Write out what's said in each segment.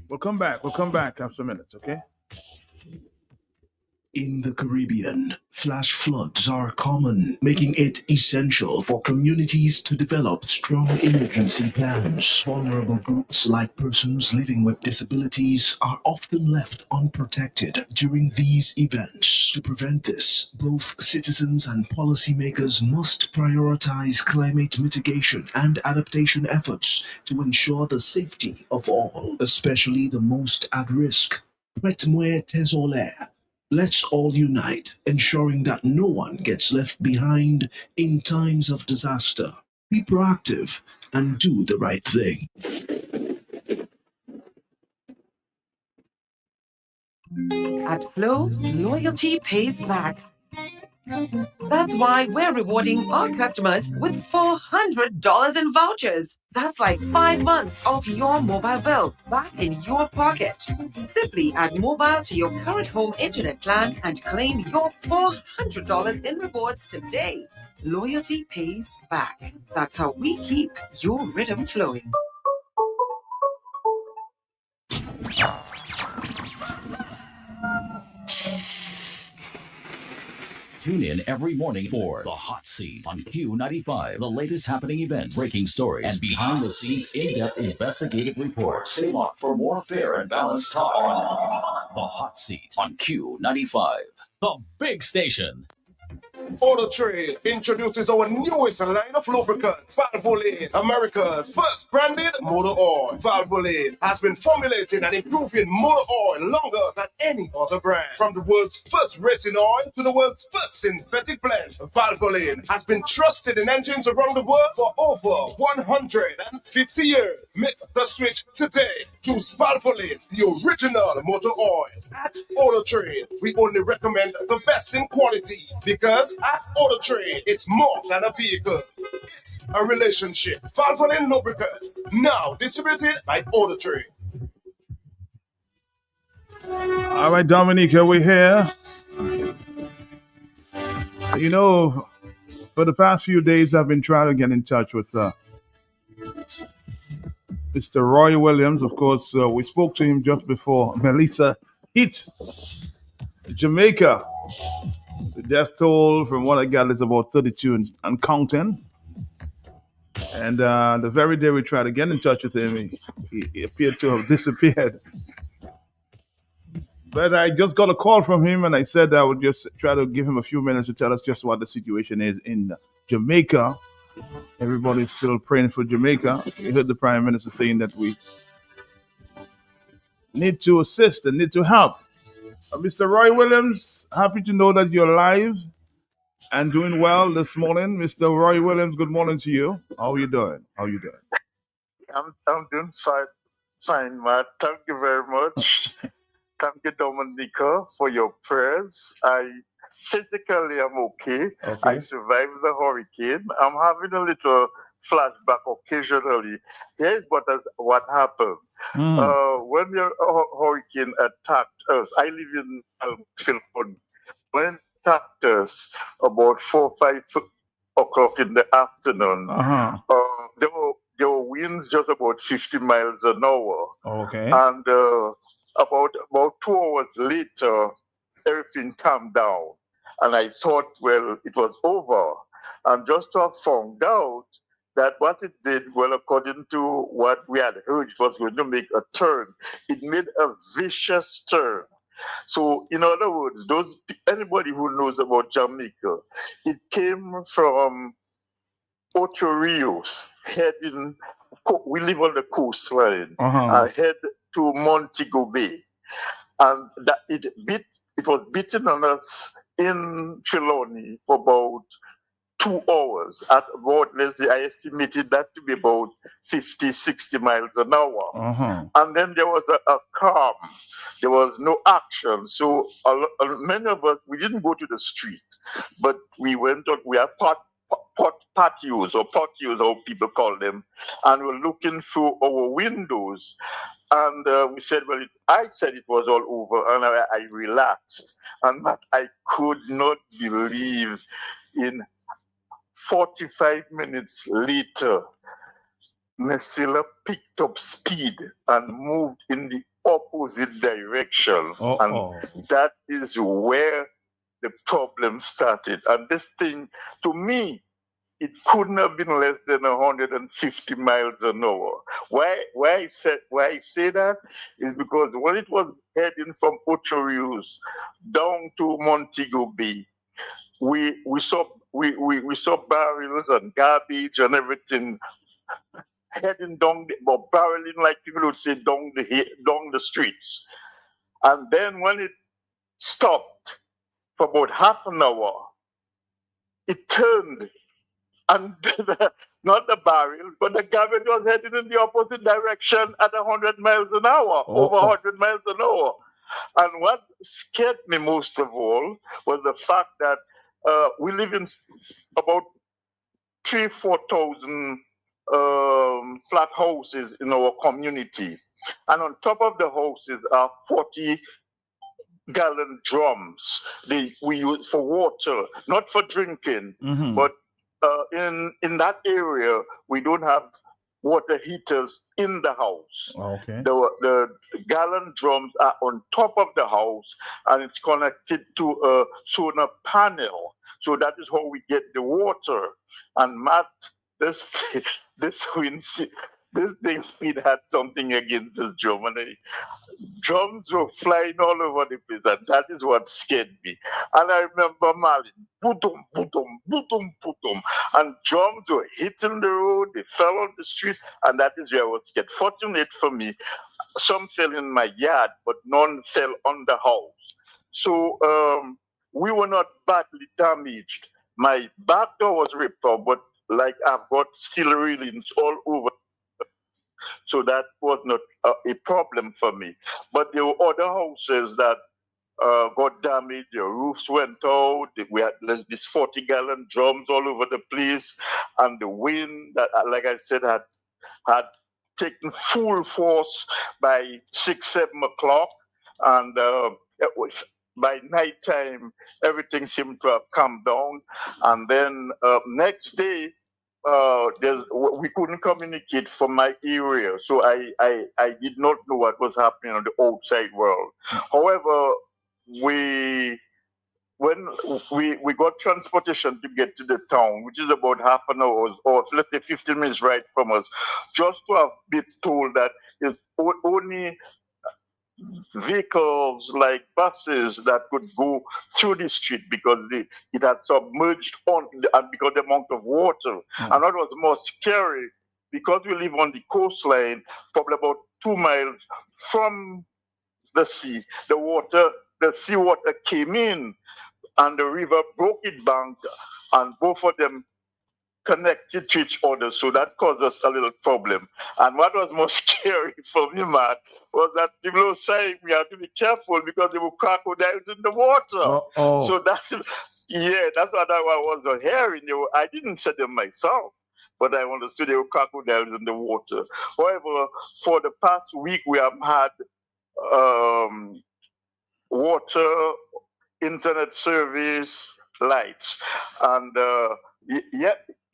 We'll come back. We'll come back after minutes, okay? In the Caribbean, flash floods are common, making it essential for communities to develop strong emergency plans. Vulnerable groups like persons living with disabilities are often left unprotected during these events. To prevent this, both citizens and policymakers must prioritize climate mitigation and adaptation efforts to ensure the safety of all, especially the most at risk. Prête-moi tes olaires. Let's all unite, ensuring that no one gets left behind in times of disaster. Be proactive and do the right thing. At Flow, loyalty pays back. That's why we're rewarding our customers with $400 in vouchers. That's like 5 months of your mobile bill back in your pocket. Simply add mobile to your current home internet plan and claim your $400 in rewards today. Loyalty pays back. That's how we keep your rhythm flowing. Tune in every morning for The Hot Seat on Q95. The latest happening events, breaking stories, and behind-the-scenes in-depth investigative reports. Stay locked for more fair and balanced talk on The Hot Seat on Q95. The big station. Auto Trade introduces our newest line of lubricants, Valvoline, America's first branded motor oil. Valvoline has been formulating and improving motor oil longer than any other brand. From the world's first racing oil to the world's first synthetic blend, Valvoline has been trusted in engines around the world for over 150 years. Make the switch today. Choose Valvoline, the original motor oil. At Auto Trade, we only recommend the best in quality because at Auto Trade, it's more than a vehicle. It's a relationship. Valvoline Lubricants, now distributed by Auto Trade. All right, Dominica, we're here. You know, for the past few days, I've been trying to get in touch with Mr. Roy Williams. Of course, we spoke to him just before Melissa hit Jamaica. The death toll, from what I got, is about 32 and counting. And the very day we tried to get in touch with him, he appeared to have disappeared. But I just got a call from him, and I said I would just try to give him a few minutes to tell us just what the situation is in Jamaica. Everybody's still praying for Jamaica. You heard the Prime Minister saying that we need to assist and need to help. Mr. Roy Williams, happy to know that you're live and doing well this morning. Mr. Roy Williams, good morning to you. How are you doing? I'm doing fine, Matt. Thank you very much. Thank you, Dominica, for your prayers. Physically, I'm okay. I survived the hurricane. I'm having a little flashback occasionally. Here's what happened. When your hurricane attacked us, I live in Philpott. When it attacked us about 4 or 5 o'clock in the afternoon, there were winds just about 50 miles an hour. Okay. And about 2 hours later, everything calmed down. And I thought, well, it was over. And just to have found out that what it did, well, according to what we had heard, it was going to make a turn. It made a vicious turn. So, in other words, anybody who knows about Jamaica, it came from Ocho Rios, we live on the coastline, head to Montego Bay. And that it was beating on us in Trelawney for about 2 hours. At about, let's say, I estimated that to be about 50, 60 miles an hour. And then there was a calm. There was no action. So many of us, we didn't go to the street, but we went on, we have patios, how people call them, and we're looking through our windows. And we said, well, I said it was all over, and I relaxed. And that I could not believe in 45 minutes later, Messila picked up speed and moved in the opposite direction. And that is where the problem started. And this thing, to me, it couldn't have been less than 150 miles an hour. Why I say that is because when it was heading from Ocho Rios down to Montego Bay, we saw barrels and garbage and everything heading down, but barreling, like people would say, down the streets. And then when it stopped for about half an hour, it turned, and not the barrels, but the garbage was heading in the opposite direction at 100 miles an hour, over 100 miles an hour. And what scared me most of all was the fact that we live in about 3,000-4,000 flat houses in our community. And on top of the houses are 40-gallon drums we use for water, not for drinking. But in that area, we don't have water heaters in the house. The gallon drums are on top of the house, and it's connected to a solar panel. So that is how we get the water. And Matt, this thing, we had something against this drum, and drums were flying all over the place, and that is what scared me. And I remember Marlin, boom, boom, boom, boom, and drums were hitting the road, they fell on the street, and that is where I was scared. Fortunate for me, some fell in my yard, but none fell on the house. So we were not badly damaged. My back door was ripped off, but like I've got steel railings all over. So that was not a problem for me. But there were other houses that got damaged. Their roofs went out. We had these 40-gallon drums all over the place, and the wind that, like I said, had taken full force by 6-7 o'clock, and by nighttime everything seemed to have calmed down. And then next day, we couldn't communicate from my area, so I did not know what was happening on the outside world. However, when we got transportation to get to the town, which is about half an hour or let's say 15 minutes ride from us, just to have been told that it's only vehicles like buses that could go through the street because it had submerged and because of the amount of water. And that was more scary because we live on the coastline, probably about 2 miles from the sea. The seawater came in and the river broke its bank, and both of them connected to each other, so that caused us a little problem. And what was more scary for me, man, was that people were saying we have to be careful because there were crocodiles in the water. So that's what I was hearing. I didn't say them myself, but I understood there were crocodiles in the water. However, for the past week, we have had water, internet service, lights, and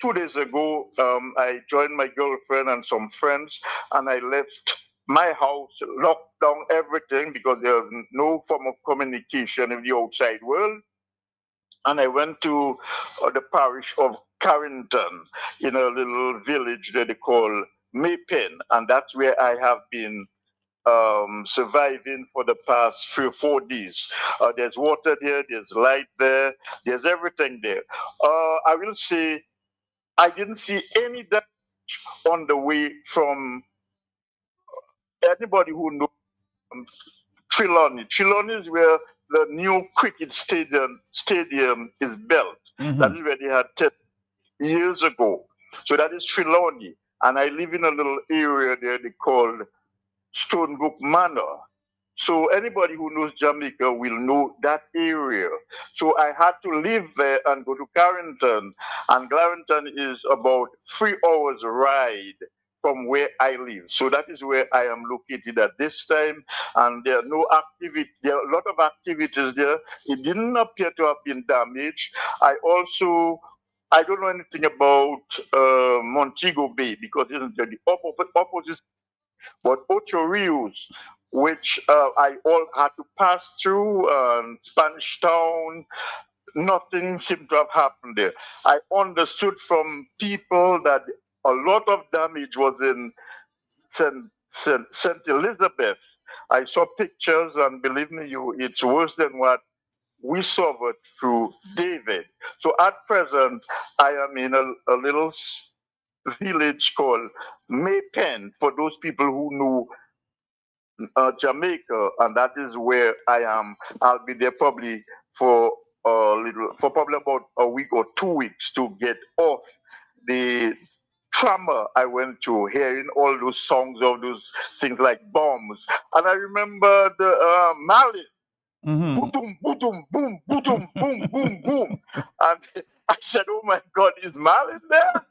2 days ago, I joined my girlfriend and some friends, and I left my house, locked down everything because there was no form of communication in the outside world. And I went to the parish of Carrington in a little village that they call Maypen, and that's where I have been surviving for the past 3 or 4 days. There's water there, there's light there, there's everything there. I will say I didn't see any damage on the way from anybody who knows Trelawney. Trelawney is where the new cricket stadium is built. That is where they had 10 years ago. So that is Trelawney. And I live in a little area there they call Stonebrook Manor. So anybody who knows Jamaica will know that area. So I had to leave there and go to Carrington. And Carrington is about 3 hours ride from where I live. So that is where I am located at this time. And there are no activity. There are a lot of activities there. It didn't appear to have been damaged. I also I don't know anything about Montego Bay because it's the opposite, but Ocho Rios, which I all had to pass through, Spanish Town, nothing seemed to have happened there. I understood from people that a lot of damage was in St. Elizabeth. I saw pictures, and believe me, it's worse than what we suffered through David. So at present, I am in a little village called Maypen, for those people who know Jamaica, and that is where I am. I'll be there probably for for probably about a week or 2 weeks to get off the trauma I went through, hearing all those songs of those things like bombs. And I remember the Mali, Mm-hmm. boom, boom, boom, boom, boom, boom, boom. And I said, oh my God, is Marlon there?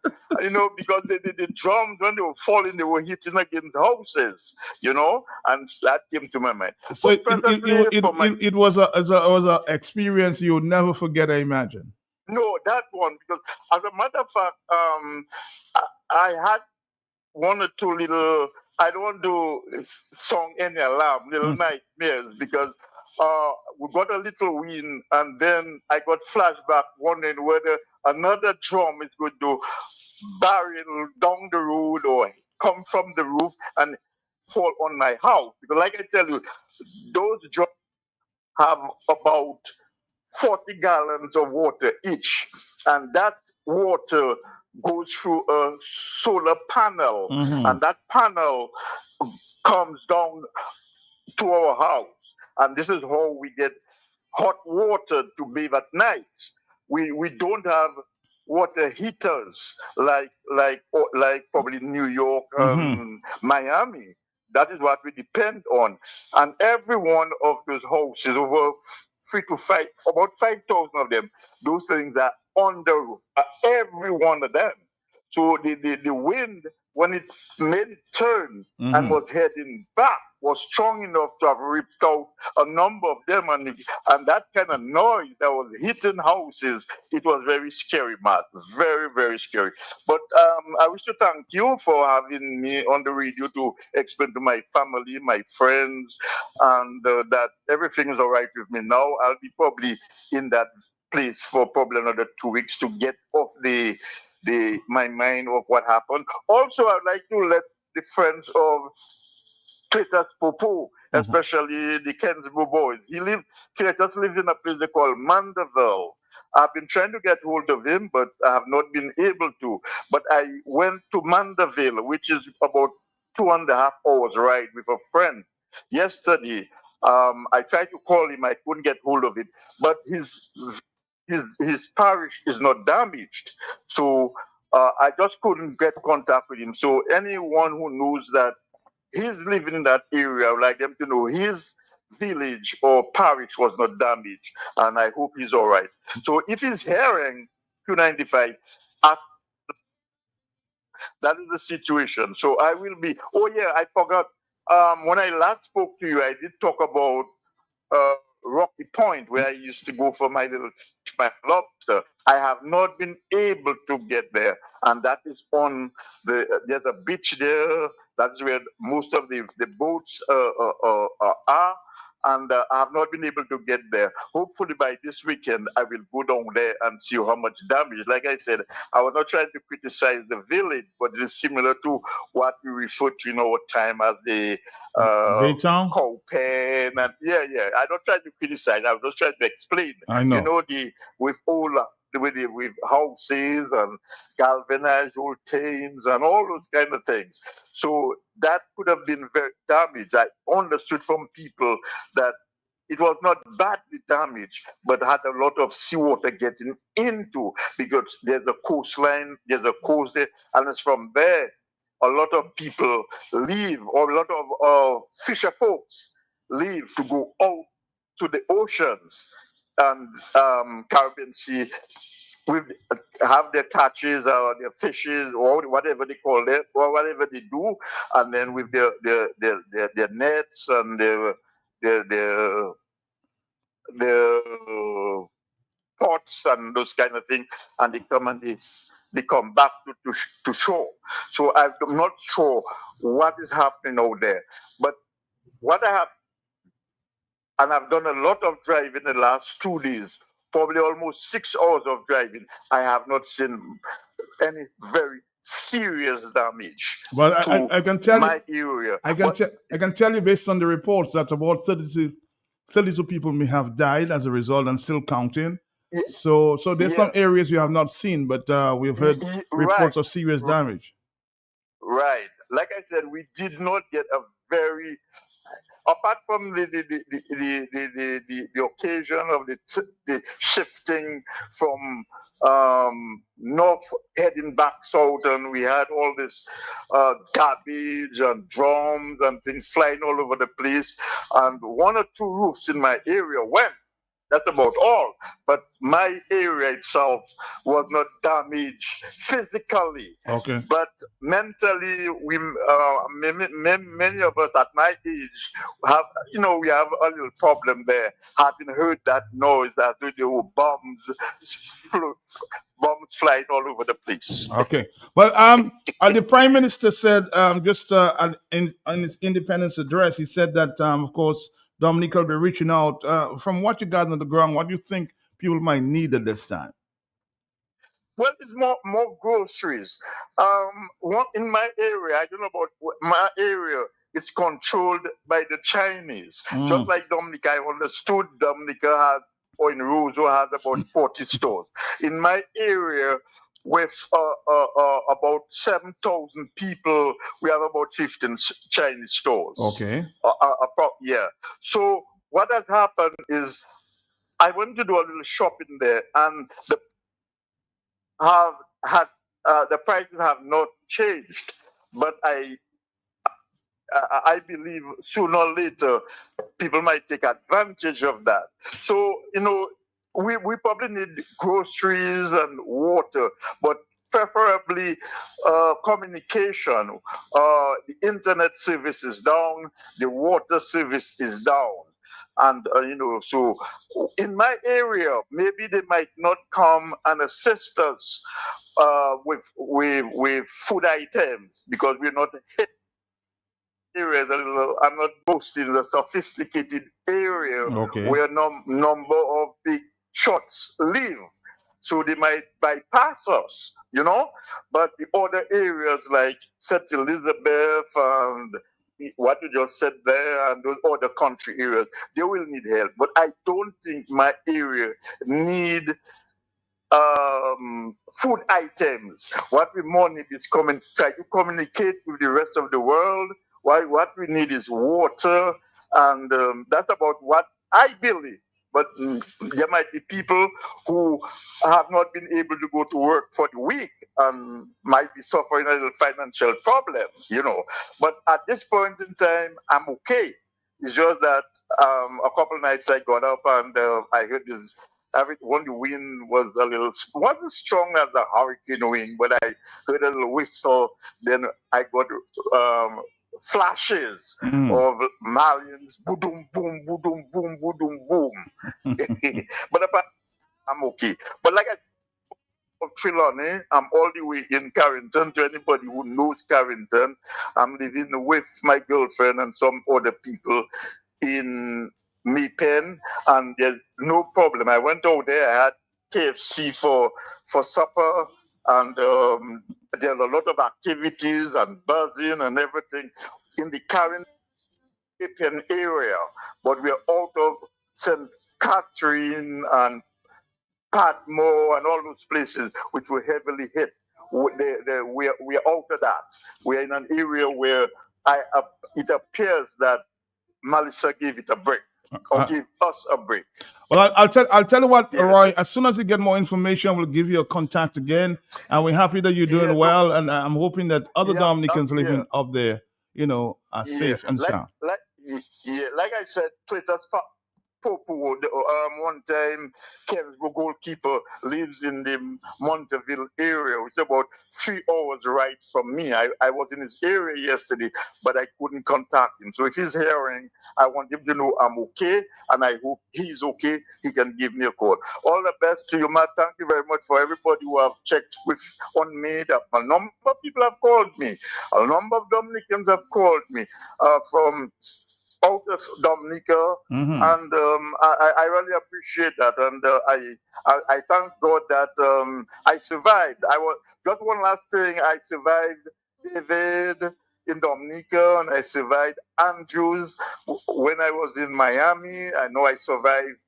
Because the drums, when they were falling, they were hitting against houses, and that came to my mind. So But presently, for my it was a experience you would never forget, I imagine. no, that one, because as a matter of fact, I had one or two little, I don't want to song any alarm, little nightmares, because we got a little wind, and then I got flashback wondering whether another drum is going to barrel down the road or come from the roof and fall on my house. Because like I tell you, those drums have about 40 gallons of water each, and that water goes through a solar panel, and that panel comes down to our house, and this is how we get hot water to bathe at night. We don't have water heaters like probably New York and Miami. That is what we depend on, and every one of those houses, over 3 to 5, about 5,000 of them, those things are on the roof. Every one of them. So the wind, when it made it turn and was heading back, was strong enough to have ripped out a number of them, and that kind of noise that was hitting houses, it was very scary, Matt. Very, very scary. But I wish to thank you for having me on the radio to explain to my family, my friends, and that everything is all right with me now. I'll be probably in that place for probably another 2 weeks to get off my mind of what happened. Also, I'd like to let the friends of Cletus Popo, especially the Kensborough boys. Cletus lives in a place they call Mandeville. I've been trying to get hold of him, but I have not been able to. But I went to Mandeville, which is about 2.5 hours ride with a friend yesterday. I tried to call him, I couldn't get hold of him, but his parish is not damaged. So I just couldn't get contact with him. So anyone who knows that he's living in that area, I would like them to know his village or parish was not damaged, and I hope he's all right. So if he's hearing 295, that is the situation. So I will be. Oh yeah, I forgot. When I last spoke to you, I did talk about Rocky Point, where I used to go for my little fish, my lobster. I have not been able to get there, and that is on there's a beach there. That's where most of the boats are. And I have not been able to get there. Hopefully by this weekend, I will go down there and see how much damage. Like I said, I was not trying to criticize the village, but it is similar to what we refer to in our time as the Baytown? cow pen. And yeah. I don't try to criticize. I was just trying to explain. I know. With all with houses and galvanized old tains and all those kind of things. So that could have been very damaged. I understood from people that it was not badly damaged, but had a lot of seawater getting into, because there's a coastline, there's a coast there, and it's from there a lot of people leave, or a lot of fisher folks leave to go out to the oceans and Caribbean Sea with have their catches or their fishes or whatever they call it or whatever they do, and then with their nets and their pots and those kind of things, and they come and they come back to shore. So I'm not sure what is happening out there. But what I have, and I've done a lot of driving the last 2 days, probably almost 6 hours of driving. I have not seen any very serious damage But to I can tell you, my area. I can tell you based on the reports that about 32 people may have died as a result and still counting. Yeah, So there's some yeah, areas you have not seen, but we've heard right, reports of serious damage. right. Like I said, we did not get a very, apart from the occasion of the shifting from north heading back south, and we had all this garbage and drums and things flying all over the place, and 1 or 2 roofs in my area went. That's about all. But my area itself was not damaged physically. Okay. But mentally, many of us at my age have, we have a little problem there. Having heard that noise, that there were bombs flying all over the place. Okay. Well, the Prime Minister said just in his independence address, he said that of course Dominica will be reaching out. From what you got on the ground, what do you think people might need at this time? Well, it's more groceries. One in my area, I don't know about my area. It's controlled by the Chinese. Just like Dominica, I understood Dominica has, or in Roseau has about 40 stores. In my area, with about 7,000 people, we have about 15 Chinese stores. Okay. Yeah. So what has happened is I went to do a little shopping there, and the prices have not changed, but I believe sooner or later people might take advantage of that. So we probably need groceries and water, but preferably communication. The internet service is down, the water service is down. And so in my area, maybe they might not come and assist us with food items, because we're not hit areas. I'm not boasting the sophisticated area where number of big shots live. So they might bypass us, But the other areas like St. Elizabeth and what you just said there, and those other country areas, they will need help. But I don't think my area need food items. What we more need is try to communicate with the rest of the world. What we need is water, and that's about what I believe. But there might be people who have not been able to go to work for the week and might be suffering a little financial problem, But at this point in time, I'm okay. It's just that a couple of nights I got up and I heard this. When the wind was wasn't strong as a hurricane wind, but I heard a little whistle. Then I got flashes of Malians, boom, boom, boom, boom, boom, boom, boom. But I'm okay. But like I said, of Trelawney, I'm all the way in Carrington. To anybody who knows Carrington, I'm living with my girlfriend and some other people in Maypen, and there's no problem. I went out there, I had KFC for supper, and there's a lot of activities and buzzing and everything in the Carrington area, but we're out of St. Catherine and Padmore and all those places which were heavily hit. We're out of that. We're in an area where it appears that Melissa gave it a break, or gave us a break. Well, I'll tell you what, Roy. As soon as we get more information, we'll give you a contact again. And we're happy that you're doing well. And I'm hoping that other Dominicans living up there, are safe and sound. Like I said, put Popo. One time, Ken's goalkeeper lives in the Monteville area, which is about 3 hours right from me. I was in his area yesterday, but I couldn't contact him. So if he's hearing, I want him to know I'm okay, and I hope he's okay. He can give me a call. All the best to you, Matt. Thank you very much for everybody who have checked on me. A number of people have called me. A number of Dominicans have called me from out of Dominica, and I really appreciate that, and I thank God that I survived. I was just one last thing. I survived David in Dominica, and I survived Andrews when I was in Miami. I know I survived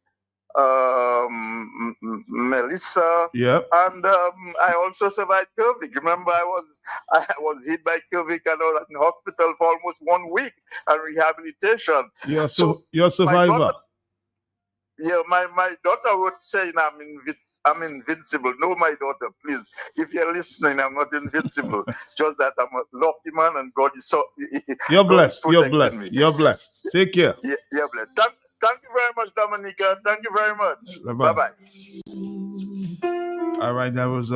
Melissa. Yep. And I also survived COVID. Remember, I was hit by COVID and I was in hospital for almost 1 week and rehabilitation. You're a survivor. My daughter would say I'm invincible. No, my daughter, please. If you're listening, I'm not invincible. Just that I'm a lucky man and God is so. You're blessed. You're blessed. You're blessed. Take care. You're blessed. Thank you very much, Dominica. Thank you very much. Bye-bye. Bye-bye. All right, that was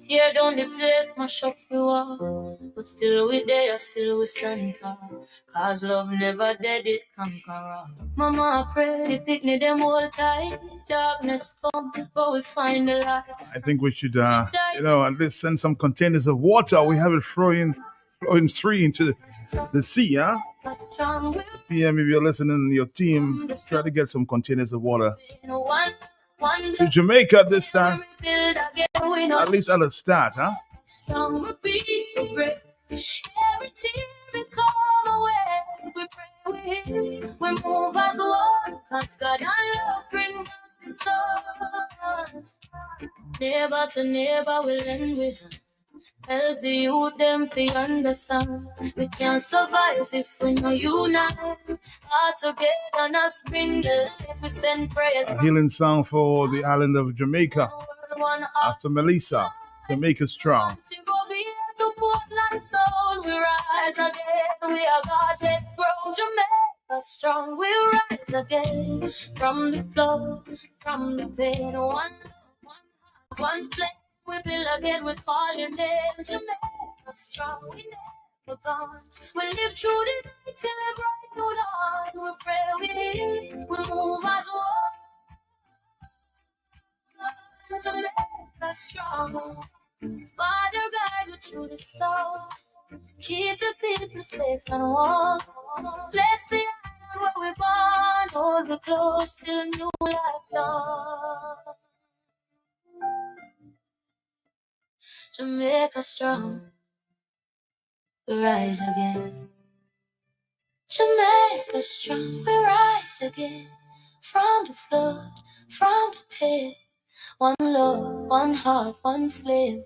Here don't the place mash up we walk, but still we there, still we stand tall. Cause love never dead, it conquer all. Mama I pray, the picnic them all tight. Darkness come, but we find the light. I think we should, at least send some containers of water. We have it flowing free into the sea, huh? PM, if you're listening, your team, try to get some containers of water to Jamaica this time. At least at the start, huh? Every tear we come away, we pray with him, we move as one, cause God and love bring back the sun. Neighbor to neighbor will end with him. Help the youth them to understand. We can't survive if we no unite. All together and us bring the light. We send prayers. A healing song for the island of Jamaica. After Melissa, Jamaica Strong. To Portland soul, we rise again. We are God-blessed, grown Jamaica strong. We rise again from the flood, from the pain. One flame. We build again, we call your name. Jamaica strong, we never gone. We live through the night till the bright new dawn. We pray with him, we move as one. Jamaica strong. Father guide you through the storm. Keep the people safe and warm. Bless the island where we born. Hold we close till new life dawn. Jamaica strong, we rise again. Jamaica strong, we rise again. From the flood, from the pit. One love, one heart, one flame.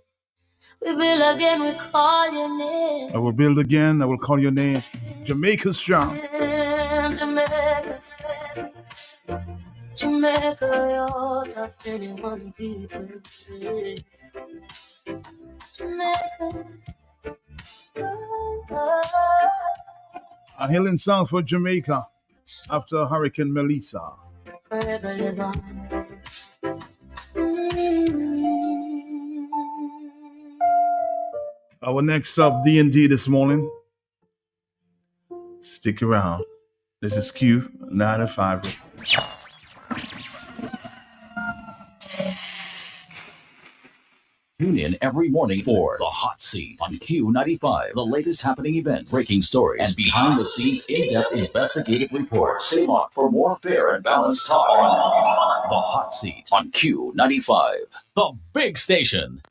We build again, we call your name. I will build again, I will call your name. Jamaica strong. Jamaica, Jamaica, you're top 21 people. Jamaica. A healing song for Jamaica after Hurricane Melissa. Forever live on. Our next stop, D&D this morning. Stick around. This is Q95. Tune in every morning for The Hot Seat on Q95, the latest happening event, breaking stories, and behind-the-scenes in-depth investigative reports. Stay locked for more fair and balanced talk on The Hot Seat on Q95. The big station.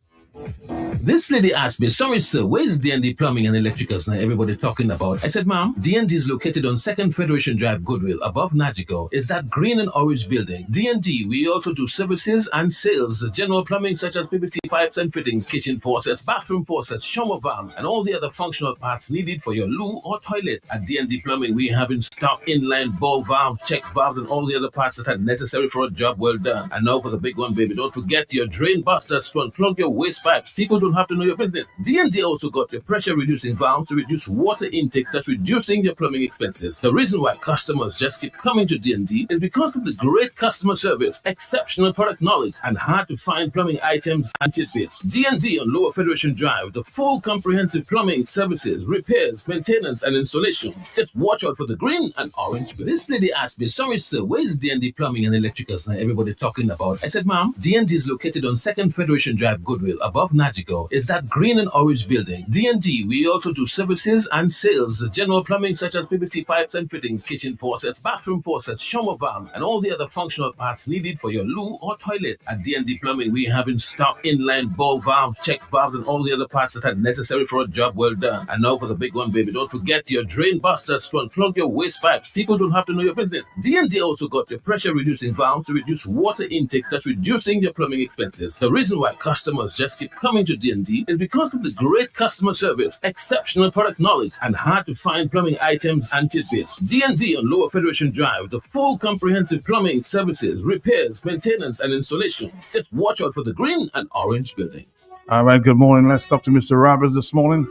This lady asked me, sorry sir, where's D&D Plumbing and Electricals now everybody talking about? I said, ma'am, D&D is located on 2nd Federation Drive, Goodwill, above Nagico. It's that green and orange building. D&D, we also do services and sales, general plumbing such as PVC pipes and fittings, kitchen faucets, bathroom faucets, shower valves, and all the other functional parts needed for your loo or toilet. At D&D Plumbing, we have in stock inline ball valves, check valves, and all the other parts that are necessary for a job well done. And now for the big one, baby, don't forget your drain busters to unplug your waste pipes. People don't have to know your business. D&D also got your pressure reducing valve to reduce water intake, thus reducing your plumbing expenses. The reason why customers just keep coming to D&D is because of the great customer service, exceptional product knowledge, and hard to find plumbing items and tidbits. D&D on Lower Federation Drive, the full comprehensive plumbing services, repairs, maintenance, and installation. Just watch out for the green and orange. This lady asked me, sorry sir, where's D&D Plumbing and Electricals now everybody talking about? I said, ma'am, D&D is located on 2nd Federation Drive, Goodwill, above Nagico. It's that green and orange building. D&D, we also do services and sales, general plumbing such as PVC pipes and fittings, kitchen faucets, bathroom faucets, shower valve, and all the other functional parts needed for your loo or toilet. At D&D Plumbing, we have in stock inline ball valves, check valves, and all the other parts that are necessary for a job well done. And now for the big one, baby, don't forget your drain busters to unplug your waste pipes. People don't have to know your business. D&D also got your pressure reducing valve to reduce water intake, thus reducing your plumbing expenses. The reason why customers just keep coming to D&D is because of the great customer service, exceptional product knowledge, and hard to find plumbing items and tidbits. D&D on Lower Federation Drive, the full comprehensive plumbing services, repairs, maintenance, and installation. Just watch out for the green and orange building. All right, good morning. Let's talk to Mr. Roberts this morning.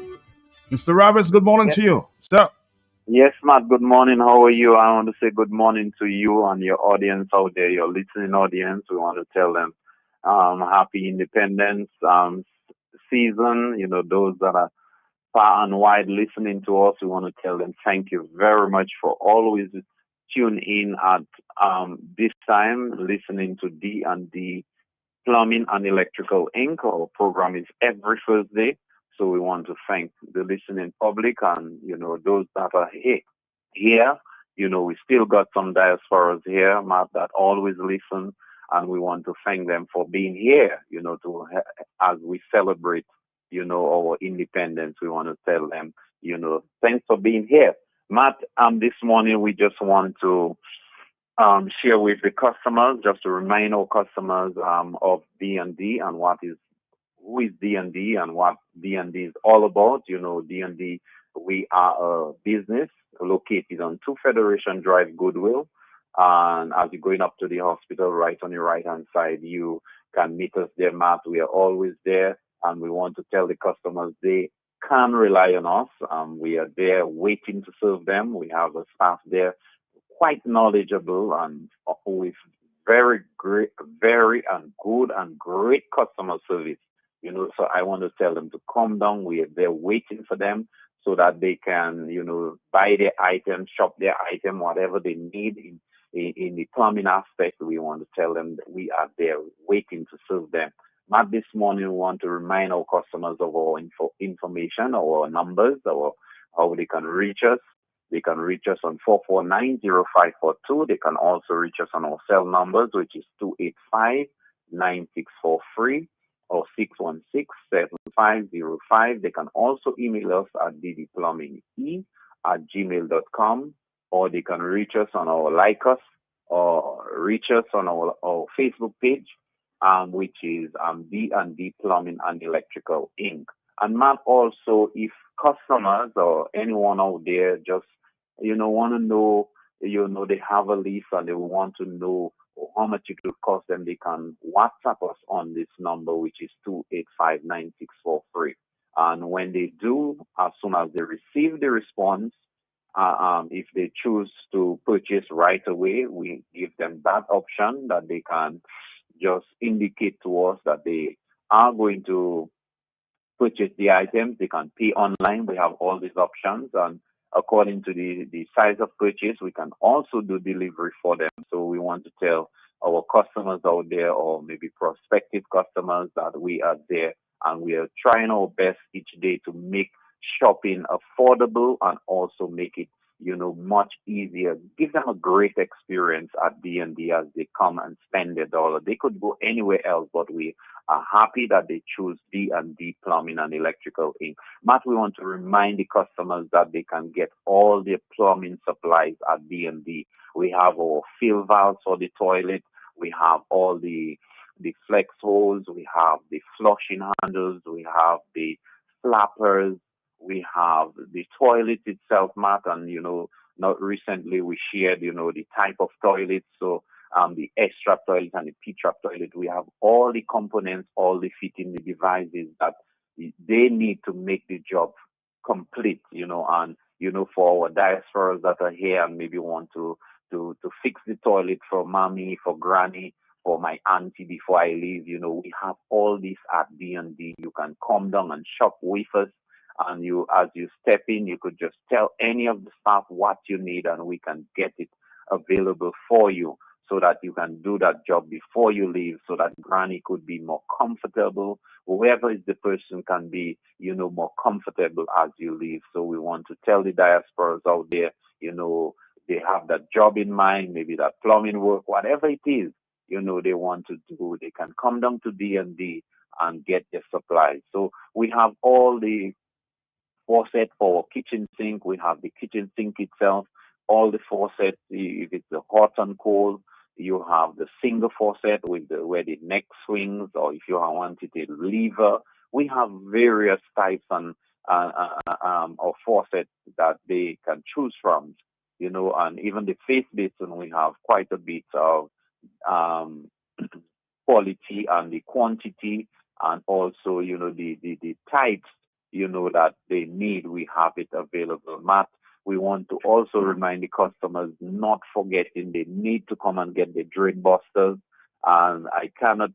Mr. Roberts, good morning to you. Stop. Yes, Matt, good morning. How are you? I want to say good morning to you and your audience out there, your listening audience. We want to tell them happy Independence season. You know, those that are far and wide listening to us, we want to tell them thank you very much for always tune in at this time, listening to D&D Plumbing and Electrical Inc. Our program is every Thursday. So we want to thank the listening public and, you know, those that are here. You know, we still got some diasporas here, Matt, that always listen. And we want to thank them for being here, you know, as we celebrate, you know, our independence. We want to tell them, you know, thanks for being here. Matt, this morning we just want to share with the customers, just to remind our customers of D&D and who is D&D and what D&D is all about. You know, D&D, we are a business located on 2 Federation Drive, Goodwill. And as you're going up to the hospital, right on your right-hand side, you can meet us there, Matt. We are always there. And we want to tell the customers they can rely on us. We are there waiting to serve them. We have a staff there quite knowledgeable and with very great, very and good and great customer service. You know, so I want to tell them to come down. We are there waiting for them so that they can, you know, buy their item, shop their item, whatever they need in the plumbing aspect. We want to tell them that we are there waiting to serve them. Matt, this morning we want to remind our customers of our information, our numbers, or how they can reach us. They can reach us on 449-0542. They can also reach us on our cell numbers, which is 285-9643 or 616-7505. They can also email us at ddplumbinge@gmail.com, or they can reach us on our like us or reach us on our Facebook page, which is D&D Plumbing and Electrical Inc. And Matt, also, if customers or anyone out there just, you know, want to know, you know, they have a lease and they want to know how much it will cost them, they can WhatsApp us on this number, which is 285-9643. And when they do, as soon as they receive the response, if they choose to purchase right away, we give them that option that they can just indicate to us that they are going to purchase the items. They can pay online. We have all these options, and according to the size of purchase, we can also do delivery for them. So we want to tell our customers out there, or maybe prospective customers, that we are there and we are trying our best each day to make shopping affordable and also make it, you know, much easier. Give them a great experience at D&D as they come and spend their dollar. They could go anywhere else, but we are happy that they choose D&D Plumbing and Electrical Inc. Matt, we want to remind the customers that they can get all their plumbing supplies at D&D. We have our fill valves for the toilet. We have all the flex holes. We have the flushing handles. We have the flappers. We have the toilet itself, Matt, and, you know, not recently we shared, you know, the type of toilet. So the extra toilet and the P-trap toilet, we have all the components, all the fitting, the devices that they need to make the job complete, and for our diasporas that are here and maybe want to fix the toilet for mommy, for granny, for my auntie before I leave, we have all this at D&D. You can come down and shop with us, and as you step in, you could just tell any of the staff what you need, and we can get it available for you, so that you can do that job before you leave, so that granny could be more comfortable. Whoever is the person can be, more comfortable as you leave. So we want to tell the diasporas out there, they have that job in mind, maybe that plumbing work, whatever it is, they want to do. They can come down to D&D and get their supplies. So we have all the faucet for our kitchen sink. We have the kitchen sink itself, all the faucets, if it's the hot and cold. You have the single faucet with where the neck swings, or if you want it a lever. We have various types of faucets that they can choose from, and even the face basin, we have quite a bit of quality and the quantity, and also, the types, that they need. We have it available. Matt, we want to also remind the customers, not forgetting they need to come and get the drain busters. And I cannot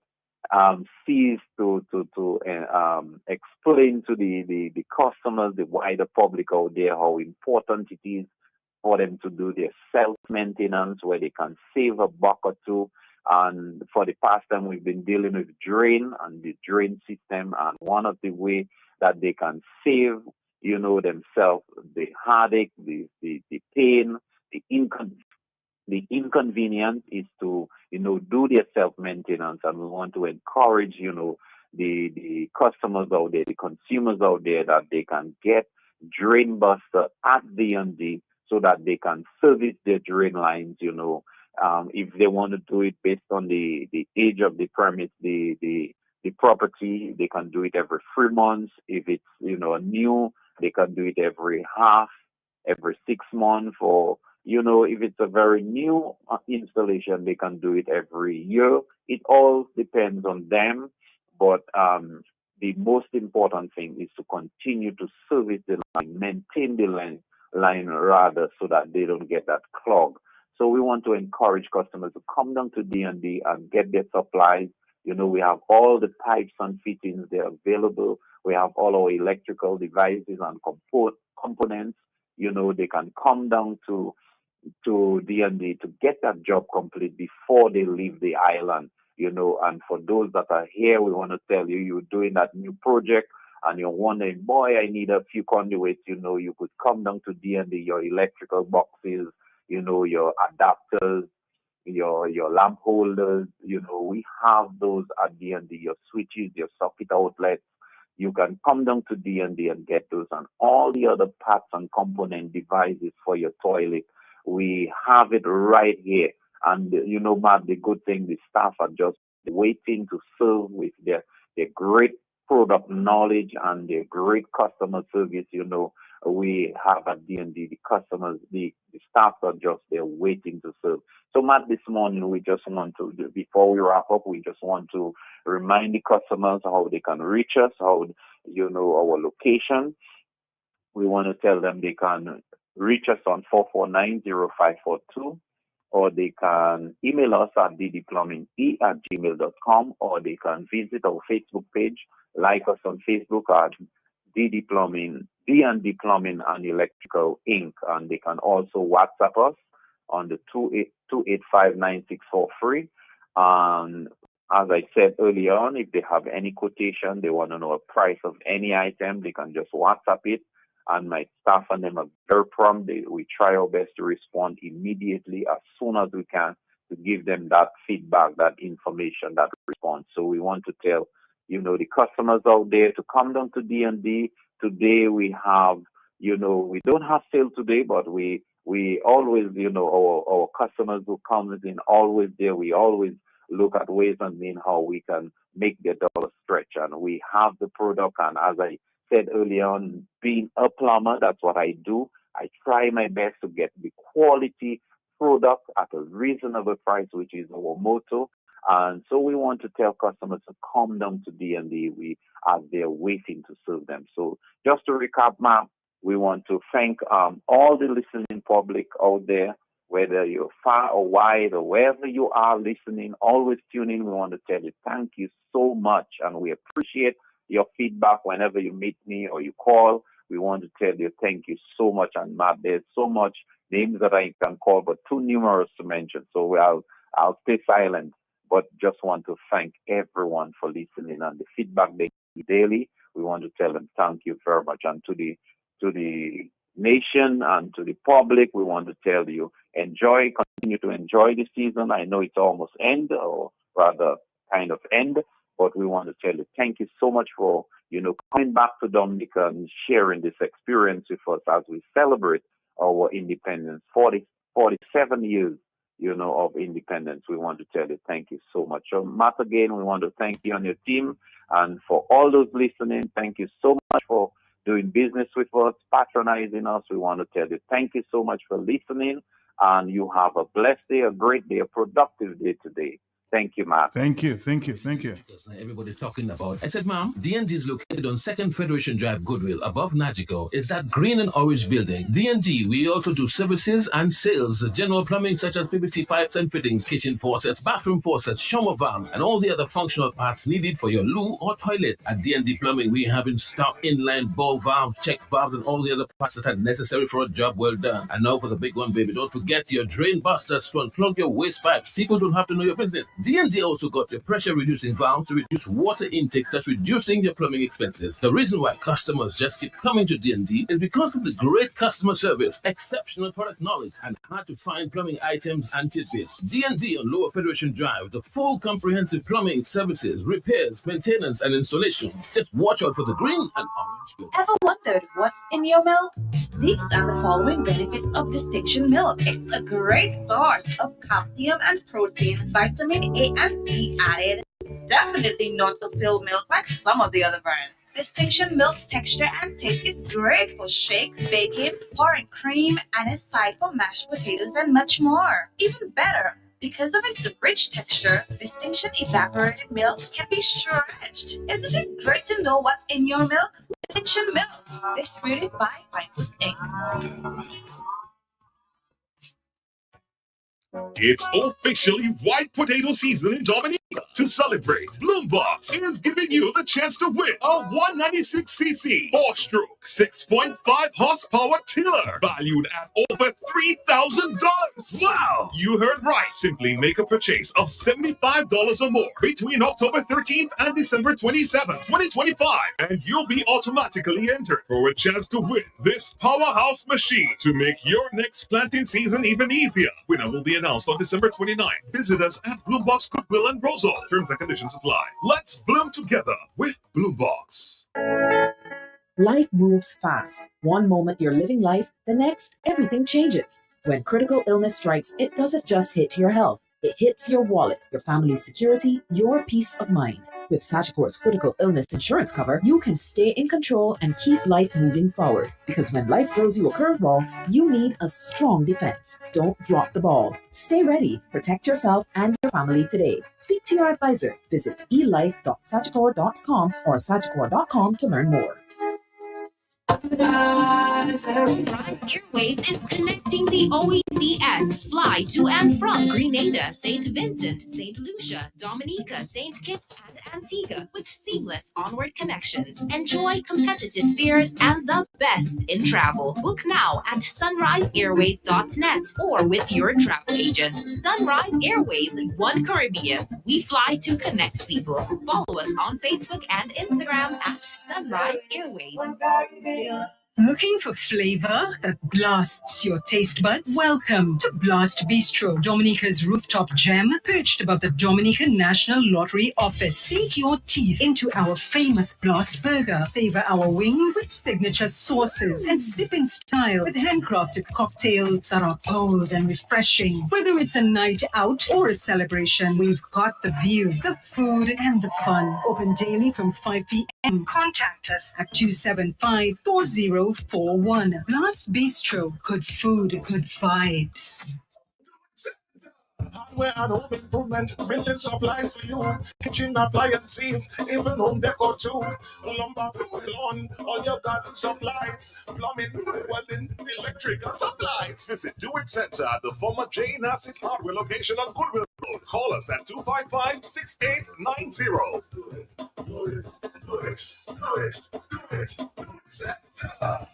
cease to explain to the customers, the wider public out there, how important it is for them to do their self-maintenance, where they can save a buck or two. And for the past time, we've been dealing with drain and the drain system, and one of the ways that they can save, themselves the headache, the pain, the inconvenience is to, do their self-maintenance. And we want to encourage, the customers out there, the consumers out there, that they can get drain buster at D&D, so that they can service their drain lines, if they want to do it based on the age of the premise, the property, they can do it every 3 months. If it's, new, they can do it every 6 months. Or, if it's a very new installation, they can do it every year. It all depends on them. But the most important thing is to continue to service the line, maintain the line rather, so that they don't get that clog. So we want to encourage customers to come down to D&D and get their supplies. We have all the pipes and fittings, they're available. We have all our electrical devices and components. They can come down to D&D to get that job complete before they leave the island. And for those that are here, we want to tell you, you're doing that new project and you're wondering, boy, I need a few conduits. You could come down to D&D, your electrical boxes, your adapters, your lamp holders, we have those at D&D, your switches, your socket outlets. You can come down to D&D and get those, and all the other parts and component devices for your toilet. We have it right here. And, Matt, the good thing, the staff are just waiting to serve with their great product knowledge and their great customer service. We have at D&D, the customers, the staff are just there waiting to serve. So, Matt, this morning, we just want to, before we wrap up, we just want to remind the customers how they can reach us, how, our location. We want to tell them they can reach us on 449-0542, or they can email us at ddplumbinge@gmail.com, or they can visit our Facebook page, like us on Facebook at DD Plumbing, D&D Plumbing and Electrical Inc. And they can also WhatsApp us on the 2859643. And as I said earlier on, if they have any quotation, they want to know a price of any item, they can just WhatsApp it. And my staff and them are very prompt. We try our best to respond immediately as soon as we can to give them that feedback, that information, that response. So we want to tell the customers out there to come down to D&D. Today we have, we don't have sale today, but we always, our customers who come in always there. We always look at ways and mean how we can make their dollar stretch. And we have the product. And as I said earlier on, being a plumber, that's what I do. I try my best to get the quality product at a reasonable price, which is our motto. And so we want to tell customers to come down to D&D. We are there waiting to serve them. So just to recap, ma'am, we want to thank all the listening public out there, whether you're far or wide or wherever you are listening, always tune in. We want to tell you thank you so much, and we appreciate your feedback whenever you meet me or you call. We want to tell you thank you so much. And Matt, there's so much names that I can call, but too numerous to mention. So I'll stay silent, but just want to thank everyone for listening and the feedback they give daily. We want to tell them thank you very much. And to the nation and to the public, we want to tell you continue to enjoy the season. I know it's almost end, or rather kind of end, but we want to tell you thank you so much for coming back to Dominica and sharing this experience with us as we celebrate our independence, 47 years, of independence. We want to tell you thank you so much. So, Matt, again, we want to thank you and your team, and for all those listening, thank you so much for doing business with us, patronizing us. We want to tell you thank you so much for listening, and you have a blessed day, a great day, a productive day today. Thank you, Matt. Thank you. Because now everybody's talking about. I said, Ma'am, D&D is located on 2nd Federation Drive, Goodwill, above Nagico. It's that green and orange building. D&D, we also do services and sales, general plumbing such as PVC pipes and fittings, kitchen faucets, bathroom faucets, shower valve, and all the other functional parts needed for your loo or toilet. At D&D Plumbing, we have in stock inline ball valves, check valves, and all the other parts that are necessary for a job well done. And now for the big one, baby, don't forget your drain busters to unplug your waste pipes. People don't have to know your business. D&D also got your pressure-reducing valve to reduce water intake, thus reducing your plumbing expenses. The reason why customers just keep coming to D&D is because of the great customer service, exceptional product knowledge, and hard-to-find plumbing items and tidbits. D&D on Lower Federation Drive, the full comprehensive plumbing services, repairs, maintenance, and installation. Just watch out for the green and orange building. Ever wondered what's in your milk? These are the following benefits of Distinction Milk. It's a great source of calcium and protein, vitamin A and C added. Definitely not to fill milk like some of the other brands. Distinction Milk texture and taste is great for shakes, baking, pouring cream, and is side for mashed potatoes and much more. Even better, because of its rich texture, Distinction evaporated milk can be stretched. Isn't it great to know what's in your milk? Distinction Milk, distributed by Pinewood Inc. It's officially white potato season in Dominica. To celebrate, Bloombox is giving you the chance to win a 196cc 4-stroke 6.5 horsepower tiller valued at over $3,000. Wow! You heard right. Simply make a purchase of $75 or more between October 13th and December 27th, 2025, and you'll be automatically entered for a chance to win this powerhouse machine to make your next planting season even easier. Winner will be announced on December 29th. Visit us at Bloombox Goodwill and Rosal. Terms and conditions apply. Let's bloom together with Bloombox. Life moves fast. One moment you're living life, the next, everything changes. When critical illness strikes, it doesn't just hit your health. It hits your wallet, your family's security, your peace of mind. With Sagicor's critical illness insurance cover, you can stay in control and keep life moving forward. Because when life throws you a curveball, you need a strong defense. Don't drop the ball. Stay ready. Protect yourself and your family today. Speak to your advisor. Visit elife.sagicor.com or sagicor.com to learn more. Sunrise Airways is connecting the OECS fly to and from Grenada, St. Vincent, St. Lucia, Dominica, St. Kitts, and Antigua with seamless onward connections. Enjoy competitive fares and the best in travel. Book now at sunriseairways.net or with your travel agent. Sunrise Airways, One Caribbean. We fly to connect people. Follow us on Facebook and Instagram at Sunrise Airways. Looking for flavor that blasts your taste buds? Welcome to Blast Bistro, Dominica's rooftop gem, perched above the Dominican National Lottery office. Sink your teeth into our famous Blast Burger. Savor our wings with signature sauces and sip in style with handcrafted cocktails that are bold and refreshing. Whether it's a night out or a celebration, we've got the view, the food, and the fun. Open daily from 5 p.m. Contact us at 275-4041. Blast Bistro. Good food, good vibes. Hardware and home improvement, building supplies for you. Kitchen appliances, even home decor too. Lumber, lawn, all your garden supplies. Plumbing, welding, electrical supplies. Visit Do It Center at the former J. Nassif Hardware location on Goodwill Road. Call us at 255-6890. Do it, do it, do it, do it, do it Center.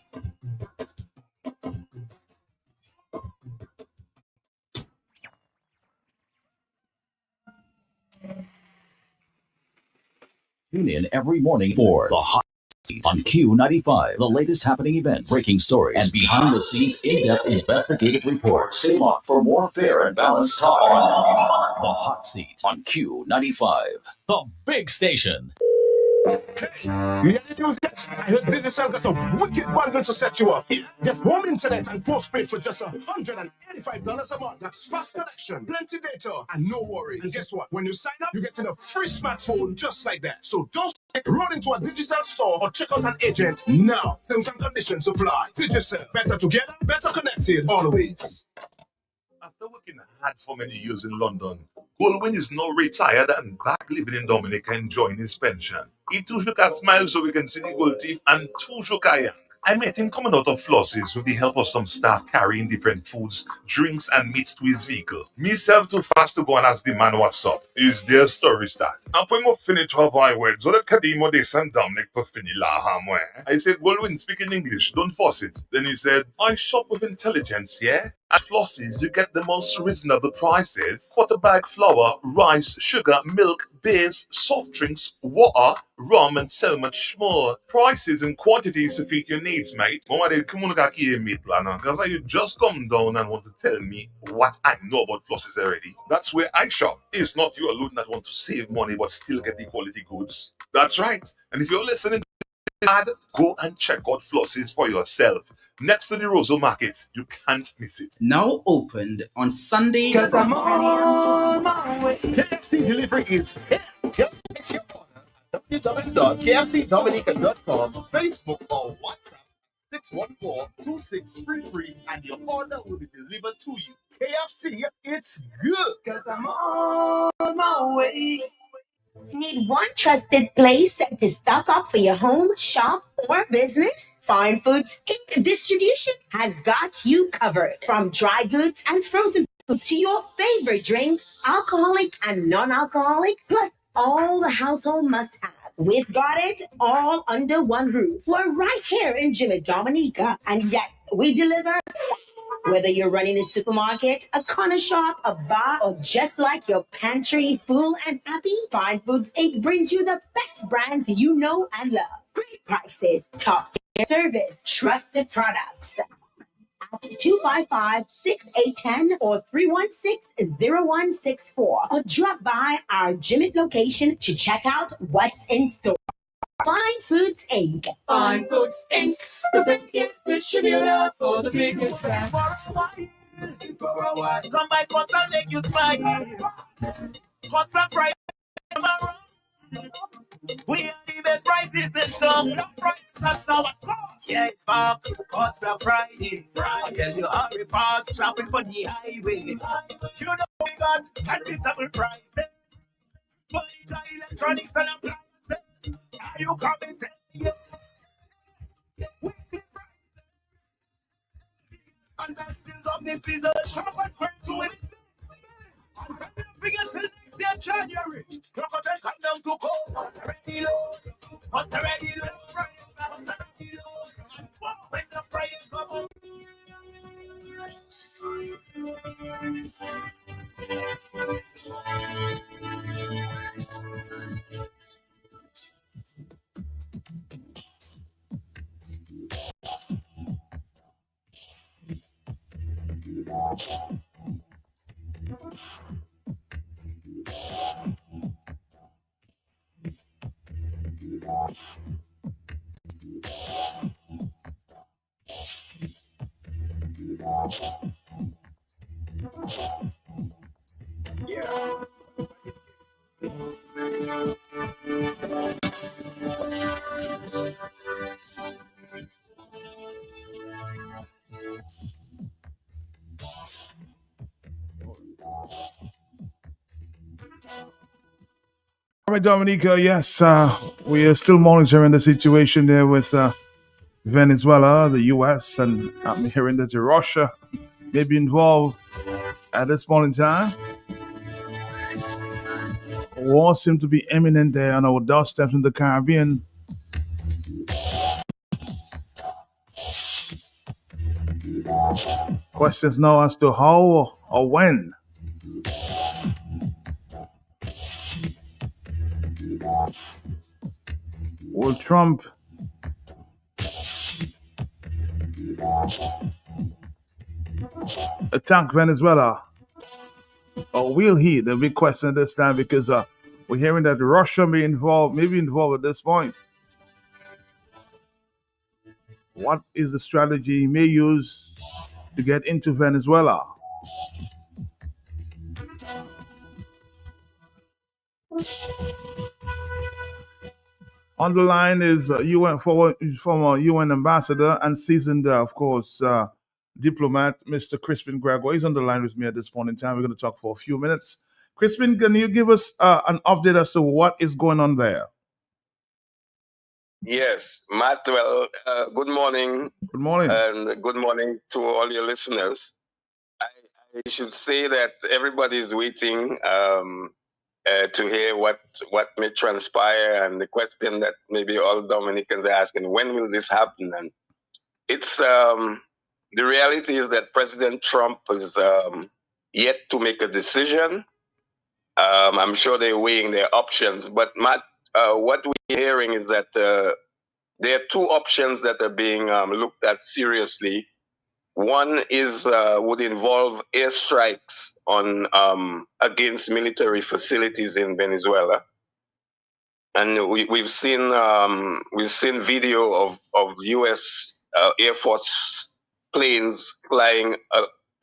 Tune in every morning for the Hot Seat on Q95, the latest happening event, breaking stories, and behind the scenes in-depth investigative reports. Stay locked for more fair and balanced talk on the Hot Seat on Q95, the big station. You hear the news yet? I heard Digicel got a wicked bundle to set you up. Get home internet and postpaid for just $185 a month. That's fast connection, plenty data, and no worries. And guess what? When you sign up, you're getting a free smartphone just like that. So don't run into a Digicel store or check out an agent now. Terms and conditions apply. Digicel, better together, better connected, always. After working hard for many years in London, Goldwyn is now retired and back living in Dominica enjoying his pension. He too should have smiles so we can see the gold teeth and too should young. I met him coming out of Flosses with the help of some staff carrying different foods, drinks, and meats to his vehicle. Myself too fast to go and ask the man what's up. Is their story start? And when we finish 12 hour words, so that Kadimo de San Dominic Puffini La Hamwe. I said, Goldwyn, speak in English, don't force it. Then he said, I shop with intelligence, yeah? At Flosses, you get the most reasonable prices for the bag flour, rice, sugar, milk, beers, soft drinks, water, rum, and so much more. Prices and quantities to fit your needs, mate. Because you just come down and want to tell me what I know about Flosses already. That's where I shop. It's not you alone that want to save money but still get the quality goods. That's right. And if you're listening to the ad, go and check out Flosses for yourself. Next to the Roseau Market, you can't miss it. Now opened on Sunday. Cause I'm on my way. KFC delivery is here. Just place your order at www.kfcdominica.com, Facebook or WhatsApp 614-2633 and your order will be delivered to you. KFC, it's good. Cause I'm on my way. Need one trusted place to stock up for your home, shop, or business? Fine Foods Inc. Distribution has got you covered. From dry goods and frozen foods to your favorite drinks, alcoholic and non-alcoholic, plus all the household must-have. We've got it all under one roof. We're right here in Jimmy Dominica, and yet we deliver. Whether you're running a supermarket, a corner shop, a bar, or just like your pantry full and happy, Fine Foods Inc. brings you the best brands you know and love. Great prices, top-tier service, trusted products. At 255-6810 or 316-0164. Or drop by our Jimmy location to check out what's in store. Fine Foods Inc. Fine Foods Inc. The biggest distributor for the biggest brand. For a while, come by Cuts and make you smile. Cuts Black Friday. We are the best prices in town. The price that's our cost. Yeah, it's back. Cuts Black Friday. I tell you, hurry fast, traffic on the highway. You know we got unbeatable prices. Furniture, electronics, and appliances. Are you coming? Yeah. And best things of this season, shop and quick to it. And don't forget till next year, January. Crocodile come down to go. What's already low? What's already low? Price, what's already low? And when the price come up. All right, Dominica, yes, we are still monitoring the situation there with Venezuela, the U.S., and I'm hearing that Russia may be involved at this point in time. War seems to be imminent there on our doorsteps in the Caribbean. Questions now as to how or when. Will Trump attack Venezuela? Or will he? The big question this time, because we're hearing that Russia may be involved at this point. What is the strategy he may use to get into Venezuela? On the line is former UN ambassador and seasoned, of course, diplomat, Mr. Crispin Gregoire. He's on the line with me at this point in time. We're going to talk for a few minutes. Crispin, can you give us an update as to what is going on there? Yes, Matt. Well, good morning. Good morning. And good morning to all your listeners. I should say that everybody is waiting to hear what may transpire, and the question that maybe all Dominicans are asking: when will this happen? And it's the reality is that President Trump is yet to make a decision. I'm sure they're weighing their options, but Matt, what we're hearing is that there are two options that are being looked at seriously. One is would involve airstrikes on against military facilities in Venezuela, and we've seen video of U.S. Air Force planes flying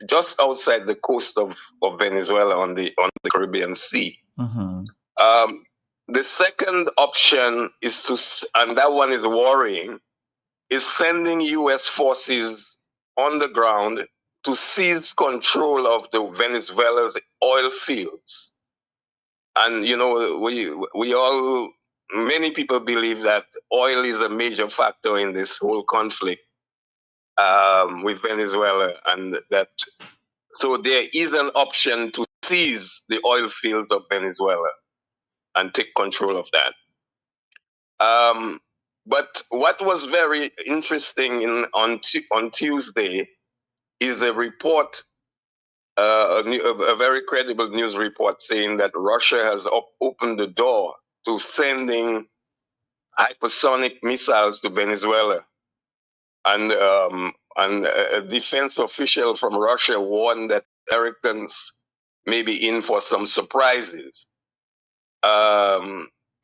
just outside the coast of Venezuela on the Caribbean Sea. The second option is and that one is worrying, is sending U.S. forces on the ground to seize control of the Venezuela's oil fields. And you know, many people believe that oil is a major factor in this whole conflict with Venezuela, and that so there is an option to seize the oil fields of Venezuela and take control of that. But what was very interesting on Tuesday is a report, a very credible news report saying that Russia has opened the door to sending hypersonic missiles to Venezuela. And a defense official from Russia warned that Americans may be in for some surprises.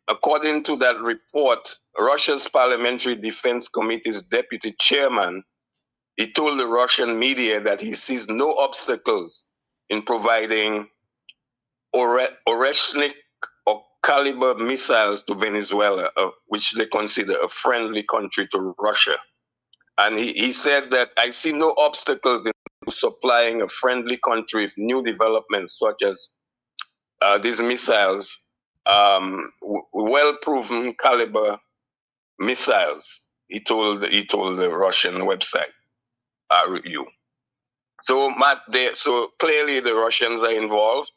According to that report, Russia's Parliamentary Defense Committee's deputy chairman, he told the Russian media that he sees no obstacles in providing Oreshnik or caliber missiles to Venezuela, which they consider a friendly country to Russia. And he said that I see no obstacles in supplying a friendly country with new developments such as these missiles, well-proven caliber missiles. He told the Russian website review. So Matt, so clearly the Russians are involved.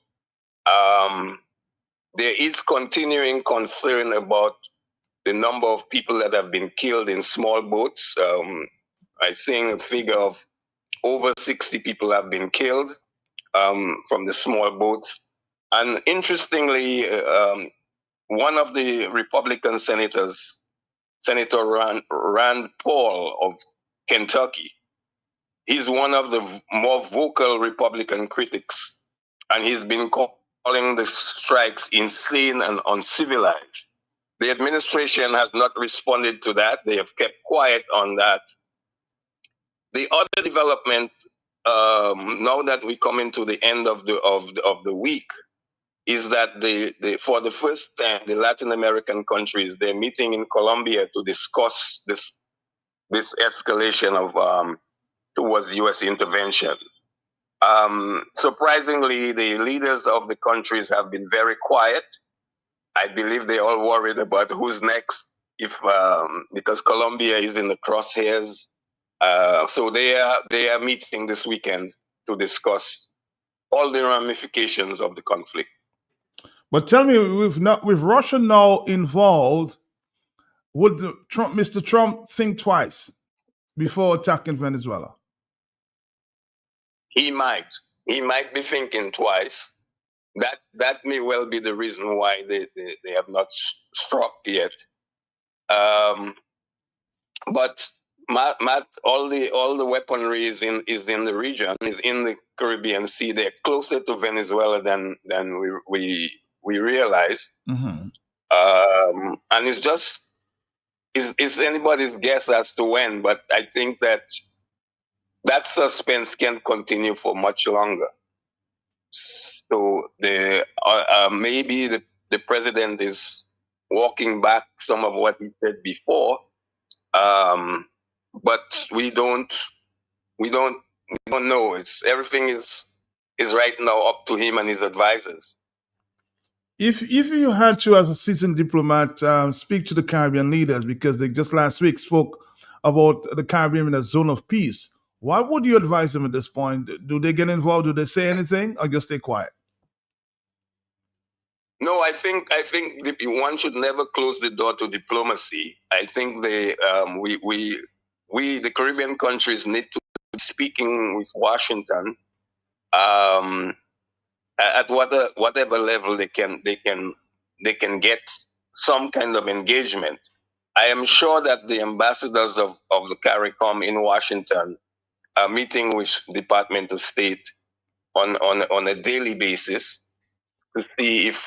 There is continuing concern about the number of people that have been killed in small boats. I'm seeing a figure of over 60 people have been killed from the small boats. And interestingly, one of the Republican senators, Senator Rand Paul of Kentucky, he's one of the more vocal Republican critics, and he's been calling the strikes insane and uncivilized. The administration has not responded to that. They have kept quiet on that. The other development, now that we come into the end of the week, is that for the first time, the Latin American countries, they're meeting in Colombia to discuss this escalation of towards U.S. intervention. Surprisingly, the leaders of the countries have been very quiet. I believe they're all worried about who's next, if because Colombia is in the crosshairs. So they are meeting this weekend to discuss all the ramifications of the conflict. But tell me, with Russia now involved, would Mr. Trump think twice before attacking Venezuela? He might be thinking twice. That may well be the reason why they have not struck yet. But Matt, all the weaponry is in the region, is in the Caribbean Sea. They're closer to Venezuela than we realize. Mm-hmm. And it's just is anybody's guess as to when. But I think that suspense can continue for much longer. So maybe the president is walking back some of what he said before. But we don't know. Everything is right now up to him and his advisors. If you had to, as a seasoned diplomat, speak to the Caribbean leaders, because they just last week spoke about the Caribbean in a zone of peace, what would you advise them at this point? Do they get involved? Do they say anything, or just stay quiet? No, I think one should never close the door to diplomacy. I think we the Caribbean countries need to be speaking with Washington at whatever level they can get some kind of engagement. I am sure that the ambassadors of the CARICOM in Washington are meeting with Department of State on a daily basis to see if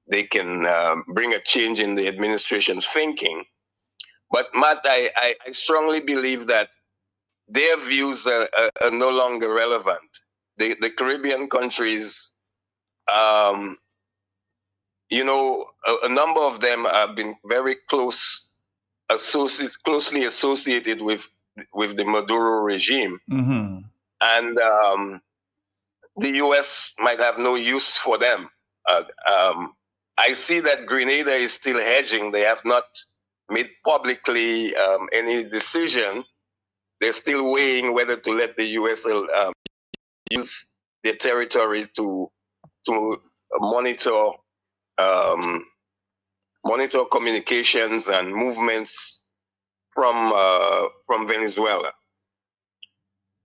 they can bring a change in the administration's thinking. But Matt, I strongly believe that their views are no longer relevant. The Caribbean countries, a number of them have been very closely associated with the Maduro regime. Mm-hmm. And the U.S. might have no use for them. I see that Grenada is still hedging. They have not made publicly any decision. They're still weighing whether to let the U.S. use their territory to monitor communications and movements from Venezuela.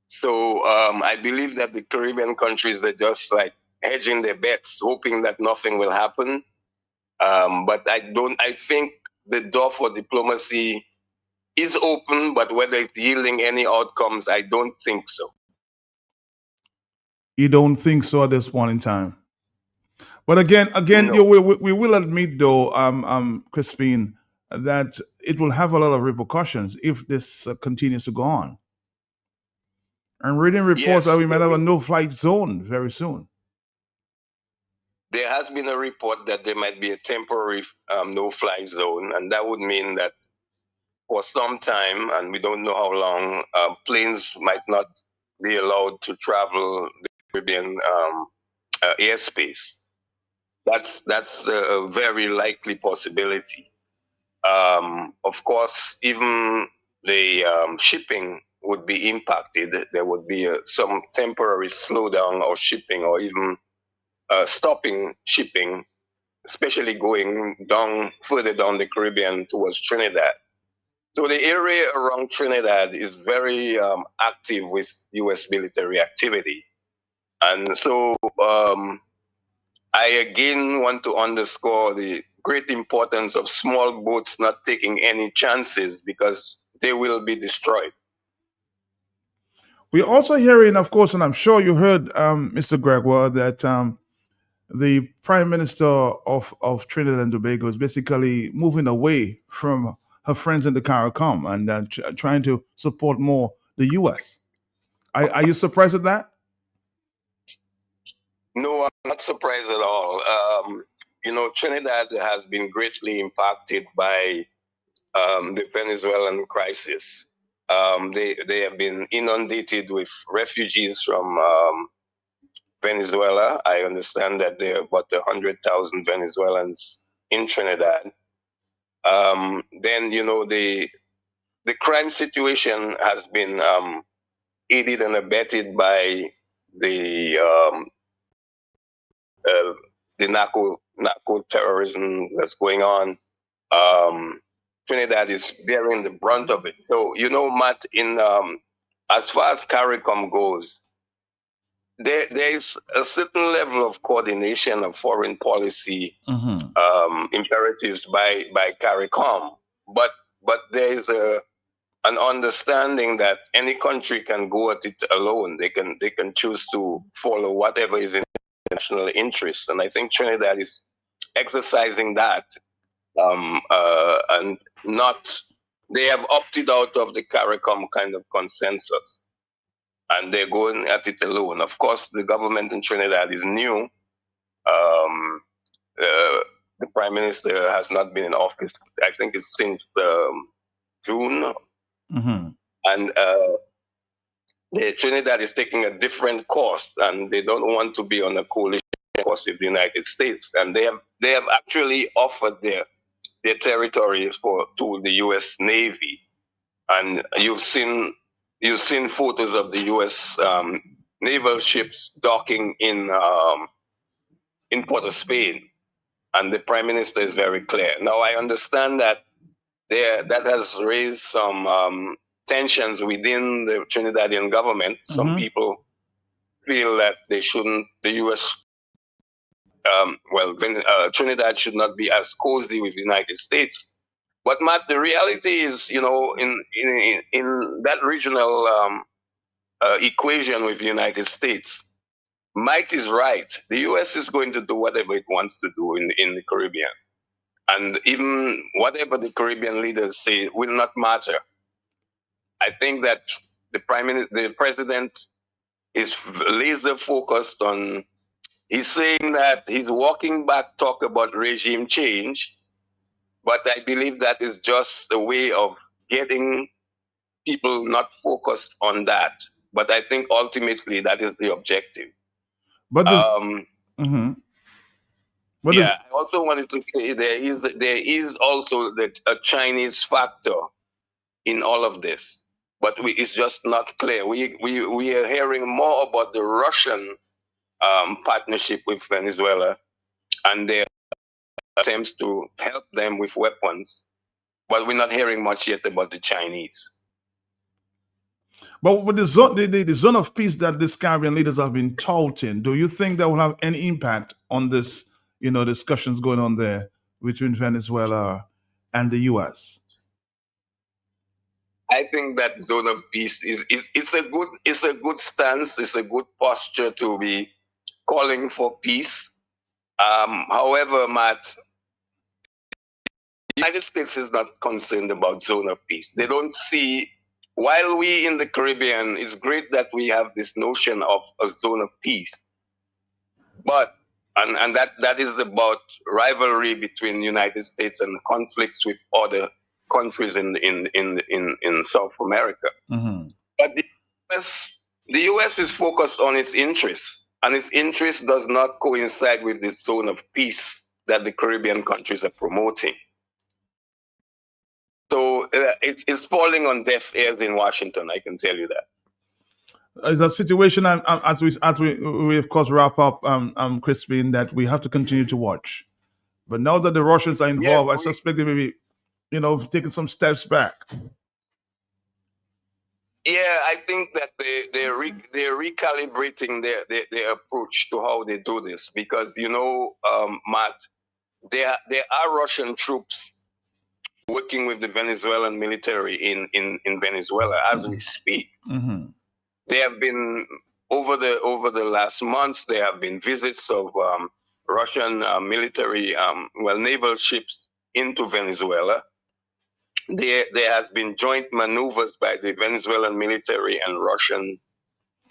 So I believe that the Caribbean countries are just like hedging their bets, hoping that nothing will happen. But I think the door for diplomacy is open, but whether it's yielding any outcomes, I don't think so. You don't think so at this point in time? But again, No. we will admit, though, Crispin, that it will have a lot of repercussions if this continues to go on. I'm reading reports that we might have a no-flight zone very soon. There has been a report that there might be a temporary no-fly zone, and that would mean that for some time, and we don't know how long, planes might not be allowed to travel the Caribbean airspace. That's a very likely possibility. Of course, even the shipping would be impacted. There would be some temporary slowdown of shipping, or even stopping shipping, especially going further down the Caribbean towards Trinidad. So the area around Trinidad is very active with U.S. military activity. And so I again want to underscore the great importance of small boats not taking any chances, because they will be destroyed. We're also hearing, of course, and I'm sure you heard, Mr. Gregoire, that the Prime Minister of Trinidad and Tobago is basically moving away from her friends in the CARICOM and trying to support more the U.S. Are you surprised at that? No, I'm not surprised at all. Trinidad has been greatly impacted by the Venezuelan crisis. They have been inundated with refugees from Venezuela. I understand that there are about 100,000 Venezuelans in Trinidad. Then the crime situation has been aided and abetted by the narco terrorism that's going on. Trinidad is bearing the brunt of it. So, Matt, in as far as CARICOM goes, there is a certain level of coordination of foreign policy imperatives by CARICOM, but there is an understanding that any country can go at it alone. They can choose to follow whatever is in national interest, and I think Trinidad is exercising that, and not. They have opted out of the CARICOM kind of consensus, and they're going at it alone. Of course, the government in Trinidad is new. The prime minister has not been in office. I think it's since June. And Trinidad is taking a different course, and they don't want to be on a coalition course with the United States. And they have actually offered their territory to the U.S. Navy. And you've seen photos of the U.S. naval ships docking in Port of Spain, and the prime minister is very clear. Now I understand that that has raised some tensions within the Trinidadian government. Some people feel that they shouldn't. The U.S. Trinidad should not be as cozy with the United States. But Matt, the reality is, in that regional equation with the United States, might is right. The U.S. is going to do whatever it wants to do in the Caribbean. And even whatever the Caribbean leaders say will not matter. I think that the president is laser focused on, he's saying that he's walking back talk about regime change, but I believe that is just a way of getting people not focused on that. But I think ultimately that is the objective. But I also wanted to say there is also a Chinese factor in all of this, but it's just not clear. We are hearing more about the Russian partnership with Venezuela and their attempts to help them with weapons, but we're not hearing much yet about the Chinese. But with the zone of peace that these Caribbean leaders have been touting, do you think that will have any impact on this, discussions going on there between Venezuela and the U.S.? I think that zone of peace is a good stance. It's a good posture to be calling for peace. However, Matt, the United States is not concerned about zone of peace. They don't see. While we in the Caribbean, it's great that we have this notion of a zone of peace, but and that is about rivalry between the United States and conflicts with other countries in South America. But the U.S. is focused on its interests, and its interest does not coincide with this zone of peace that the Caribbean countries are promoting. So it's falling on deaf ears in Washington. I can tell you that. It's a situation, as we of course wrap up, Crispin, that we have to continue to watch. But now that the Russians are involved, I suspect they may be, taking some steps back. Yeah, I think that they're recalibrating their approach to how they do this because Matt, there are Russian troops working with the Venezuelan military in Venezuela as we speak. There have been over the last months. There have been visits of Russian military, naval ships into Venezuela. There has been joint maneuvers by the Venezuelan military and Russian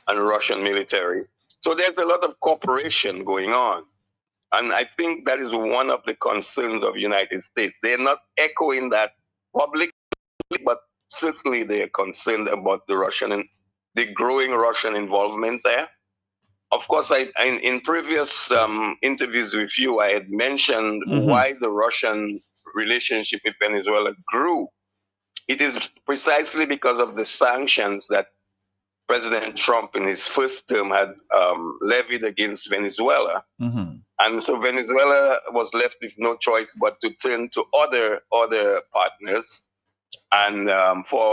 military. So there's a lot of cooperation going on, and I think that is one of the concerns of the United States. They're not echoing that publicly, but certainly they are concerned about the growing Russian involvement there of course, in previous interviews with you, I had mentioned why the Russian relationship with Venezuela grew. It is precisely because of the sanctions that President Trump in his first term had levied against Venezuela. And so Venezuela was left with no choice but to turn to other partners, and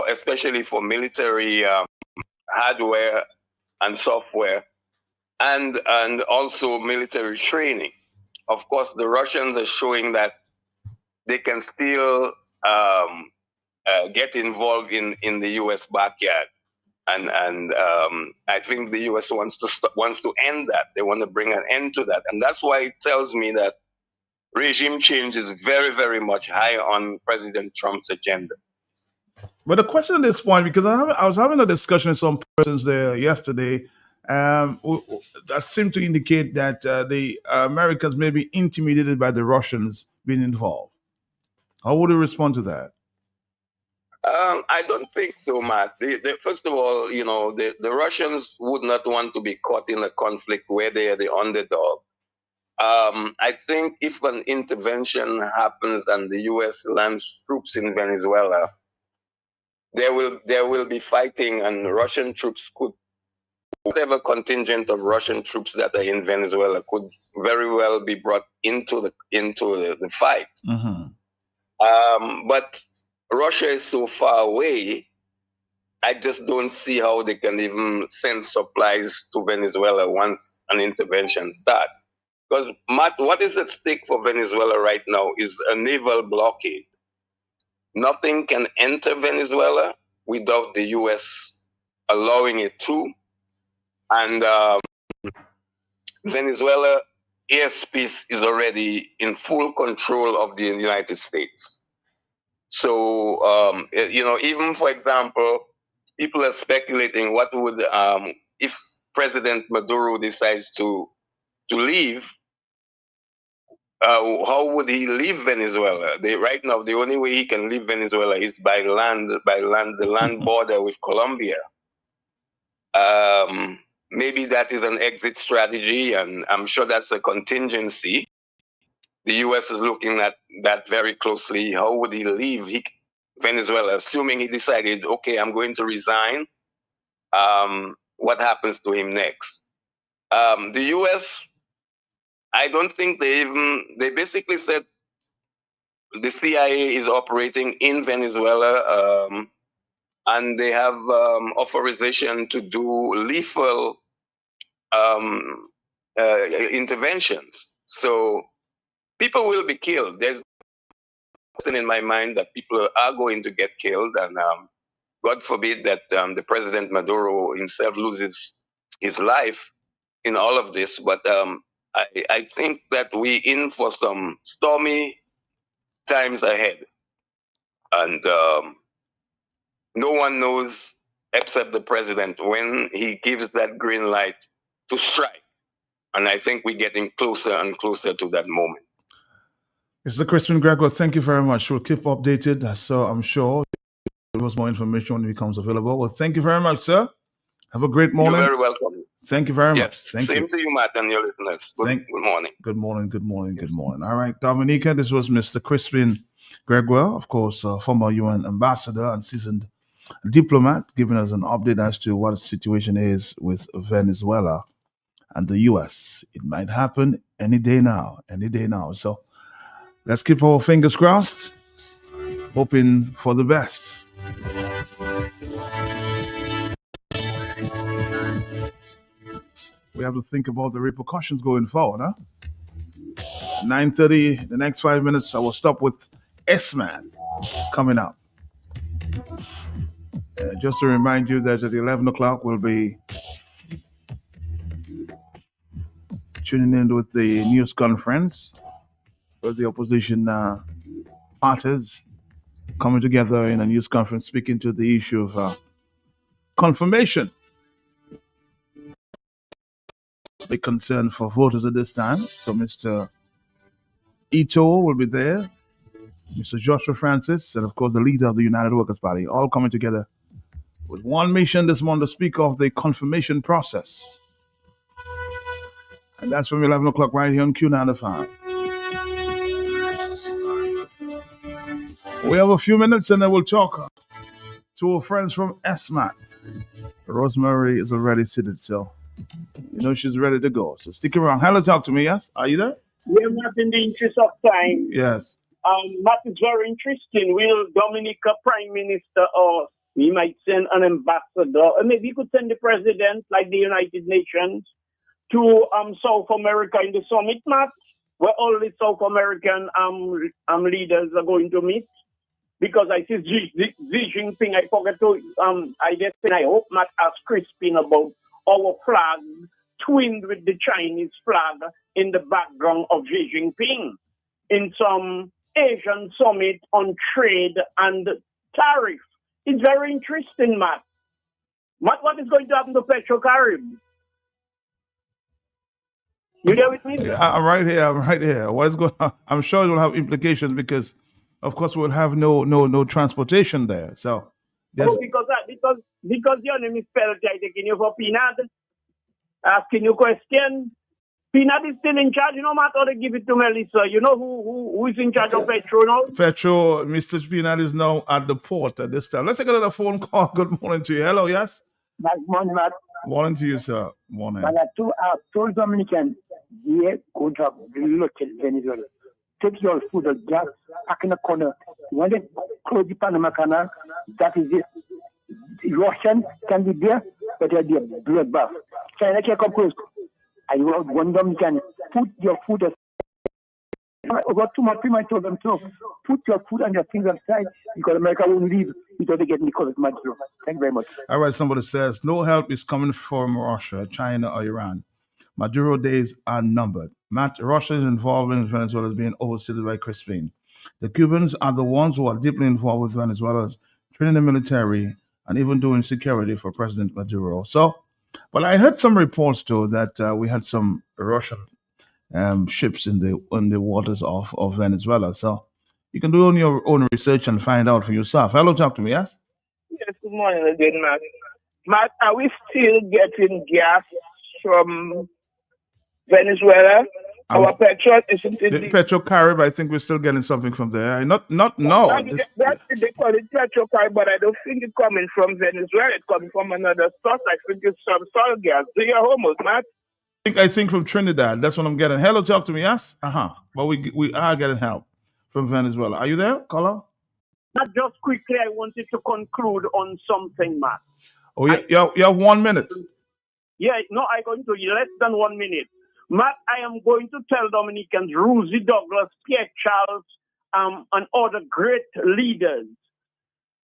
especially for military hardware and software, and also military training. Of course, the Russians are showing that they can still get involved in the U.S. backyard. And I think the U.S. wants to end that. They want to bring an end to that. And that's why it tells me that regime change is very, very much high on President Trump's agenda. But the question at this point, because I was having a discussion with some persons there yesterday, that seemed to indicate that the Americans may be intimidated by the Russians being involved. How would you respond to that? I don't think so, Matt. First of all, the Russians would not want to be caught in a conflict where they are the underdog. I think if an intervention happens and the U.S. lands troops in Venezuela, there will be fighting, and Russian troops whatever contingent of Russian troops that are in Venezuela could very well be brought into the fight. But Russia is so far away, I just don't see how they can even send supplies to Venezuela once an intervention starts. Because, Matt, what is at stake for Venezuela right now is a naval blockade. Nothing can enter Venezuela without the U.S. allowing it to. And Venezuela airspace is already in full control of the United States. So, even, for example, people are speculating what would, if President Maduro decides to leave, how would he leave Venezuela? Right now, the only way he can leave Venezuela is by land, the land border with Colombia. Maybe that is an exit strategy, and I'm sure that's a contingency. The U.S. is looking at that very closely. How would he leave Venezuela, assuming he decided, okay, I'm going to resign? What happens to him next? The U.S., I don't think they basically said the CIA is operating in Venezuela, and they have authorization to do lethal interventions. So people will be killed. There's nothing in my mind that people are going to get killed, and God forbid that the President Maduro himself loses his life in all of this. But I think that we're in for some stormy times ahead, and no one knows except the president when he gives that green light to strike. And I think we're getting closer and closer to that moment. Mr. Crispin Gregoire, thank you very much. We'll keep updated, so I'm sure there was more information when it becomes available. Well, thank you very much, sir. Have a great morning. You're very welcome. Thank you very much. Thank Same to you, Matt, and your listeners. Good morning. Good morning, good morning, good morning. All right, Dominica, this was Mr. Crispin Gregoire, of course, former UN ambassador and seasoned diplomat, giving us an update as to what the situation is with Venezuela and the U.S. It might happen any day now. So let's keep our fingers crossed, hoping for the best. We have to think about the repercussions going forward, huh? 9:30, the next 5 minutes, I will stop with S-Man coming up. Just to remind you that at 11 o'clock, we'll be tuning in with the news conference with the opposition parties coming together in a news conference speaking to the issue of confirmation. Big concern for voters at this time. So Mr. Ito will be there, Mr. Joshua Francis, and of course the leader of the United Workers' Party, all coming together with one mission this month to speak of the confirmation process. And that's from 11 o'clock right here on Q95. We have a few minutes and then we'll talk to our friends from SMAT. Rosemary is already seated, so she's ready to go. So stick around. Hello, talk to me, yes? Are you there? We're not in the interest of time. Yes. That is very interesting. Will Dominica Prime Minister, or we might send an ambassador, or maybe you could send the president, like the United Nations, to South America in the summit, Matt, where all the South American leaders are going to meet. Because I see Xi Jinping, I forget to, I hope Matt asked Crispin about our flag twinned with the Chinese flag in the background of Xi Jinping in some Asian summit on trade and tariff. It's very interesting, Matt. Matt, what is going to happen to PetroCarib? You there with me? Yeah, I'm right here. What is going on? I'm sure it will have implications because, of course, we'll have no transportation there. So, because your name is spelled, I taking you for Peanut, asking you question. Peanut is still in charge, no matter how they give it to Melissa. You know who is in charge of Petro now? Petro, Mr. Peanut is now at the port at this time. Let's take another phone call. Good morning to you. Hello, yes? Good morning, Matt. Morning to you, sir. Morning. And I told Dominican, yeah, go drop, look at Venezuela. Take your food, just back in the corner. When they close the Panama Canal, that is it. Russian can be there, but they'll be a bloodbath. China can come close. And one Dominican, put your food aside. About 2 months, 3 months, told them to put your food and your things aside because America won't leave until they get Nicolas Maduro. Thank you very much. All right, somebody says, no help is coming from Russia, China, or Iran. Maduro days are numbered. Russia's involvement in Venezuela is being overstated by Crispin. The Cubans are the ones who are deeply involved with Venezuela, training the military and even doing security for President Maduro. So, but I heard some reports too that we had some Russian ships in the waters of Venezuela. So you can do your own research and find out for yourself. Hello, talk to me, yes? Yes, good morning again, Matt. Matt, are we still getting gas from Venezuela? Our petrol isn't in the PetroCarib, I think we're still getting something from there. No. They call it PetroCarib, but I don't think it's coming from Venezuela. It's coming from another source. I think it's some soil gas. Do your homework, Matt? I think from Trinidad. That's what I'm getting. Hello, talk to me, yes? But we are getting help from Venezuela. Are you there, caller? Not just quickly, I wanted to conclude on something, Matt. Oh, you have 1 minute. Yeah, no, I'm going to less than 1 minute. Matt, I am going to tell Dominicans, Rosie Douglas, Pierre Charles, and other great leaders,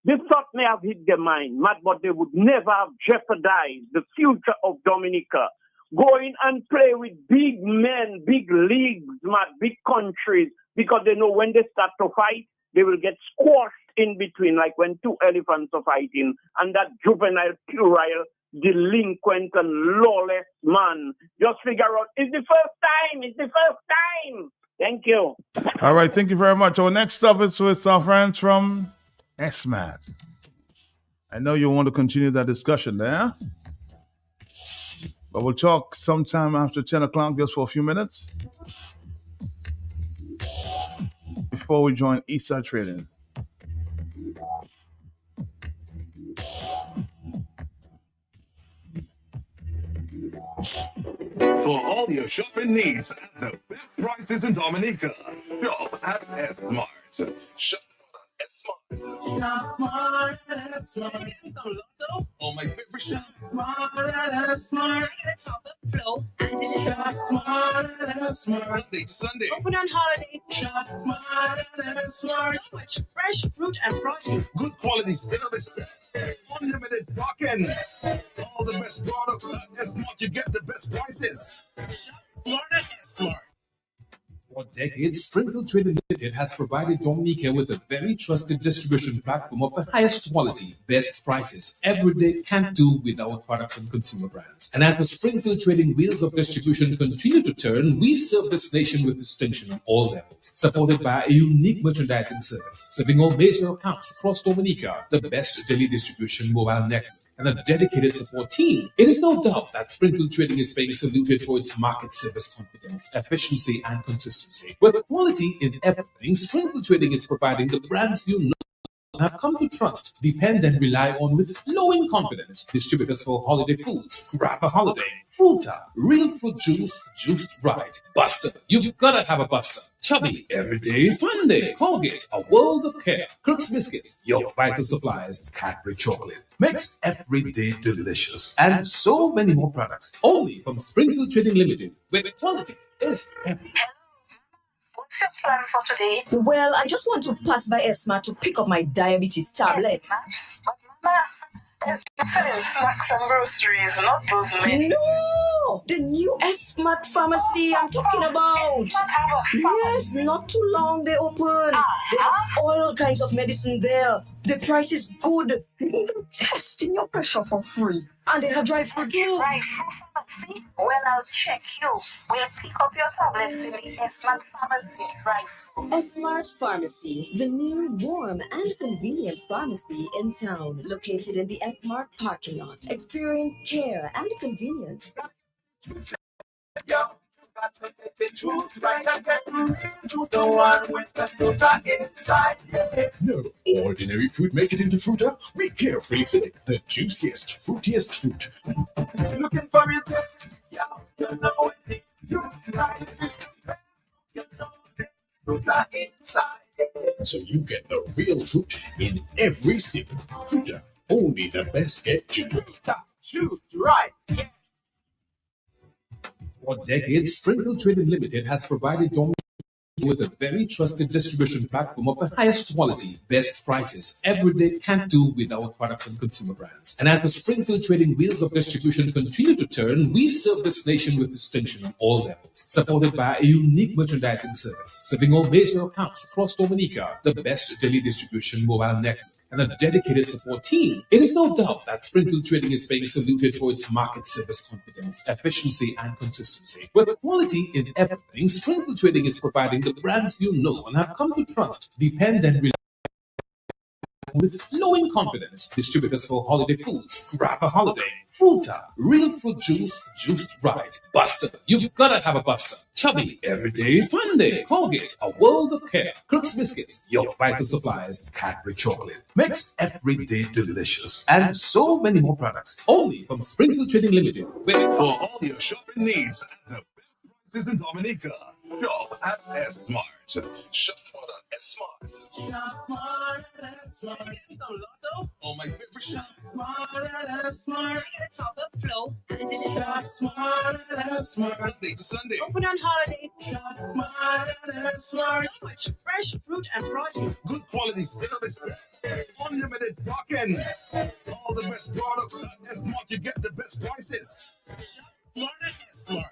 this thought may have hit their mind, Matt, but they would never have jeopardized the future of Dominica. Going and play with big men, big leagues, Matt, big countries, because they know when they start to fight, they will get squashed in between, like when two elephants are fighting, and that juvenile, puerile, delinquent and lawless man just figure out it's the first time. Thank you. All right, thank you very much. Our next stop is with our friends from SMAT. I know you want to continue that discussion there, but we'll talk sometime after 10 o'clock just for a few minutes before we join Eastside Trading. For all your shopping needs at the best prices in Dominica, shop at S-Mart. Shop at S-Mart. Oh, my favorite shop. Smart. Top of the flow. Sunday. Open on holidays. So much fresh fruit and produce. Good quality service. Unlimited parking. All the best products at S-Mart. You get the best prices. Smart at S-Mart. For decades, Springfield Trading Limited has provided Dominica with a very trusted distribution platform of the highest quality, best prices. Every day can't do without products and consumer brands. And as the Springfield Trading wheels of distribution continue to turn, we serve this nation with distinction on all levels, supported by a unique merchandising service, serving all major accounts across Dominica, the best daily distribution mobile network. and a dedicated support team. It is no doubt that Springfield Trading is being saluted for its market service confidence, efficiency, and consistency. With quality in everything, Springfield Trading is providing the brands you know have come to trust, depend, and rely on with flowing confidence. Distributors for holiday foods, Grab a Holiday, Fruta, Real Fruit Juice, Juiced Right, Buster. You've gotta have a Buster. Chubby, Everyday is Monday, Colgate, A World of Care, Crooks Biscuits, your vital supplies, Cadbury Chocolate. Makes every day delicious. And so many more products, only from Springfield Trading Limited, where quality is everything. What's your plan for today? Well, I just want to pass by Esma to pick up my diabetes tablets. But Mama, it's selling snacks and groceries, not those men. No! The new Esmat pharmacy I'm talking about. Yes, not too long they open. They have all kinds of medicine there. The price is good. They even testing your pressure for free. And they have drive-through too. Pharmacy? Well, I'll check you. We'll pick up your tablets in the Smart Pharmacy drive-through. Smart Pharmacy, the new, warm, and convenient pharmacy in town, located in the Smart parking lot. Experience care and convenience. Choose the one with the fruta inside. No ordinary fruit make it into fruta. We carefully select the juiciest, fruitiest fruit. Looking for your taste, yeah, you know it. You try it. You know it. Fruta inside. So you get the real fruit in every sip. Fruta, only the best get juice. Choose right. For decades, Springfield Trading Limited has provided Dominica with a very trusted distribution platform of the highest quality, best prices. Every day can't do without products and consumer brands. And as the Springfield Trading wheels of distribution continue to turn, we serve this nation with distinction on all levels, supported by a unique merchandising service, serving all major accounts across Dominica, the best daily distribution mobile network, and a dedicated support team. It is no doubt that Springfield Trading is being saluted for its market service confidence, efficiency, and consistency. With quality in everything, Springfield Trading is providing the brands you know and have come to trust, depend, and rely with flowing confidence. Distributors for holiday foods, Grab a Holiday, Fruta, Real Fruit Juice, Juiced Right, Buster. You've gotta have a Buster. Chubby, Everyday is Monday, Colgate, A World of Care, Crooks Biscuits, your vital supplies, Cadbury Chocolate. Makes every day delicious. And so many more products, only from Springfield Trading Limited. For all your shopping needs at the best prices in Dominica. Shop at S-Mart. Shop smart at S-Mart. Smart at Smart. All my favorite shops. Smart at Smart. Top of flow. And Shop smart at Smart. Sunday to Sunday. open on holidays. Smart at Smart. So much fresh fruit and produce. Good quality service. Unlimited parking. All the best products at S-Mart. You get the best prices. Smart at S-Mart.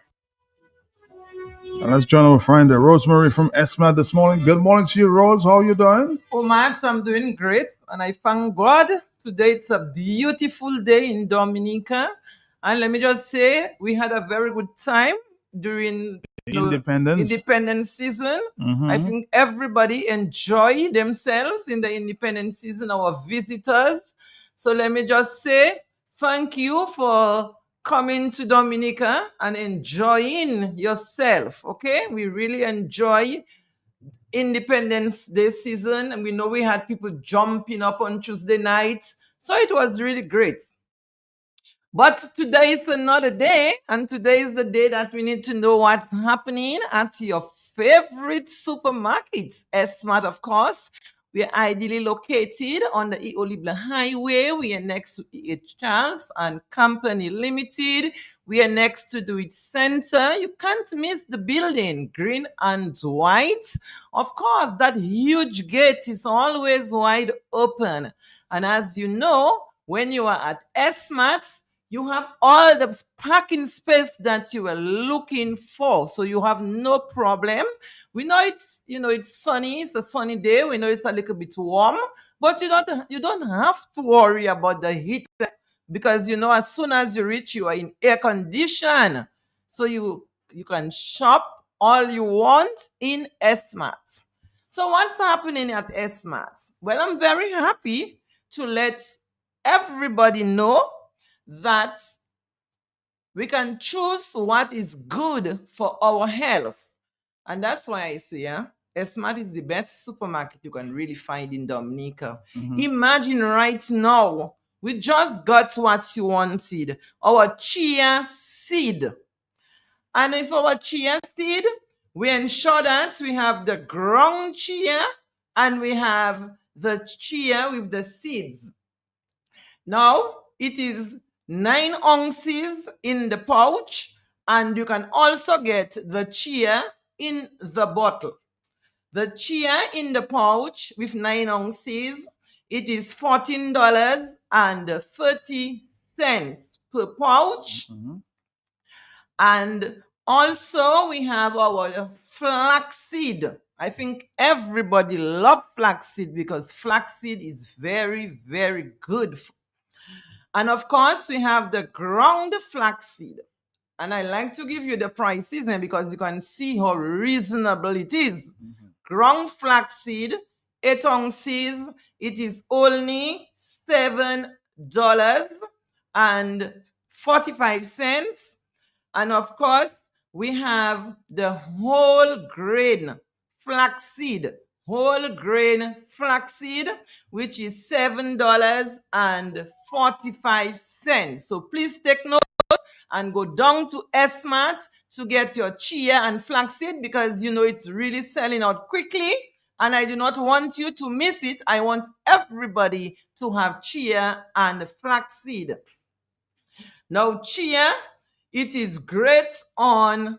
And let's join our friend Rosemary from Esma this morning. Good morning to you, Rose. How are you doing? Oh, Max, I'm doing great. And I thank God. Today it's a beautiful day in Dominica. And let me just say, we had a very good time during Independence season. I think everybody enjoyed themselves in the Independence season, our visitors. So let me just say, thank you for coming to Dominica and enjoying yourself. Okay, we really enjoy Independence Day season, and we know we had people jumping up on Tuesday night, so it was really great. But today is another day, and today is the day that we need to know what's happening at your favorite supermarkets. S-Mart, of course. We are ideally located on the Eolibla Highway. We are next to E.H. Charles and Company Limited. We are next to DeWitt Center. You can't miss the building, green and white. Of course, that huge gate is always wide open. And as you know, when you are at S-Mart, you have all the parking space that you were looking for, so you have no problem. We know it's sunny. It's a sunny day. We know it's a little bit warm, but you don't have to worry about the heat because as soon as you reach, you are in air condition, so you can shop all you want in S-Mart. So what's happening at S-Mart? Well, I'm very happy to let everybody know that we can choose what is good for our health. And that's why I say, Esmart is the best supermarket you can really find in Dominica. Imagine right now, we just got what you wanted, our chia seed. And if our chia seed, we ensure that we have the ground chia and we have the chia with the seeds. Now, it is 9 ounces in the pouch, and you can also get the chia in the bottle. The chia in the pouch with 9 ounces, it is $14.30 per pouch. And also we have our flaxseed. I think everybody loves flaxseed because flaxseed is very, very good. And of course, we have the ground flaxseed. And I like to give you the prices now because you can see how reasonable it is. Ground flaxseed, 8 ounces, it is only $7.45. And of course, we have the whole grain flaxseed, which is $7.45. So please take note and go down to Esmart to get your chia and flaxseed because you know it's really selling out quickly. And I do not want you to miss it. I want everybody to have chia and flaxseed. Now, chia, it is great on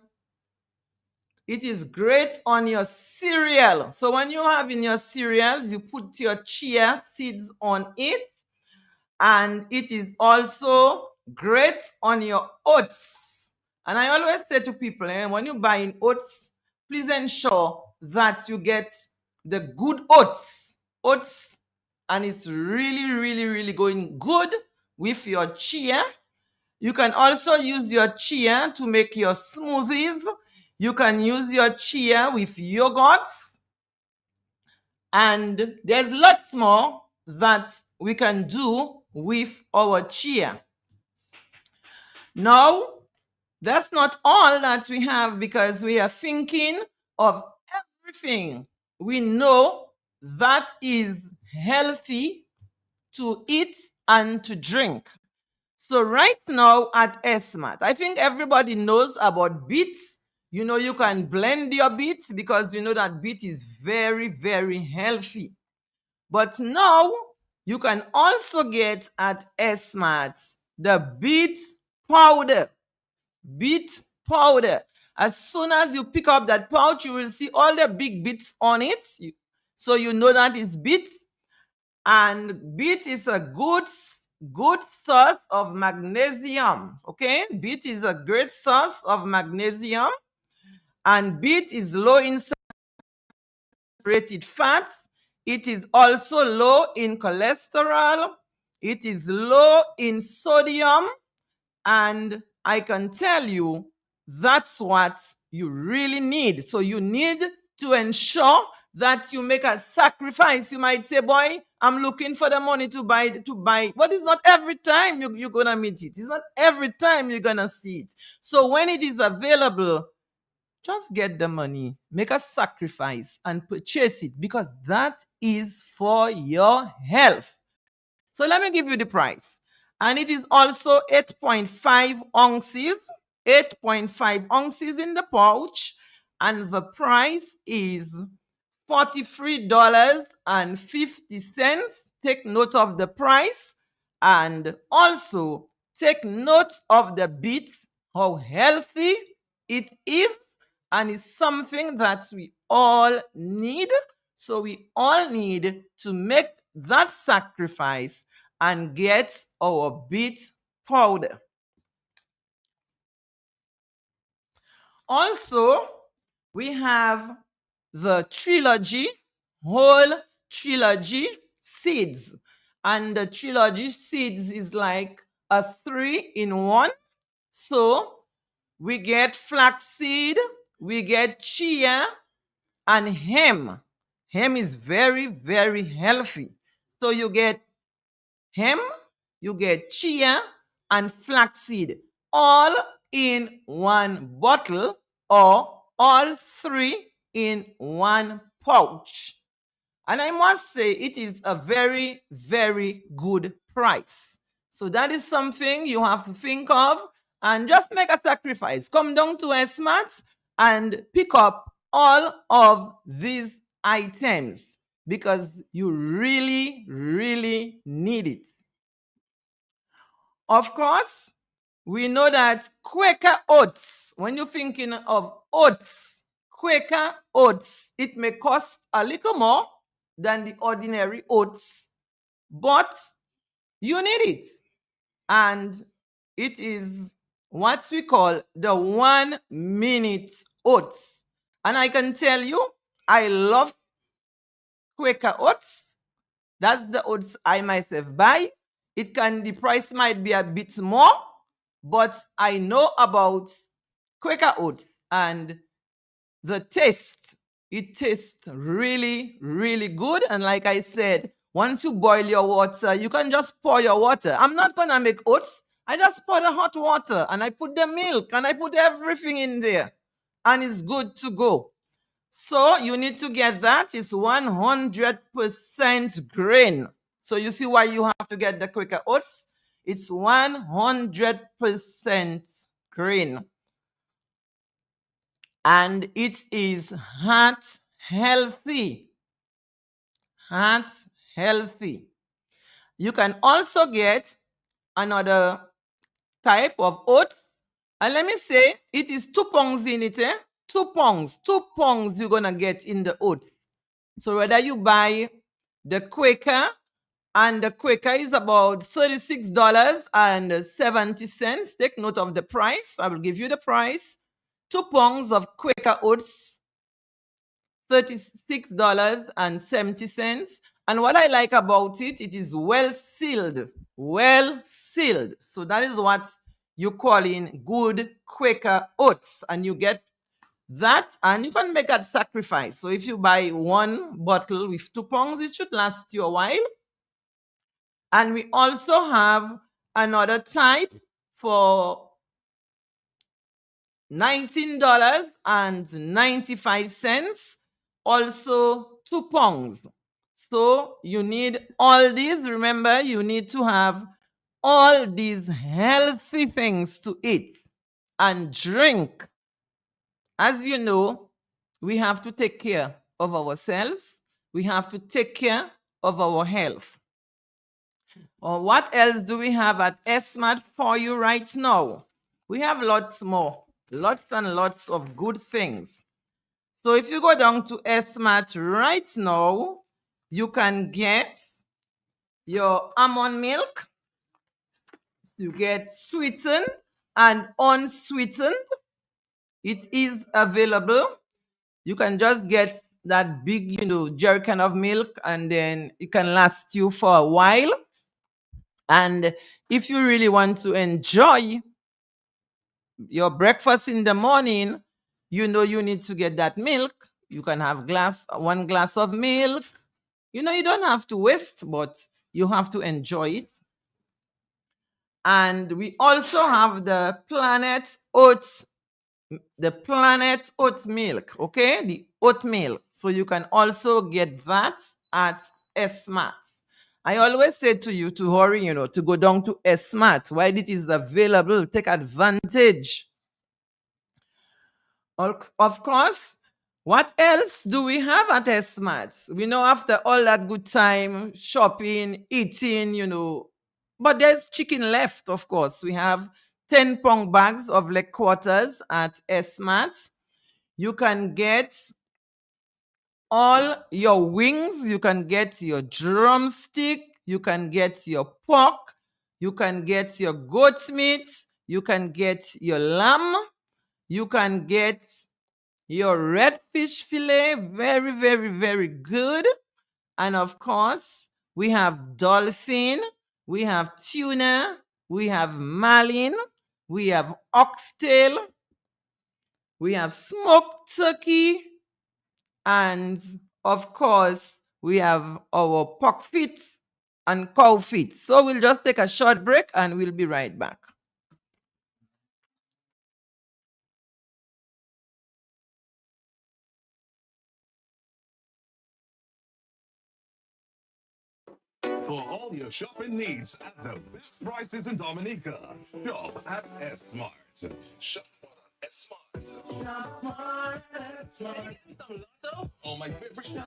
your cereal. So when you have in your cereals, you put your chia seeds on it. And it is also great on your oats. And I always say to people, when you buy in oats, please ensure that you get the good oats. And it's really, really, really going good with your chia. You can also use your chia to make your smoothies. You can use your chia with yogurts. And there's lots more that we can do with our chia. Now, that's not all that we have because we are thinking of everything we know that is healthy to eat and to drink. So right now at Esmart, I think everybody knows about beets. You know you can blend your beets because you know that beet is very, very healthy. But now you can also get at Esmart the beet powder. Beet powder. As soon as you pick up that pouch, you will see all the big beets on it. So you know that it's beet. And beet is a good source of magnesium. Okay? Beet is a great source of magnesium. And beet is low in saturated fats. It is also low in cholesterol. It is low in sodium. And I can tell you that's what you really need. So you need to ensure that you make a sacrifice. You might say, boy, I'm looking for the money to buy. But it's not every time you're going to meet it. It's not every time you're going to see it. So when it is available, just get the money, make a sacrifice and purchase it because that is for your health. So let me give you the price. And it is also 8.5 ounces, 8.5 ounces in the pouch. And the price is $43.50. Take note of the price. And also take note of the beets, how healthy it is. And it's something that we all need. So we all need to make that sacrifice and get our beet powder. Also, we have the Trilogy, whole Trilogy seeds. And the Trilogy seeds is like a 3-in-1. So we get flaxseed, we get chia, and hemp. Hemp is very, very healthy. So you get hemp, you get chia, and flaxseed, all in one bottle or all three in one pouch. And I must say, it is a very, very good price. So that is something you have to think of and just make a sacrifice. Come down to SMAT and pick up all of these items because you really, really need it. Of course, we know that Quaker oats, when you're thinking of oats, Quaker oats, it may cost a little more than the ordinary oats, but you need it. And it is what we call the 1 minute oats. And I can tell you, I love Quaker oats. That's the oats I myself buy. The price might be a bit more, but I know about Quaker oats and the taste. It tastes really, really good. And like I said, once you boil your water, you can just pour your water. I'm not going to make oats. I just pour the hot water and I put the milk and I put everything in there and it's good to go. So you need to get that. It's 100% grain. So you see why you have to get the Quaker oats. It's 100% grain. And it is heart healthy. Heart healthy. You can also get another type of oats. And let me say, it is 2 pounds in it. 2 pounds. 2 pounds you're going to get in the oats. So whether you buy the Quaker, and the Quaker is about $36.70. Take note of the price. I will give you the price. 2 pounds of Quaker oats, $36.70. And what I like about it, it is well sealed. Well sealed. So that is what you call in good Quaker oats. And you get that, and you can make that sacrifice. So if you buy 1 bottle with 2 pounds, it should last you a while. And we also have another type for $19.95, also 2 pounds. So you need all these. Remember, you need to have all these healthy things to eat and drink. As you know, we have to take care of ourselves. We have to take care of our health. Or what else do we have at SMAT for you right now? We have lots more, lots and lots of good things. So if you go down to SMAT right now, you can get your almond milk. You get sweetened and unsweetened. It is available. You can just get that big, jerrycan of milk, and then it can last you for a while. And if you really want to enjoy your breakfast in the morning, you need to get that milk. You can have 1 glass of milk. You don't have to waste, but you have to enjoy it. And we also have the Planet Oats milk, okay? The oatmeal. So you can also get that at SMAT. I always say to you to hurry, to go down to SMAT while it is available. Take advantage. Of course, what else do we have at SMAT? We know after all that good time, shopping, eating, but there's chicken left, of course. We have 10-pound bags of leg quarters at SMAT. You can get all your wings. You can get your drumstick. You can get your pork. You can get your goat meat. You can get your lamb. You can get your red fish fillet. Very, very, very good. And of course, we have dolphin. We have tuna. We have marlin. We have oxtail. We have smoked turkey. And of course, we have our pork feet and cow feet. So we'll just take a short break and we'll be right back. For all your shopping needs at the best prices in Dominica, shop at S-Mart. Shop at S-Mart. Oh, my favorite.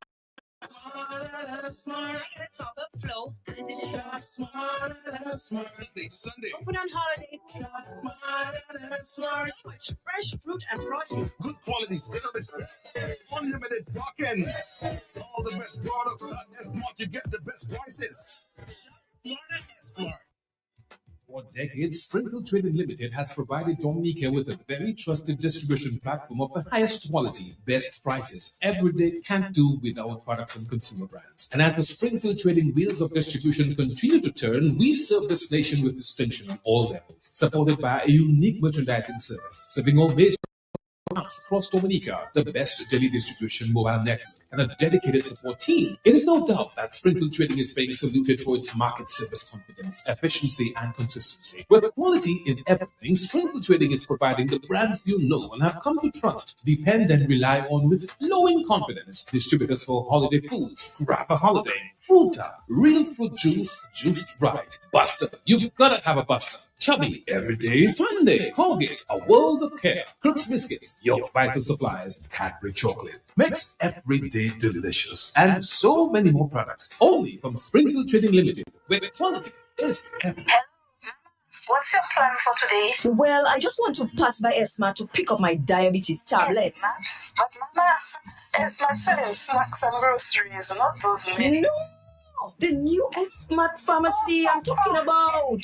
Smart, top of flow. Sunday. Open on holidays. Smart, fresh fruit and produce. Good quality services. Unlimited parking. All the best products at S-Mart. You get the best prices. Smart at S-Mart. For decades, Springfield Trading Limited has provided Dominica with a very trusted distribution platform of the highest quality, best prices. Every day can't do without products and consumer brands. And as the Springfield Trading wheels of distribution continue to turn, we serve this nation with distinction on all levels, supported by a unique merchandising service, serving all major across Dominica, the best daily distribution mobile network, and a dedicated support team. It is no doubt that Springfield Trading is being saluted for its market service confidence, efficiency, and consistency. With quality in everything, Springfield Trading is providing the brands you know and have come to trust, depend, and rely on with flowing confidence. Distributors for holiday foods, Rapper Holiday, Fruta, real fruit juice, juiced right. Buster, you've gotta have a Buster. Chubby, every day is fun day. Colgate, a world of care. Crooks Biscuits, your vital supplies. Cadbury Chocolate, makes every day delicious. And so many more products. Only from Springfield Trading Limited, where quality is everything. What's your plan for today? Well, I just want to pass by Esma to pick up my diabetes tablets. But Mama, it's not selling snacks and groceries, not those many. No, the new Esmart Pharmacy I'm talking about.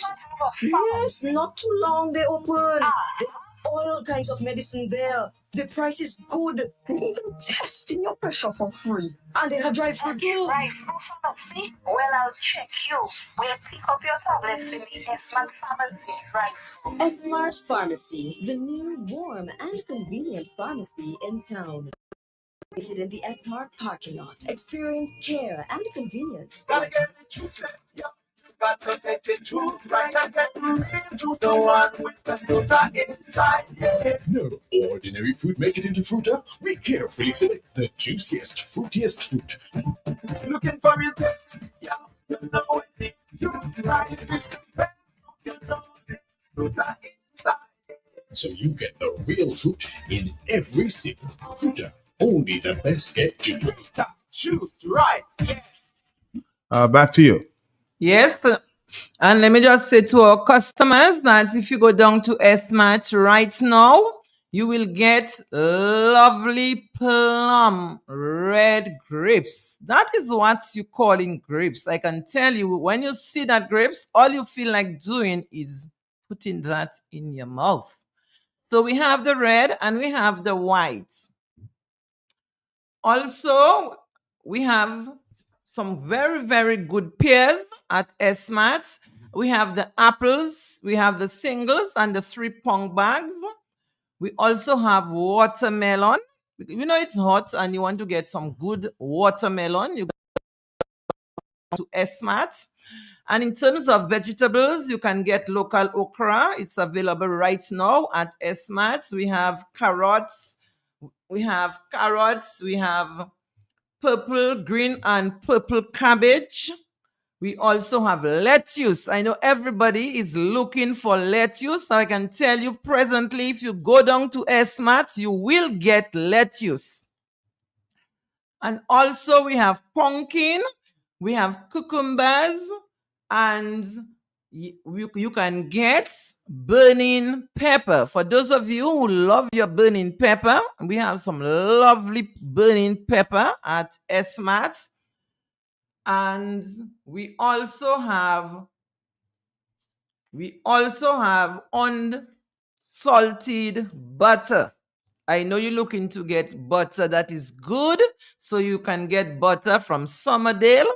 Yes, not too long they open. They have all kinds of medicine there. The price is good. They even testing your pressure for free. And they have drive-through too. Drive-through pharmacy? Well, I'll check you. We'll pick up your tablets in the Esmart Pharmacy drive-through. Esmart Pharmacy, the new, warm, and convenient pharmacy in town. Located in the Esmart parking lot. Experience care and convenience. Gotta get the juice, yeah. Got to get the juice right and get the real juice, the one with the filter inside, yeah. No ordinary fruit make it into Fruta. We carefully select the juiciest, fruitiest fruit. Looking for your taste, yeah. You know it. You try it, you know it. Filter inside. So you get the real fruit in every sip. Fruta, only the best get to drink. Choose right, yeah. Back to you. Yes. And let me just say to our customers that if you go down to Esmart right now, you will get lovely plum red grapes. That is what you call in grapes. I can tell you, when you see that grapes, all you feel like doing is putting that in your mouth. So we have the red and we have the white. Also, we have some very, very good pears at Esmart. We have the apples, we have the singles and the 3-pound bags. We also have watermelon. You know it's hot and you want to get some good watermelon, you go to Esmart. And in terms of vegetables, you can get local okra. It's available right now at Esmart. We have carrots, we have purple, green, and purple cabbage. We also have lettuce. I know everybody is looking for lettuce. So I can tell you presently, if you go down to Esmart, you will get lettuce. And also we have pumpkin, we have cucumbers, and you can get burning pepper. For those of you who love your burning pepper, we have some lovely burning pepper at Esmart. And we also have unsalted butter. I know you're looking to get butter that is good, so you can get butter from Summerdale,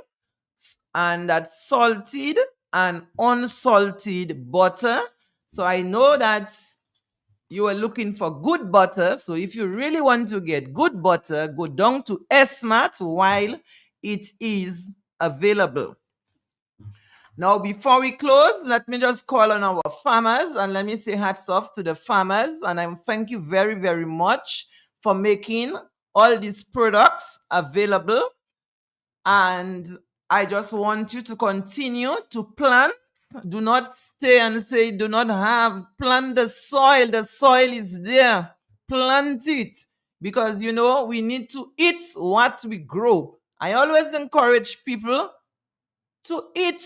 and that's salted and unsalted butter. So I know that you are looking for good butter. So if you really want to get good butter, go down to Esmart while it is available. Now, before we close, let me just call on our farmers and let me say hats off to the farmers. And I thank you very, very much for making all these products available. And I just want you to continue to plant. Do not stay and say, do not have. Plant the soil. The soil is there. Plant it. Because, you know, we need to eat what we grow. I always encourage people to eat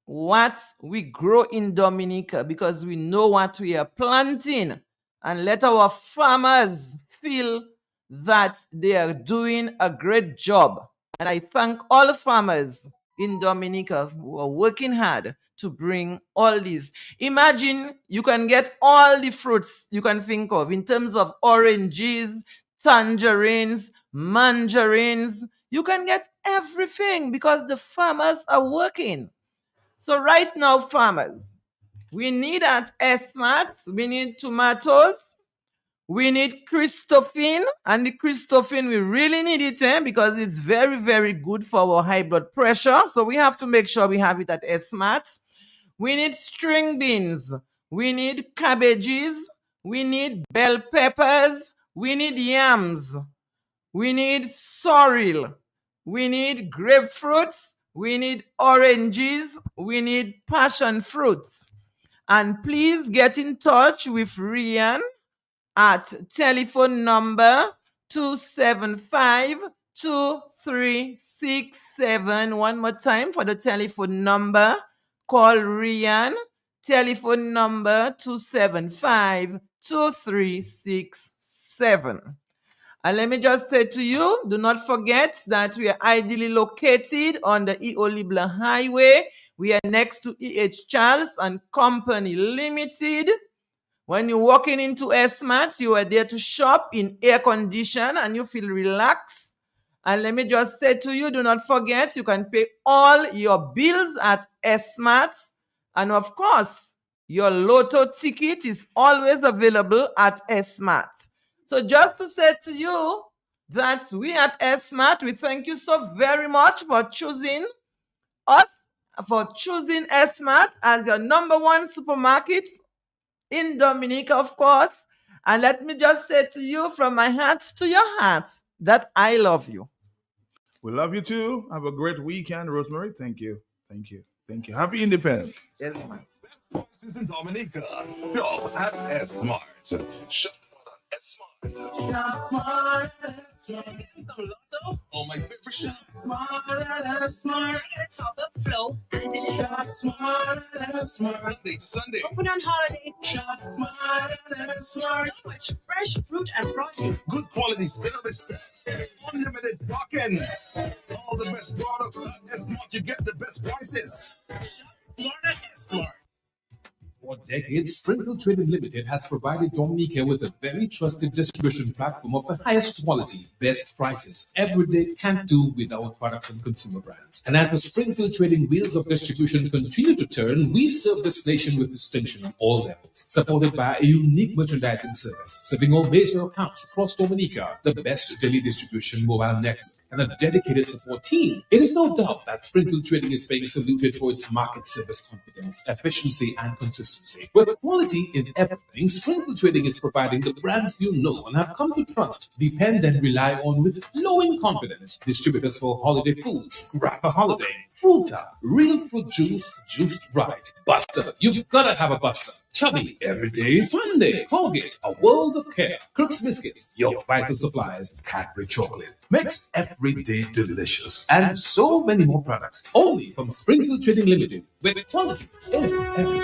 what we grow in Dominica because we know what we are planting. And let our farmers feel that they are doing a great job. And I thank all the farmers in Dominica who are working hard to bring all these. Imagine you can get all the fruits you can think of in terms of oranges, tangerines, mandarins. You can get everything because the farmers are working. So right now, farmers, we need at SMAT, we need tomatoes, we need Christophine, and the Christophine, we really need it because it's very, very good for our high blood pressure. So we have to make sure we have it at SMAT. We need string beans, we need cabbages, we need bell peppers, we need yams, we need sorrel, we need grapefruits, we need oranges, we need passion fruits. And please get in touch with Rian at telephone number 275-2367. One more time for the telephone number. Call Rian. Telephone number 275-2367. And let me just say to you, do not forget that we are ideally located on the E.O. Libla Highway. We are next to E.H. Charles and Company Limited. When you're walking into SMAT, you are there to shop in air condition and you feel relaxed. And let me just say to you, do not forget, you can pay all your bills at SMAT. And of course, your lotto ticket is always available at SMAT. So just to say to you that we at SMAT, we thank you so very much for choosing us, for choosing SMAT as your number one supermarket in Dominica, of course. And let me just say to you from my heart to your heart that I love you. We love you too. Have a great weekend, Rosemary. Thank you. Thank you. Thank you. Happy Independence. Yes, man. Voices in Dominica. Shop at S-Mart. Shop at S-Mart. Oh, my favorite shop. Smart, top up flow. And did you shop smart? Sunday. Open on holiday. Shop smart. So much fresh fruit and produce. Good quality service. Unlimited parking. All the best products at S-Mart. You get the best prices. Smart at S-Mart. For decades, Springfield Trading Limited has provided Dominica with a very trusted distribution platform of the highest quality, best prices. Every day can't do without products and consumer brands. And as the Springfield Trading wheels of distribution continue to turn, we serve this nation with distinction on all levels, supported by a unique merchandising service, serving all major accounts across Dominica, the best daily distribution mobile network, and a dedicated support team. It is no doubt that Springfield Trading is being saluted for its market service confidence, efficiency, and consistency. With quality in everything, Springfield Trading is providing the brands you know and have come to trust, depend, and rely on with flowing confidence. Distributors for holiday foods, Grab a Holiday, Fruta, Real Fruit Juice, Juiced Right, Buster. You've gotta have a Buster. Chubby, every day is fun day. Colgate, a world of care. Crooks Biscuits, your vital supplies. Cadbury Chocolate, makes every day delicious. And so many more products. Only from Springfield Trading Limited, where quality is everything.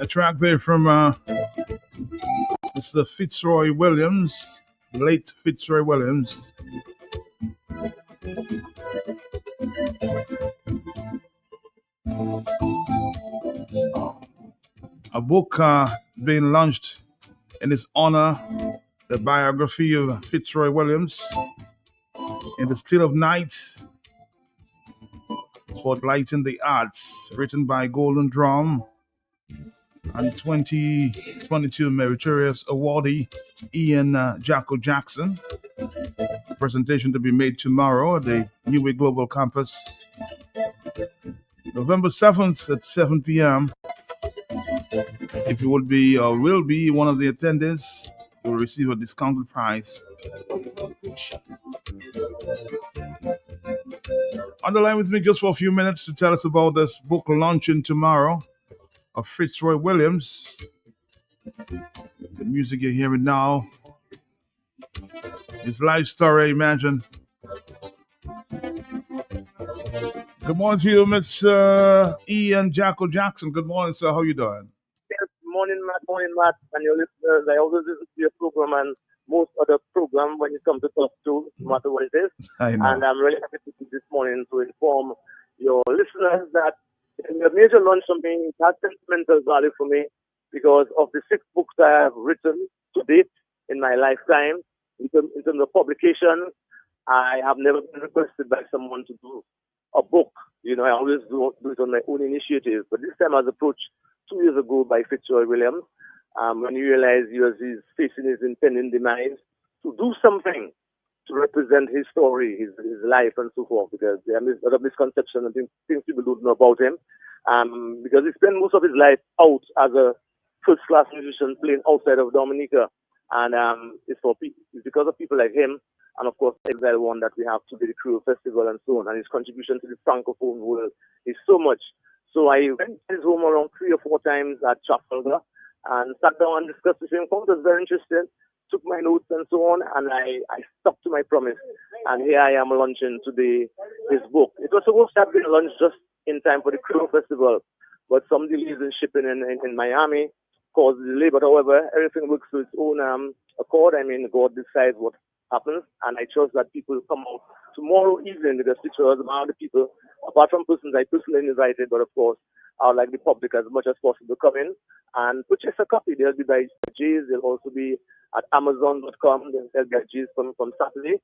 A track there from Mr. Fitzroy Williams, late Fitzroy Williams. A book being launched In his honor, the biography of Fitzroy Williams, In the Still of Night, Spotlighting the Arts, written by Golden Drum and 2022 Meritorious Awardee Ian Jacko Jackson. Presentation to be made tomorrow at the New Way Global Campus, November 7th at 7 p.m. If you would be or will be one of the attendees, you will receive a discounted price. On the line with me just for a few minutes to tell us about this book launching tomorrow of Fitzroy Williams. The music you're hearing now, his life story, I imagine. Good morning to you, Miss Ian Jacko Jackson. Good morning, sir. How you doing? Yes, morning, Matt, and your listeners. I always listen to your program and most other program when it comes to talk to, no matter what it is. I know. And I'm really happy to be this morning to inform your listeners that in the major launch for me, it has sentimental value for me because of the 6 books I have written to date in my lifetime. In terms of publication, I have never been requested by someone to do a book. You know, I always do it on my own initiative. But this time I was approached 2 years ago by Fitzroy Williams when he realized he was facing his impending demise, to do something to represent his story, his life and so forth, because there are a lot of misconceptions and things people don't know about him. Because he spent most of his life out as a first-class musician playing outside of Dominica. And it's because of people like him, and of course Exile One, that we have today, the Creole Festival and so on. And his contribution to the Francophone world is so much. So I went to his home around 3 or 4 times at Trafalgar and sat down and discussed with him. Found it was very interesting, took my notes and so on, and I stuck to my promise. And here I am launching today his book. It was supposed to have been launched just in time for the Creole Festival, but some delays in shipping in Miami caused the delay. But however, everything works to its own accord. I mean, God decides what happens, and I trust that people come out tomorrow evening, because Fitzroy was among the people, apart from persons I personally invited, but of course I would like the public as much as possible to come in and purchase a copy. They'll be by J's. They'll also be at Amazon.com. They'll get J's from Saturday,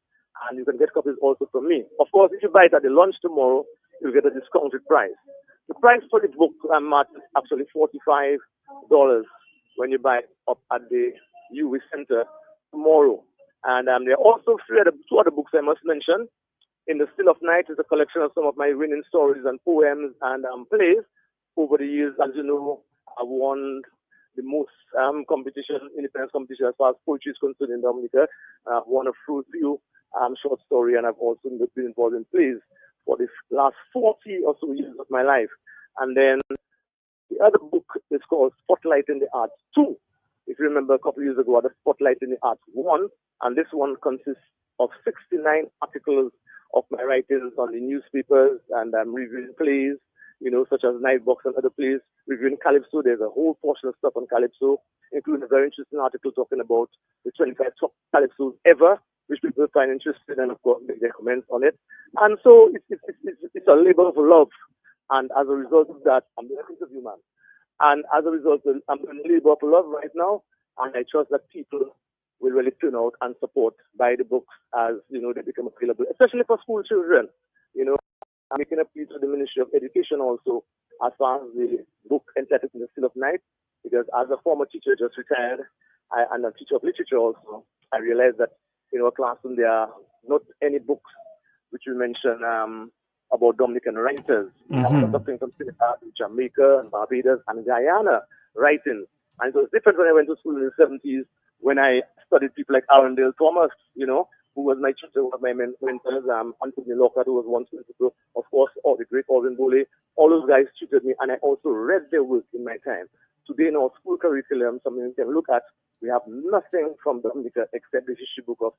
and you can get copies also from me. Of course, if you buy it at the launch tomorrow, you'll get a discounted price. The price for the book, Matt, is actually $45 when you buy it up at the UWI Center tomorrow. And there are also 2 other books I must mention. In the Still of Night is a collection of some of my winning stories and poems and plays. Over the years, as you know, I've won the most independence competition as far as poetry is concerned in Dominica. I've won a few short story, and I've also been involved in plays for the last 40 or so years of my life. And then the other book is called Spotlighting the Arts 2. If you remember, a couple of years ago, I had Spotlighting the Arts 1, and this one consists of 69 articles of my writings on the newspapers, and I'm reviewing plays, you know, such as Nightbox and other plays, reviewing Calypso. There's a whole portion of stuff on Calypso, including a very interesting article talking about the 25 top Calypsos ever, which people find interesting, and of course make their comments on it. And so it's a labor of love. And as a result of that, I'm doing an interview, man. And as a result, I'm doing a labor of love right now, and I trust that people will really turn out and support, buy the books as, you know, they become available, especially for school children. You know, I'm making a plea to the Ministry of Education also as far as the book entitled In the Still of Night, because as a former teacher just retired, and a teacher of literature also, I realized that in our classroom there are not any books which we mention about Dominican writers. Mm-hmm. Something from Jamaica and Barbados and Guyana writing. And it was different when I went to school in the 70s, when I studied people like Arundel Thomas, you know, who was my tutor, one of my mentors, Anthony Lockhart, who was once principal, of course, all the great Alvin Bole. All those guys tutored me, and I also read their work in my time. Today in our school curriculum, something we can look at, we have nothing from Dominica except the history book of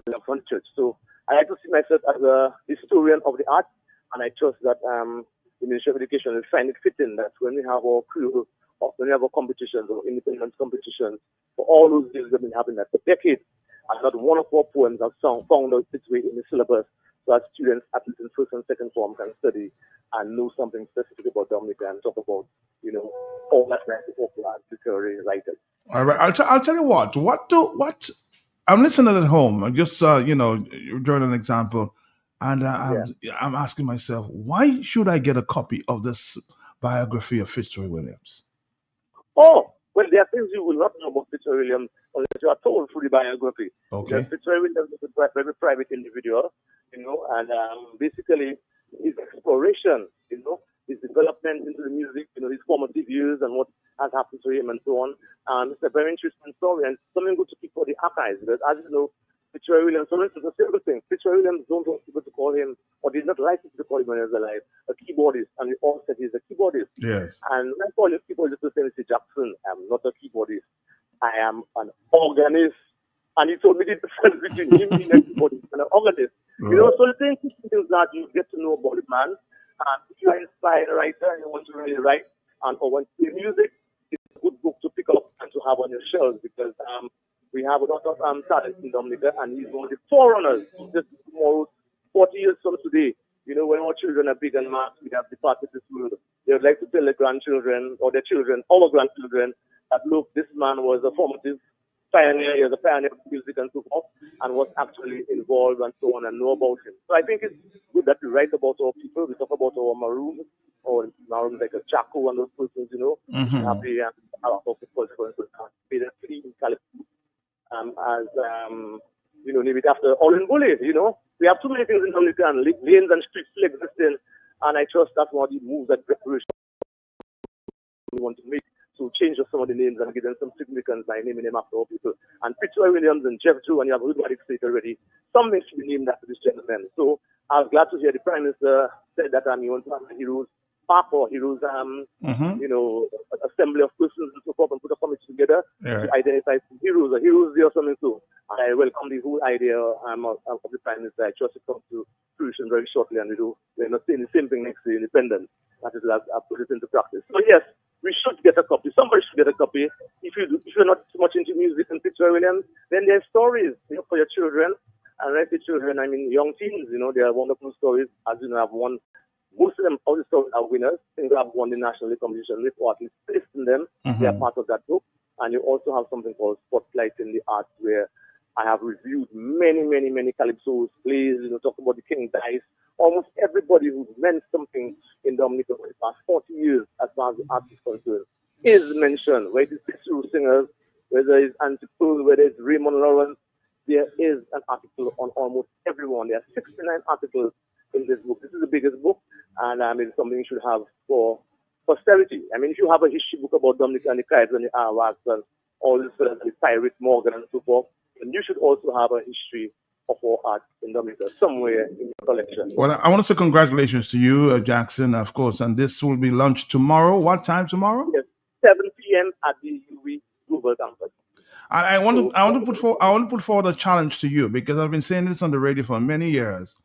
Love Church. So I like to see myself as a historian of the arts, and I trust that the Ministry of Education will find it fitting that when we have our crew, or when we have our competitions or independence competitions, for all those years we've been having that for decades, and not one of our poems have found out its way in the syllabus, so that students, at least in first and second form, can study and know something specific about Dominica and talk about, you know, all that nice popular literary writers. All right. I'll tell you what. What I'm listening at home. I'm just you're drawing an example, and I'm asking myself, why should I get a copy of this biography of Fitzroy Williams? Oh, well, there are things you will not know about Fitzroy Williams unless you are told through the biography. Okay. Because Fitzroy Williams is a very private individual, and basically his exploration, his development into the music, his formative years and what has happened to him and so on. It's a very interesting story and something good to keep for the archives because, as you know, Fitzroy Williams, for instance, a simple thing. Fitzroy Williams don't want people to call him, or did not like people to call him when he was alive, a keyboardist, and we all said he's a keyboardist. Yes. And when I call him keyboardist, to say, Mr. Jackson, I'm not a keyboardist. I am an organist. And he told me the difference between him being a keyboardist and an organist. So the thing is that you get to know about the man, and if you are inspired writer and you want to really write, and or want to play music, it's a good book to pick up and to have on your shelves because we have a lot of talent in Dominica, and he's one of the forerunners. Just tomorrow, 40 years from today, when our children are big and marked, we have departed this world. They would like to tell their grandchildren or their children, our grandchildren, that look, this man was a formative pioneer, he was a pioneer of music and so forth, and was actually involved and so on and know about him. So I think it's good that we write about our people, we talk about our maroons, or maroons like a Chaco and those persons, Mm-hmm. have the culture, for instance, pay the free in California. Name it after Olin Bully, We have too many things in Dominica and lanes and streets still existing, and I trust that's one of the moves that preparation we want to make to change some of the names and give them some significance by naming them after our people. And Fitzroy Williams and Jeff Drew, and you have everybody say it already, something should be named after this gentleman. So I was glad to hear the Prime Minister said that he wants to have a heroes park or heroes, assembly of persons and so forth and put a committee together to identify heroes or heroes there or something. So I welcome the whole idea of the Prime Minister. I trust it comes to fruition very shortly, and we're not saying the same thing next to independence. That is, I've put it into practice. So yes, we should get a copy. Somebody should get a copy. If you're not too much into music and Fitzroy Williams, then there's stories for your children. And when I say children, I mean young teens. They are wonderful stories. As you know, I've won. Most of them, all the stories are winners. I think I've won the national competition with, or at least placed in them. Mm-hmm. They are part of that book. And you also have something called Spotlight in the Arts, where I have reviewed many, many, many calypsos, plays, talk about the King Dice. Almost everybody who meant something in Dominica for the past 40 years, as far as the art is concerned, is mentioned. Whether it's Fitzroy singers, whether it's Auntie Pearl, whether it's Raymond Lawrence, there is an article on almost everyone. There are 69 articles in this book. This is the biggest book, and it's something you should have for posterity. I mean, if you have a history book about Dominica and the Caribs and the Arawaks and all these fellas, the Pirate Morgan and so forth, then you should also have a history of our art in Dominica somewhere in your collection. Well, I want to say congratulations to you, Jackson, of course, and this will be launched tomorrow. What time tomorrow? Yes, 7 p.m. at the UWI Global Campus. I want to put forward a challenge to you because I've been saying this on the radio for many years.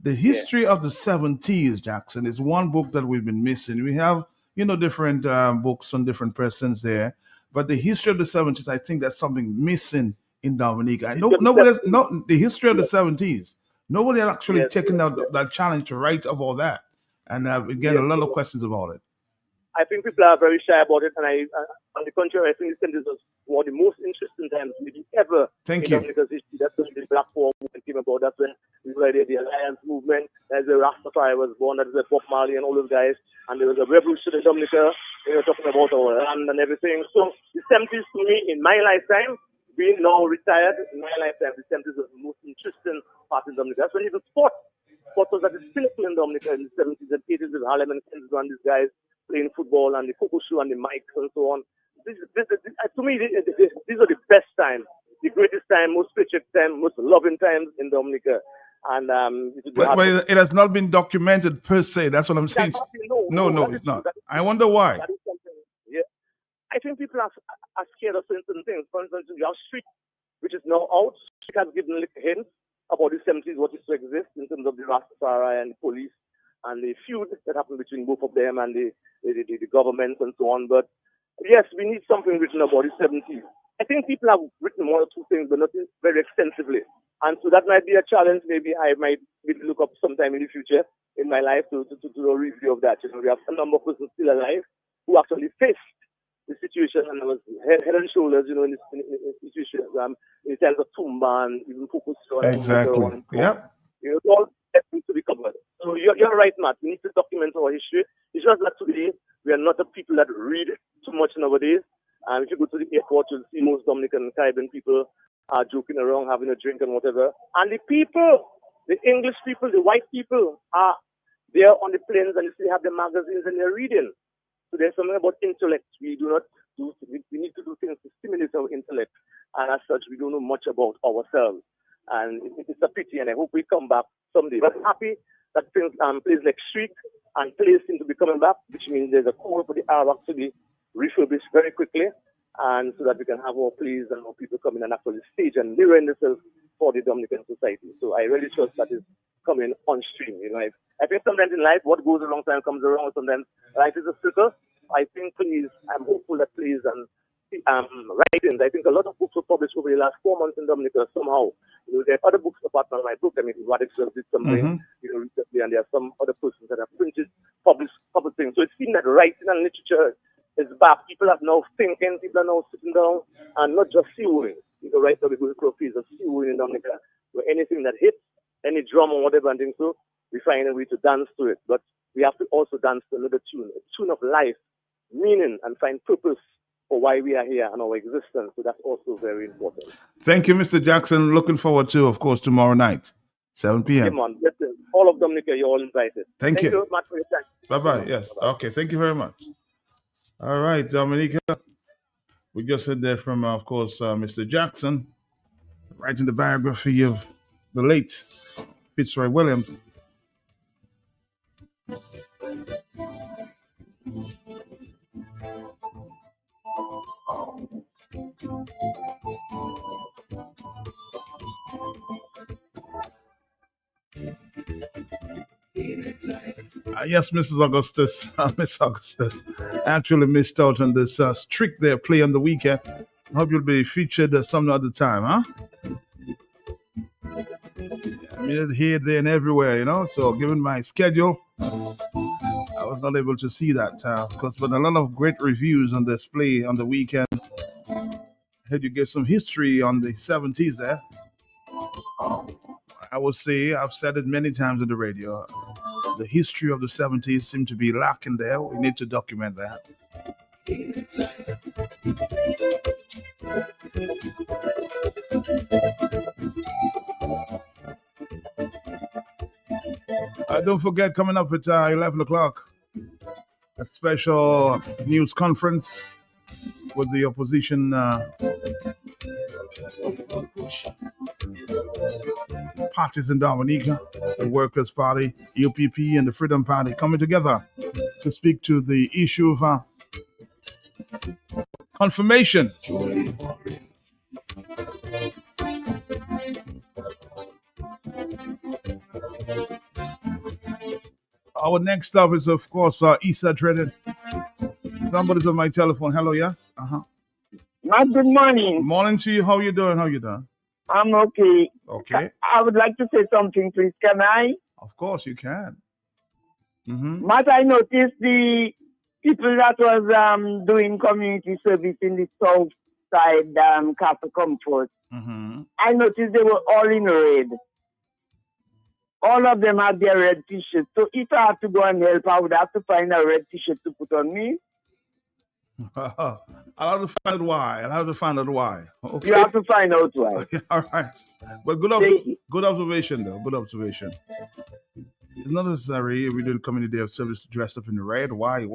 The history of the 70s, Jackson, is one book that we've been missing. We have, different books on different persons there, but the history of the 70s, I think that's something missing in Dominica. The history of the 70s. Nobody has actually taken out that challenge to write about that, and we get a lot of questions about it. I think people are very shy about it, and on the contrary, I think this was one of the most interesting times maybe ever in Dominica's history. That's when the Black Power movement came about. That's when we started the Alliance movement. There's the Rastafari was born. That's the Bob Marley and all those guys. And there was a revolution in Dominica. They were talking about our land and everything. So the 70s to me, in my lifetime, being now retired, in my lifetime, the 70s was the most interesting part in Dominica. That's when even sport was at its pinnacle in Dominica in the 70s and 80s with Harlem and Kenzo and these guys playing football and the Coco Shoe and the mics and so on. To me, these are the best times, the greatest time, most patriotic time, most loving times in Dominica. And but it has not been documented per se. That's what I'm saying. No, it's not. I wonder why. I think people are scared of certain things. For instance, you have Street, which is now out. Street has given little hints about the 70s, what is to exist in terms of the Rastafari and the police and the feud that happened between both of them and the government and so on. But yes, we need something written about the 70s. I think people have written one or two things, but not very extensively. And so that might be a challenge. Maybe I might look up sometime in the future in my life to do a review of that. We have a number of persons still alive who actually faced the situation, and I was head and shoulders, in this institution, in terms of Tumba and even Pukuso. Exactly. Yep. All that needs to be covered. So you're right, Matt. We need to document our history. It's just that today we are not the people that read too much nowadays. And if you go to the airport, you'll see most Dominican and Caribbean people are joking around, having a drink and whatever. And the people, the English people, the white people, are there on the planes, and you see they have the magazines and they're reading. So there's something about intellect. We need to do things to stimulate our intellect. And as such, we don't know much about ourselves. And it's a pity, and I hope we come back someday. But I'm happy that things, places like Street and Place seem to be coming back, which means there's a call for the Arawak to be refurbished very quickly, and so that we can have our plays and our people come in and actually stage and mirror themselves for the Dominican society. So I really trust that is coming on stream. I think sometimes in life, what goes a long time comes around. Sometimes life is a circle. I think I'm hopeful that plays and writings. I think a lot of books were published over the last 4 months in Dominica somehow. There are other books apart from my book. I mean, Radix just did something, recently, and there are some other persons that have published things. So it seems that writing and literature is back. People are now thinking, people are now sitting down and not just sewing. Right now we go through a phase of sewing in Dominica, where anything that hits, any drum or whatever and things, so we find a way to dance to it. But we have to also dance to another tune, a tune of life, meaning, and find purpose for why we are here and our existence. So that's also very important. Thank you, Mr. Jackson. Looking forward to, of course, tomorrow night, 7 p.m. Come on, listen, all of Dominica, you're all invited. Thank you. Thank you much for your time. Bye-bye. Yes. Okay. Thank you very much. All right, Dominica. We just heard there from, of course, Mr. Jackson, writing the biography of the late Fitzroy Williams. Yes, Mrs. Augustus, Miss Augustus, actually missed out on this streak there play on the weekend. I hope you'll be featured some other time, huh? I mean, here, there, and everywhere, So, given my schedule, I was not able to see that because, but a lot of great reviews on this play on the weekend. I heard you give some history on the 70s there. I would say, I've said it many times on the radio, the history of the 70s seemed to be lacking there. We need to document that. Don't forget, coming up at 11 o'clock, a special news conference with the opposition parties in Dominica, the Workers' Party, UPP, and the Freedom Party coming together to speak to the issue of confirmation. Our next stop is, of course, Issa Dreaded. Somebody's on my telephone. Hello, yes? Good morning. Morning to you. How you doing? I'm okay. Okay. I would like to say something, please. Can I? Of course, you can. Matt, I noticed the people that was doing community service in the south side, Castle Comfort. I noticed they were all in red. All of them had their red t-shirts. So if I have to go and help, I would have to find a red t-shirt to put on me. I'll have to find out why. Okay. You have to find out why. All right. But good observation, though. Good observation. It's not necessary if we do the community day of service to dress up in the red. Why?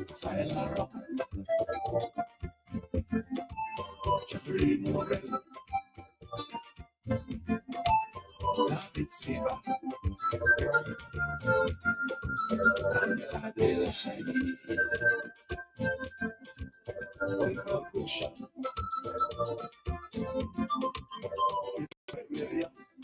Silent Rock, Jeffrey Morel, David Silva, Angela de la Salle, Oliver Butcher, Williams.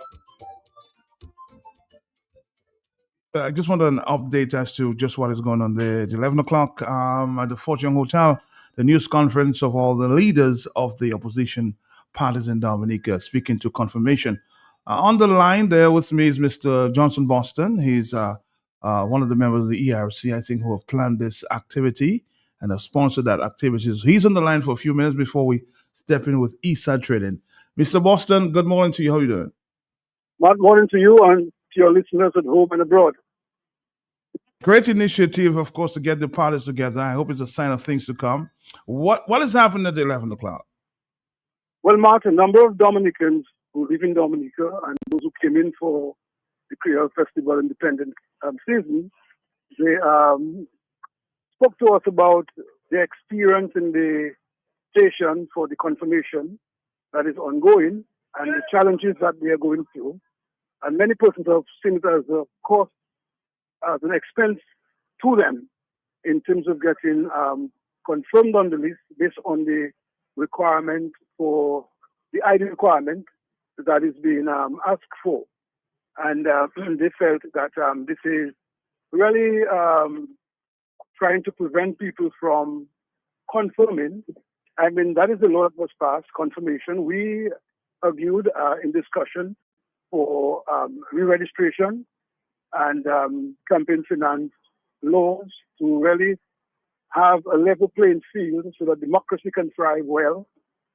I just wanted an update as to just what is going on there. It's 11 o'clock at the Fort Young Hotel, the news conference of all the leaders of the opposition parties in Dominica speaking to confirmation. On the line there with me is Mr. Johnson Boston. He's one of the members of the ERC, I think, who have planned this activity and have sponsored that activity. So he's on the line for a few minutes before we step in with Eastside Trading. Mr. Boston, good morning to you. How are you doing? Good morning to you and to your listeners at home and abroad. Great initiative, of course, to get the parties together. I hope it's a sign of things to come. What is happening at the 11 o'clock? Well, Mark, a number of Dominicans who live in Dominica and those who came in for the Creole Festival Independent season, they spoke to us about their experience in the station for the confirmation that is ongoing and the challenges that they are going through. And many persons have seen it as a cost, as an expense to them in terms of getting confirmed on the list based on the requirement for the ID requirement that is being asked for. And they felt that this is really trying to prevent people from confirming. I mean, that is the law that was passed, confirmation. We argued in discussion for re-registration and campaign finance laws to really have a level playing field so that democracy can thrive well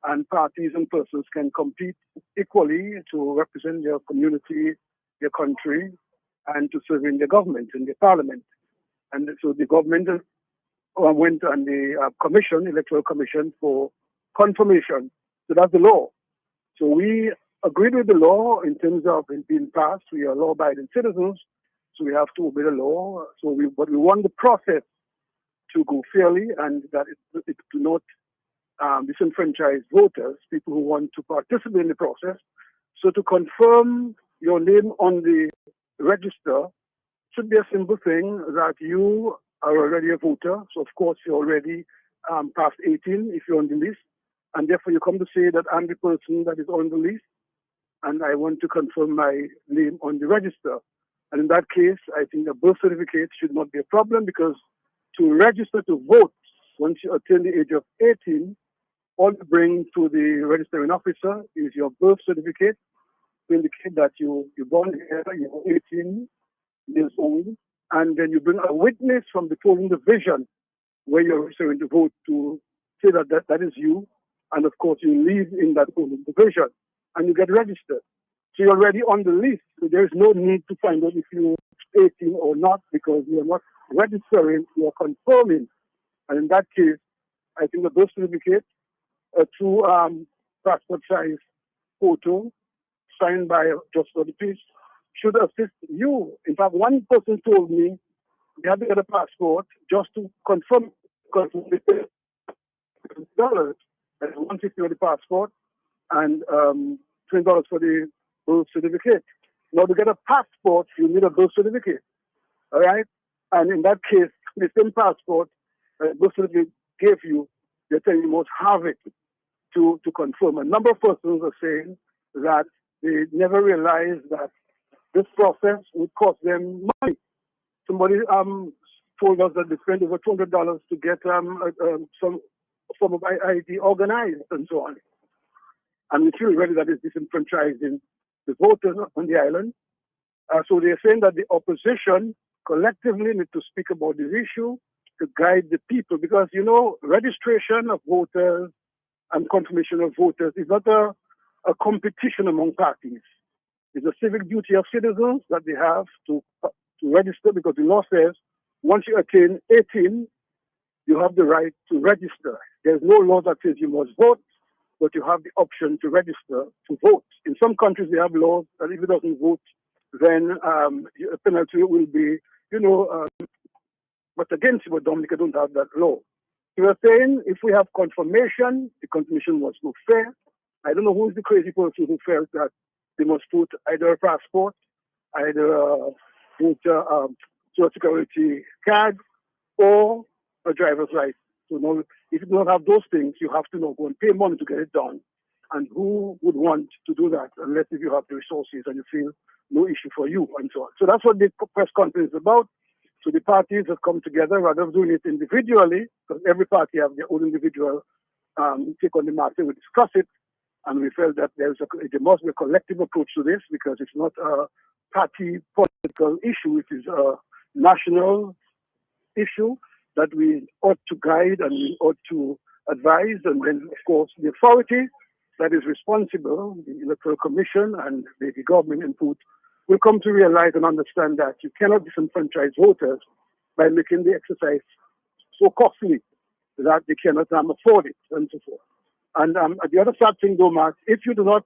and parties and persons can compete equally to represent their community, their country, and to serve in the government, in the parliament. And so the government went on the commission, electoral commission, for confirmation. So that's the law. So we agreed with the law in terms of it being passed. We are law-abiding citizens, so we have to obey the law. But we want the process to go fairly and that it do not disenfranchise voters, people who want to participate in the process. So to confirm your name on the register should be a simple thing that you are already a voter. So of course you're already past 18 if you're on the list. And therefore you come to say that I'm the person that is on the list and I want to confirm my name on the register. And in that case, I think a birth certificate should not be a problem because to register to vote, once you attain the age of 18, all you bring to the registering officer is your birth certificate to indicate that you're born here, you're 18 years old, and then you bring a witness from the polling division where you're registering to vote to say that is you, and of course you live in that polling division, and you get registered. So you're already on the list, so there is no need to find out if you're 18 or not because you're not registering, you're confirming. And in that case, I think the birth certificate, a true passport size photo signed by just for the peace should assist you. In fact, one person told me they had to get a passport just to confirm $150 for the passport and $20 for the birth certificate. Now to get a passport, you need a birth certificate. All right? And in that case, the same passport birth certificate gave you, they're telling you must have it to confirm. A number of persons are saying that they never realized that this process would cost them money. Somebody told us that they spent over $200 to get some form of ID organized and so on. And we feel really that is disenfranchising the voters on the island. So they're saying that the opposition collectively need to speak about this issue to guide the people because, you know, registration of voters and confirmation of voters is not a competition among parties. It's a civic duty of citizens that they have to register because the law says once you attain 18, you have the right to register. There's no law that says you must vote, but you have the option to register to vote. In some countries, they have laws that if you doesn't vote then a penalty will be, but against you, but Dominica don't have that law. You are saying if we have confirmation, the confirmation was not fair. I don't know who is the crazy person who felt that they must put either a passport, either a Social Security card, or a driver's license. So now, if you don't have those things, you have to now go and pay money to get it done. And who would want to do that unless if you have the resources and you feel no issue for you and so on. So that's what the press conference is about. So the parties have come together rather than doing it individually, because every party have their own individual take on the matter. We discuss it, and we felt that there must be a collective approach to this because it's not a party political issue. It is a national issue that we ought to guide and we ought to advise. And then, of course, the authority that is responsible, the Electoral Commission and the government input, will come to realize and understand that you cannot disenfranchise voters by making the exercise so costly that they cannot afford it and so forth. And the other sad thing, though, Mark, if you do not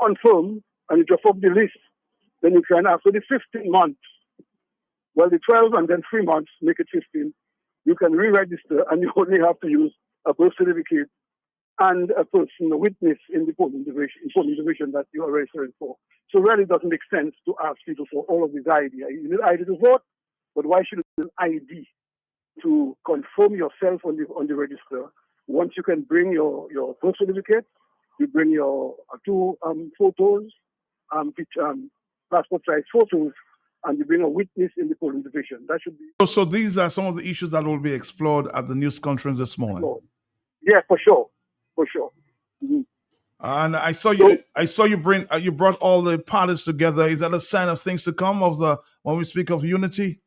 confirm and you drop off the list, then you can, after the 15 months, well, the 12 and then 3 months, make it 15, you can re-register and you only have to use a birth certificate and a person, a witness in the polling division that you are registering for. So really it doesn't make sense to ask people for all of this ID. You need ID to vote, but why should you need ID to confirm yourself on the register? Once you can bring your birth certificate, you bring your two photos, passport size photos, and you bring a witness in the polling division. That should be. So these are some of the issues that will be explored at the news conference this morning. Yeah, for sure. Mm-hmm. And I saw you brought all the parties together. Is that a sign of things to come when we speak of unity?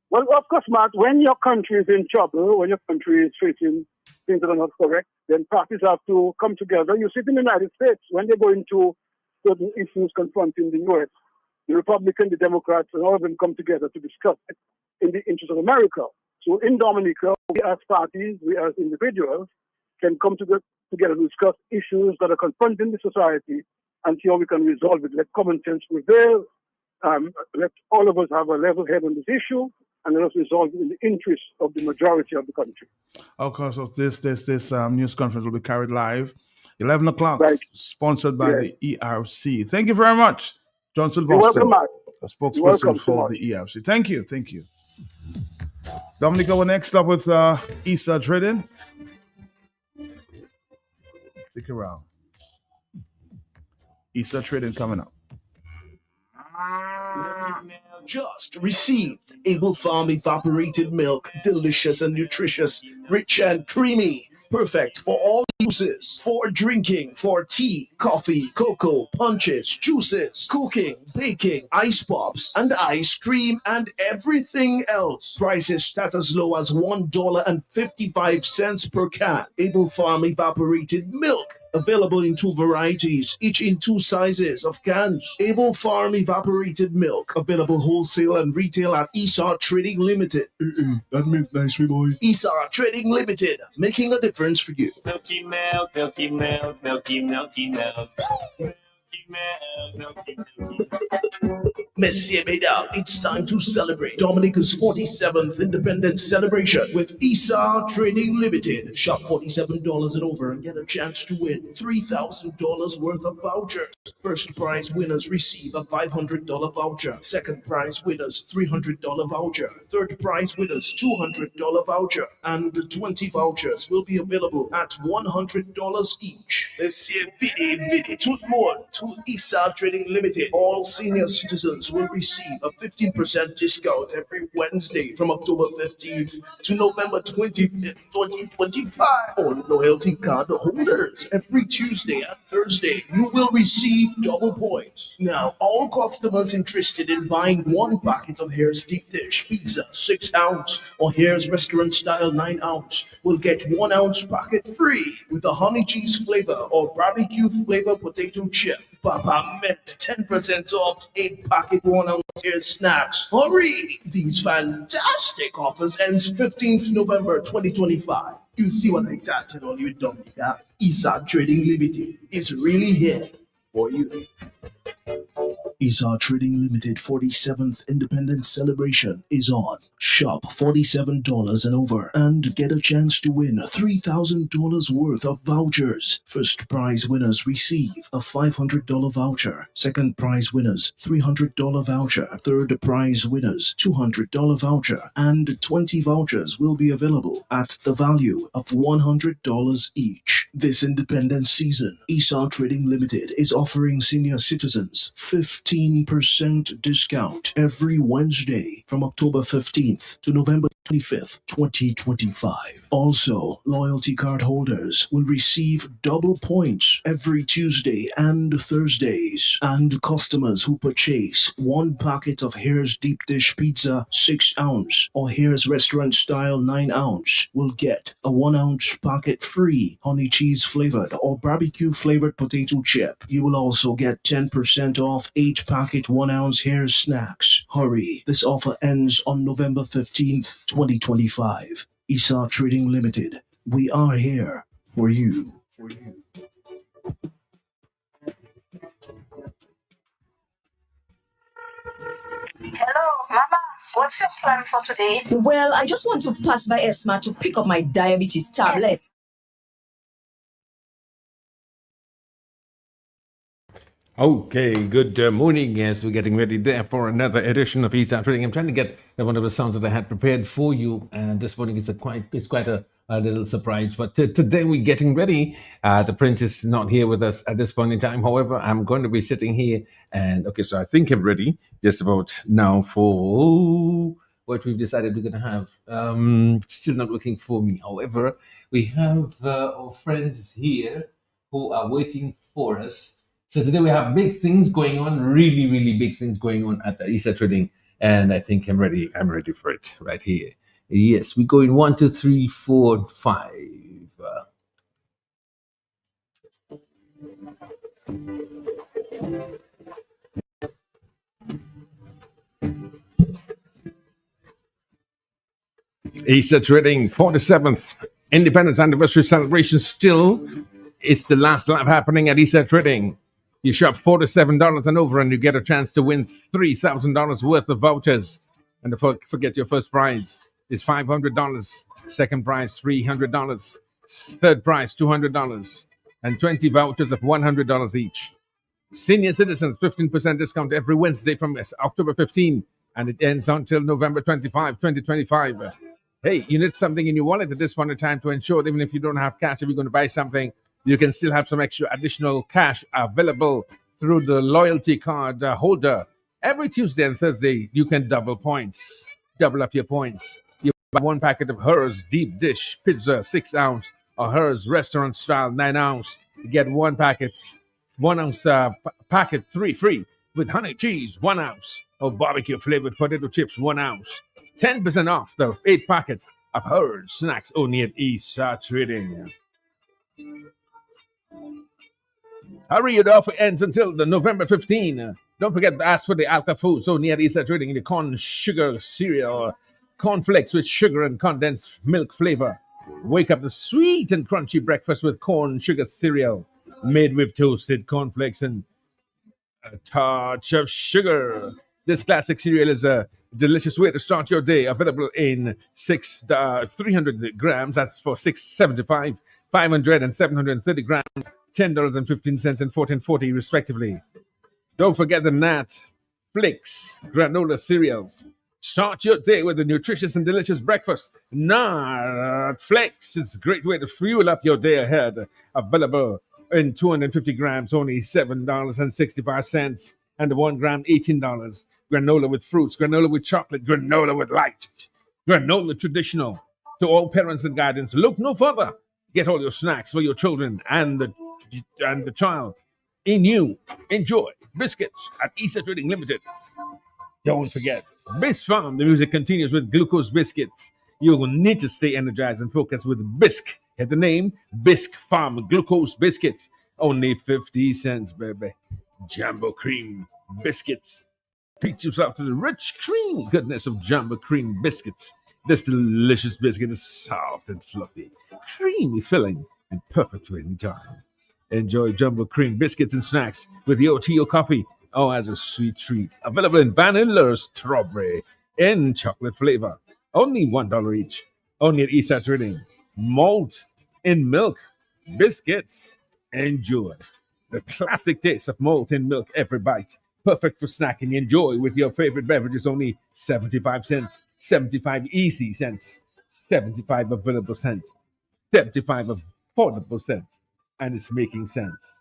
Well, of course, Mark, when your country is in trouble, when your country is facing things that are not correct, then parties have to come together. You see it in the United States, when they go into certain issues confronting the U.S., the Republicans, the Democrats, and all of them come together to discuss it in the interest of America. So in Dominica, we as parties, we as individuals, can come together to discuss issues that are confronting the society and see how we can resolve it. Let common sense prevail. Let all of us have a level head on this issue, and let us resolve it in the interest of the majority of the country. Of course, this news conference will be carried live, 11 o'clock, right. Sponsored by the ERC. Thank you very much, Johnson You're Boston, welcome, Mark. a spokesperson for the ERC. Thank you. Dominica, we're next up with Issa Trading. Stick around. Issa Trading coming up. Just received Able Farm evaporated milk, delicious and nutritious, rich and creamy, perfect for all uses, for drinking, for tea, coffee, cocoa, punches, juices, cooking, baking, ice pops, and ice cream, and everything else. Prices start as low as $1.55 per can. Able Farm evaporated milk. Available in 2 varieties, each in 2 sizes of cans. Able Farm evaporated milk. Available wholesale and retail at Issa Trading Limited. That means nice, boy. Issa Trading Limited, making a difference for you. Milky milk, milky milk, milky milky milk. Messieurs, mesdames, it's time to celebrate Dominica's 47th independence celebration with Issa Trading Limited. Shop $47 and over and get a chance to win $3,000 worth of vouchers. First prize winners receive a $500 voucher. Second prize winners, $300 voucher. Third prize winners, $200 voucher. And 20 vouchers will be available at $100 each. Messieurs, vite, tout le monde to Issa Trading Limited. All senior citizens will receive a 15% discount every Wednesday from October 15th to November 25th, 2025. All loyalty card holders, every Tuesday and Thursday, you will receive double points. Now, all customers interested in buying 1 packet of Hare's Deep Dish Pizza 6 ounce or Hare's Restaurant Style 9 ounce will get 1 ounce packet free with a honey cheese flavor or barbecue flavor potato chip. Papa met 10% off 8 packet 1 ounce Hare's snacks. Hurry! These fantastic offers ends 15th November 2025. You see what I started on you, Dominica? Issa Trading Limited is really here for you. Esau Trading Limited 47th Independence Celebration is on. Shop $47 and over and get a chance to win $3,000 worth of vouchers. First prize winners receive a $500 voucher. Second prize winners $300 voucher. Third prize winners $200 voucher. And 20 vouchers will be available at the value of $100 each. This Independence season, Esau Trading Limited is offering senior citizens 15% discount every Wednesday from October 15th to November 25th, 2025. Also, loyalty card holders will receive double points every Tuesday and Thursdays. And customers who purchase one packet of Hare's Deep Dish Pizza 6 ounce or Hare's Restaurant Style 9 ounce will get a 1 ounce packet free honey cheese flavored or barbecue flavored potato chip. You will also get 10% off 8 packet 1 ounce Hare's snacks. Hurry, this offer ends on November 15th, 2025. Esau Trading Limited. We are here for you. Hello, Mama. What's your plan for today? Well, I just want to pass by Esma to pick up my diabetes tablet. Okay, good morning. Yes, we're getting ready there for another edition of Esau Trading. I'm trying to get one of the sounds that I had prepared for you, and this morning is quite a little surprise. But today we're getting ready. The Prince is not here with us at this point in time. However, I'm going to be sitting here, and okay, so I think I'm ready just about now for what we've decided we're going to have. Still not working for me. However, we have our friends here who are waiting for us. So today we have big things going on, really, really big things going on at Esau Trading, and I think I'm ready. I'm ready for it right here. Yes, we're going 1, 2, 3, 4, 5. Esau Trading 47th Independence Anniversary Celebration still. It's the last lap happening at Esau Trading. You shop $47 and over and you get a chance to win $3,000 worth of vouchers. And don't forget, your first prize is $500. Second prize, $300. Third prize, $200. And 20 vouchers of $100 each. Senior citizens, 15% discount every Wednesday from October 15. And it ends until November 25, 2025. Hey, you need something in your wallet at this point in time to ensure that even if you don't have cash, if you're going to buy something, you can still have some extra additional cash available through the loyalty card holder. Every Tuesday and Thursday, you can double points. Double up your points. You buy one packet of Hers Deep Dish Pizza 6 ounce or Hers Restaurant Style 9 ounce. You get one packet, 1 ounce packet free with honey cheese 1 ounce or barbecue flavored potato chips 1 ounce. 10% off the 8 packet of Hers snacks only at Esau Trading. Hurry, your offer ends until the November 15. Don't forget to ask for the Alka Foods only at Esau Trading in the corn sugar cereal, cornflakes with sugar and condensed milk flavor. Wake up the sweet and crunchy breakfast with corn sugar cereal made with toasted cornflakes and a touch of sugar. This classic cereal is a delicious way to start your day. Available in 300 grams. That's for $6.75. 500 and 730 grams. $10.15 and $14.40 respectively. Don't forget the Nat Flix granola cereals. Start your day with a nutritious and delicious breakfast. Nat Flix is a great way to fuel up your day ahead. Available in 250 grams, only $7.65, and the 1 gram, $18. Granola with fruits, granola with chocolate, granola with light, granola traditional. To all parents and guardians, look no further. Get all your snacks for your children and the child. Enjoy biscuits at Esau Trading Limited. Don't forget, Bisc Farm. The music continues with glucose biscuits. You will need to stay energized and focused with Bisc. Hit the name, Bisc Farm glucose biscuits. Only 50 cents, baby. Jumbo cream biscuits. Treat yourself to the rich cream goodness of Jumbo cream biscuits. This delicious biscuit is soft and fluffy, creamy filling, and perfect for any time. Enjoy Jumbo cream biscuits and snacks with your tea or coffee Oh, as a sweet treat. Available in vanilla, strawberry, and chocolate flavor. Only $1 each. Only at Eastside Trading. Malt in milk. Biscuits. Enjoy the classic taste of malt in milk every bite. Perfect for snacking. Enjoy with your favorite beverages. Only 75 cents. 75 easy cents. 75 available cents. 75 affordable cents. And it's making sense.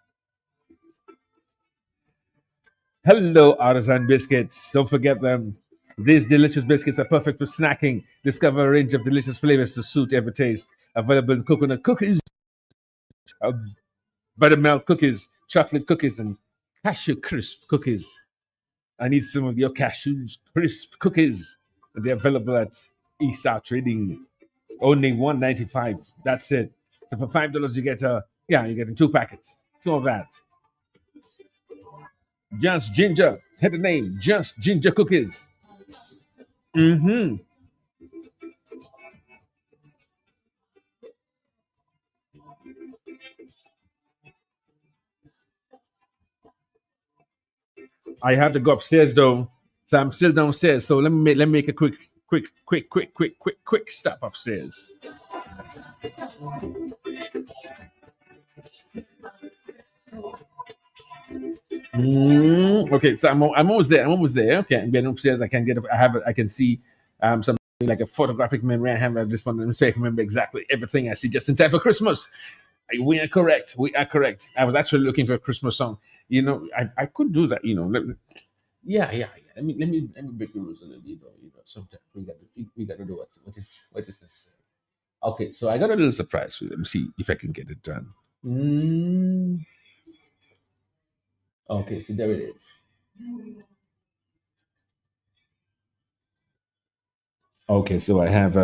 Hello, Artisan Biscuits. Don't forget them. These delicious biscuits are perfect for snacking. Discover a range of delicious flavors to suit every taste. Available in coconut cookies, buttermilk cookies, chocolate cookies, and cashew crisp cookies. I need some of your cashew crisp cookies. They're available at Eastside Trading. Only $1.95. That's it. So for $5, you get you're getting 2 packets. 2 of that. Just Ginger. Hit the name. Just Ginger Cookies. Mm-hmm. I have to go upstairs though, so I'm still downstairs. So let me make a quick stop upstairs. Okay, so I'm almost there. Okay, I'm getting upstairs. I can I can see something like a photographic memory. I have this one, so I can remember exactly everything I see just in time for Christmas. We are correct. I was actually looking for a Christmas song. I could do that. Yeah. Let me break the rules a little bit. Sometimes we got to do what is necessary. Okay, so I got a little surprise for you. Let me see if I can get it done. Okay, so there it is. Okay, so I have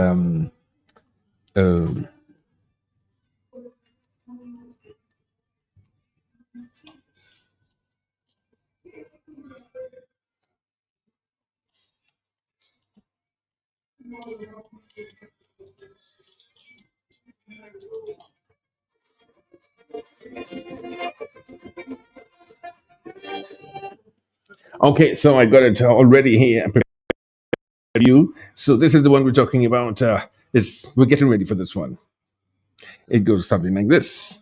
okay, so I got it already here. You. So this is the one we're talking about. We're getting ready for this one. It goes something like this.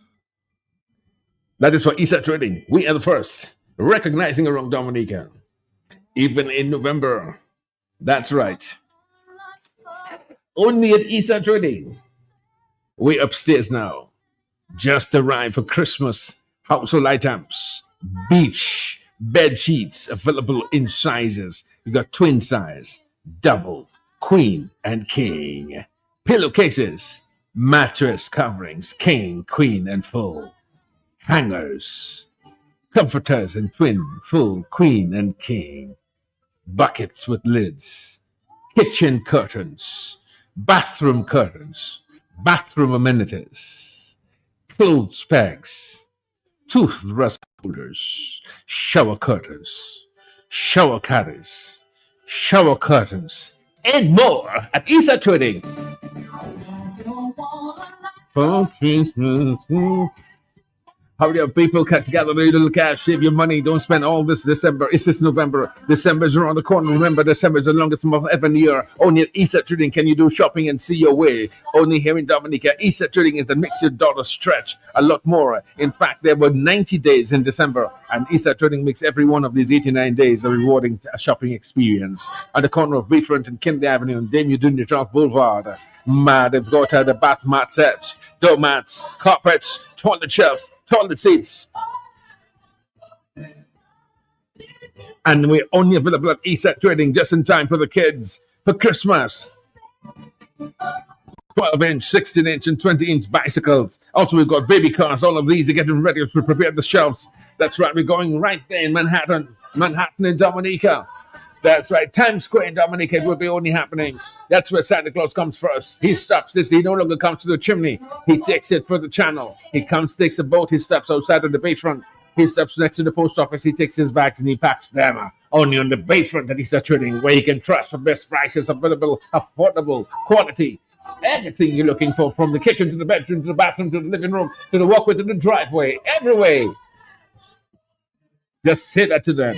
That is for Eastside Trading. We are the first, recognizing around Dominica, even in November. That's right. Only at Eastside Trading. We're upstairs now. Just arrived for Christmas household items, beach bed sheets available in sizes. You got twin size, double, queen, and king. Pillowcases, mattress coverings, king, queen, and full. Hangers, comforters in twin, full, queen, and king. Buckets with lids, kitchen curtains, bathroom amenities, clothes pegs, toothbrush holders, shower curtains, shower caddies, shower curtains, and more at Eastside Trading. Hurry up, people, gather a little cash, save your money, don't spend all this December. It's this November. December is around the corner. Remember, December is the longest month ever in the year. Only at Eastside Trading can you do shopping and see your way. Only here in Dominica, Eastside Trading is that makes your dollar stretch a lot more. In fact, there were 90 days in December, and Eastside Trading makes every one of these 89 days a rewarding shopping experience. At the corner of Beachfront and Kennedy Avenue and Dame Udunjachalk Boulevard. They've got the bath mat sets, door mats, carpets, toilet shelves, toilet seats. And we're only available at Eastside Trading just in time for the kids for Christmas. 12-inch, 16-inch, and 20-inch bicycles. Also, we've got baby cars. All of these are getting ready to prepare the shelves. That's right, we're going right there in Manhattan in Dominica. That's right, Times Square in Dominica, it will be only happening. That's where Santa Claus comes first. He stops this. He no longer comes to the chimney. He takes it for the channel. He comes, takes a boat. He stops outside of the bayfront. He stops next to the post office. He takes his bags and he packs them. Only on the bayfront that he's trading, where you can trust for best prices, available, affordable, quality. Everything you're looking for, from the kitchen to the bedroom to the bathroom to the living room to the walkway to the driveway, every way. Just say that to them.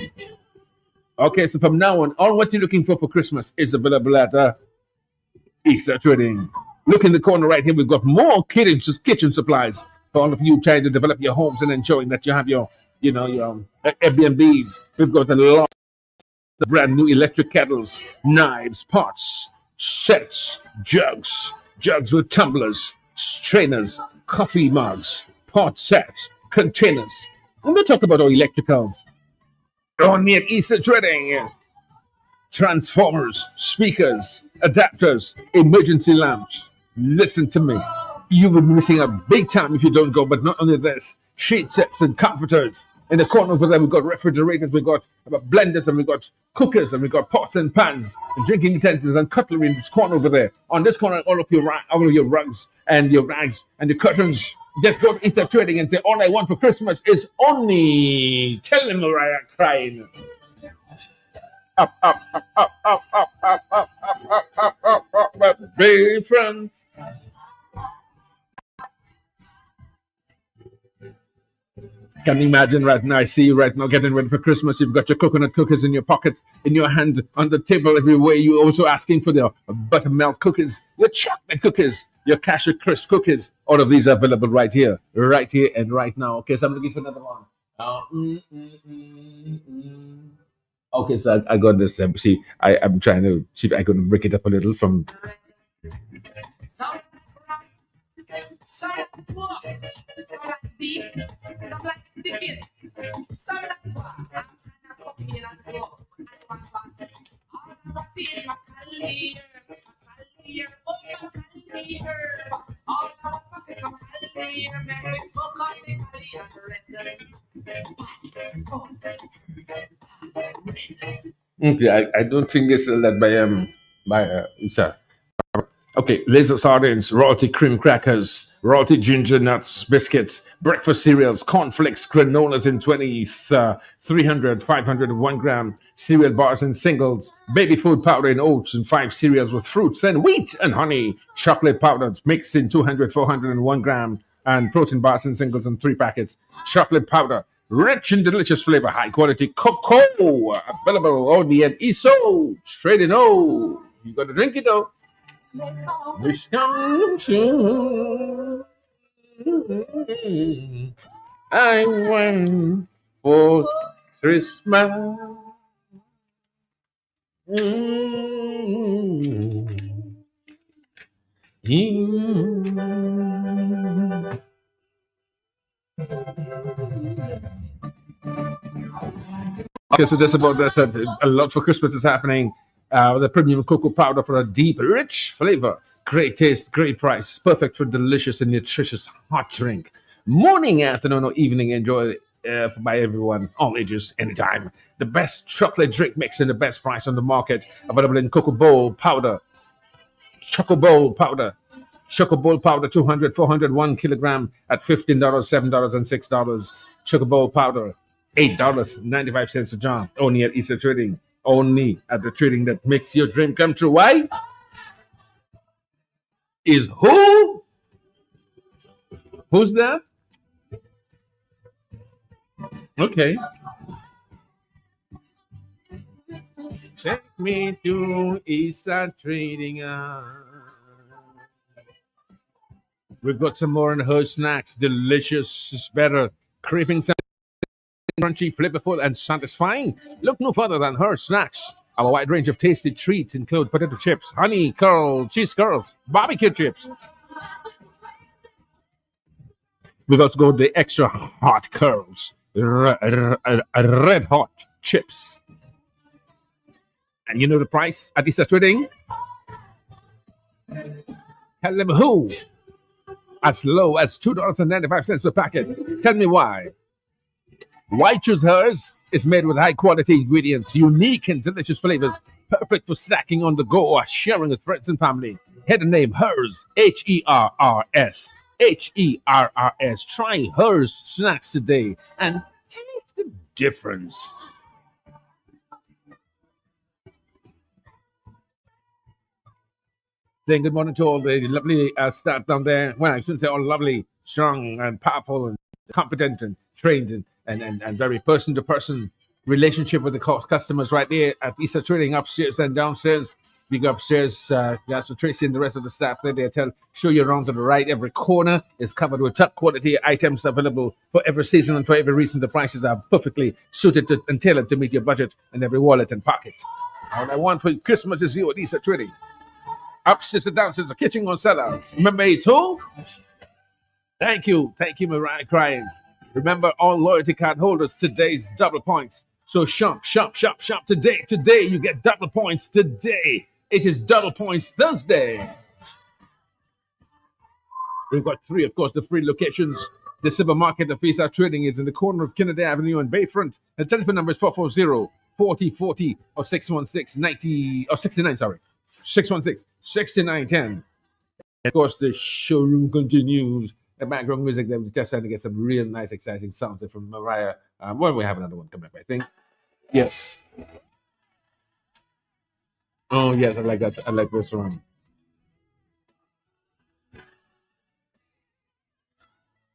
Okay, so from now on, all what you're looking for Christmas is available at Easter Trading. Look in the corner right here. We've got more kitchen supplies for all of you trying to develop your homes and ensuring that you have your Airbnbs. We've got a lot of brand new electric kettles, knives, pots, sets, jugs with tumblers, strainers, coffee mugs, pot sets, containers. I'm going to talk about our electricals. Only at Easter Trading. Transformers, speakers, adapters, emergency lamps. Listen to me. You will be missing out big time if you don't go. But not only this, sheet sets and comforters. In the corner over there, we've got refrigerators, we've got blenders, and we've got cookers, and we've got pots and pans, and drinking utensils and cutlery in this corner over there. On this corner, all of your rugs and your rags and your curtains. Just go to Easter Trading and say, all I want for Christmas is only. Tell them Mariah crying. Up, up, up, up, up, up, up, up, up, up, up, up, up, baby friend. Can you imagine right now? I see you right now getting ready for Christmas. You've got your coconut cookies in your pocket, in your hand, on the table everywhere. You're also asking for the buttermilk cookies, your chocolate cookies, your cashew crisp cookies. All of these are available right here and right now. Okay, so I'm going to give you another one. Okay, so I got this. See, I'm trying to see if I can break it up a little from. Okay, I don't think this is led by Isa. Okay, laser sardines, royalty cream crackers, royalty ginger nuts, biscuits, breakfast cereals, cornflakes, granolas in 20, 300, 500, 1 gram, cereal bars in singles, baby food powder in oats and 5 cereals with fruits and wheat and honey, chocolate powder mixed in 200, 400 and 1 gram, and protein bars in singles and 3 packets, chocolate powder, rich and delicious flavor, high quality cocoa, available only at ESO Trading. Oh, you got to drink it though. Wish come true. I went for Christmas. Okay, so just about this, a lot for Christmas is happening. The premium cocoa powder for a deep, rich flavor. Great taste, great price. Perfect for delicious and nutritious hot drink. Morning, afternoon, or evening. Enjoy by everyone, all ages, anytime. The best chocolate drink mix and the best price on the market. Available in Choco Bowl powder. Choco Bowl powder. Choco Bowl powder, 200, 400, 1 kilogram at $15, $7, and $6. Choco Bowl powder, $8.95 a jar. Only at Easter Trading. Only at the trading that makes your dream come true. Why? Is who? Who's that? Okay. Take me to Easter Trading. We've got some more in her snacks. Delicious is better. Craving some crunchy, flavorful, and satisfying. Look no further than her snacks. Our wide range of tasty treats include potato chips, honey curl, cheese curls, barbecue chips. We've also got the extra hot curls, red hot chips. And you know the price at Easter Trading? Tell them who. As low as $2.95 per packet. Tell me why. Why choose hers? It's made with high quality ingredients, unique and delicious flavors, perfect for snacking on the go or sharing with friends and family. Hear the name hers, Herrs. Herrs. Try hers snacks today and taste the difference. Saying good morning to all the lovely staff down there. Well, I shouldn't say all lovely, strong, and powerful, and competent and trained and very person-to-person relationship with the customers right there at Isa Trading, upstairs and downstairs. You go upstairs, that's for Tracy and the rest of the staff there. They show you around to the right. Every corner is covered with top quality items available for every season and for every reason. The prices are perfectly suited and tailored to meet your budget and every wallet and pocket. All I want for Christmas is you at Isa Trading. Upstairs and downstairs, the kitchen on cellar. Remember, it's who? Thank you, Mariah Crying. Remember, all loyalty card holders, today's double points. So shop today. Today you get double points today. It is double points Thursday. We've got three, of course, the free locations. The supermarket of Isa Trading is in the corner of Kennedy Avenue and Bayfront. The telephone number is 440-4040 or 616-6910. Of course, the showroom continues. The background music, they were just trying to get some real nice, exciting sounds from Mariah. Well, we have another one coming up, I think. Yes. Oh, yes, I like that. I like this one.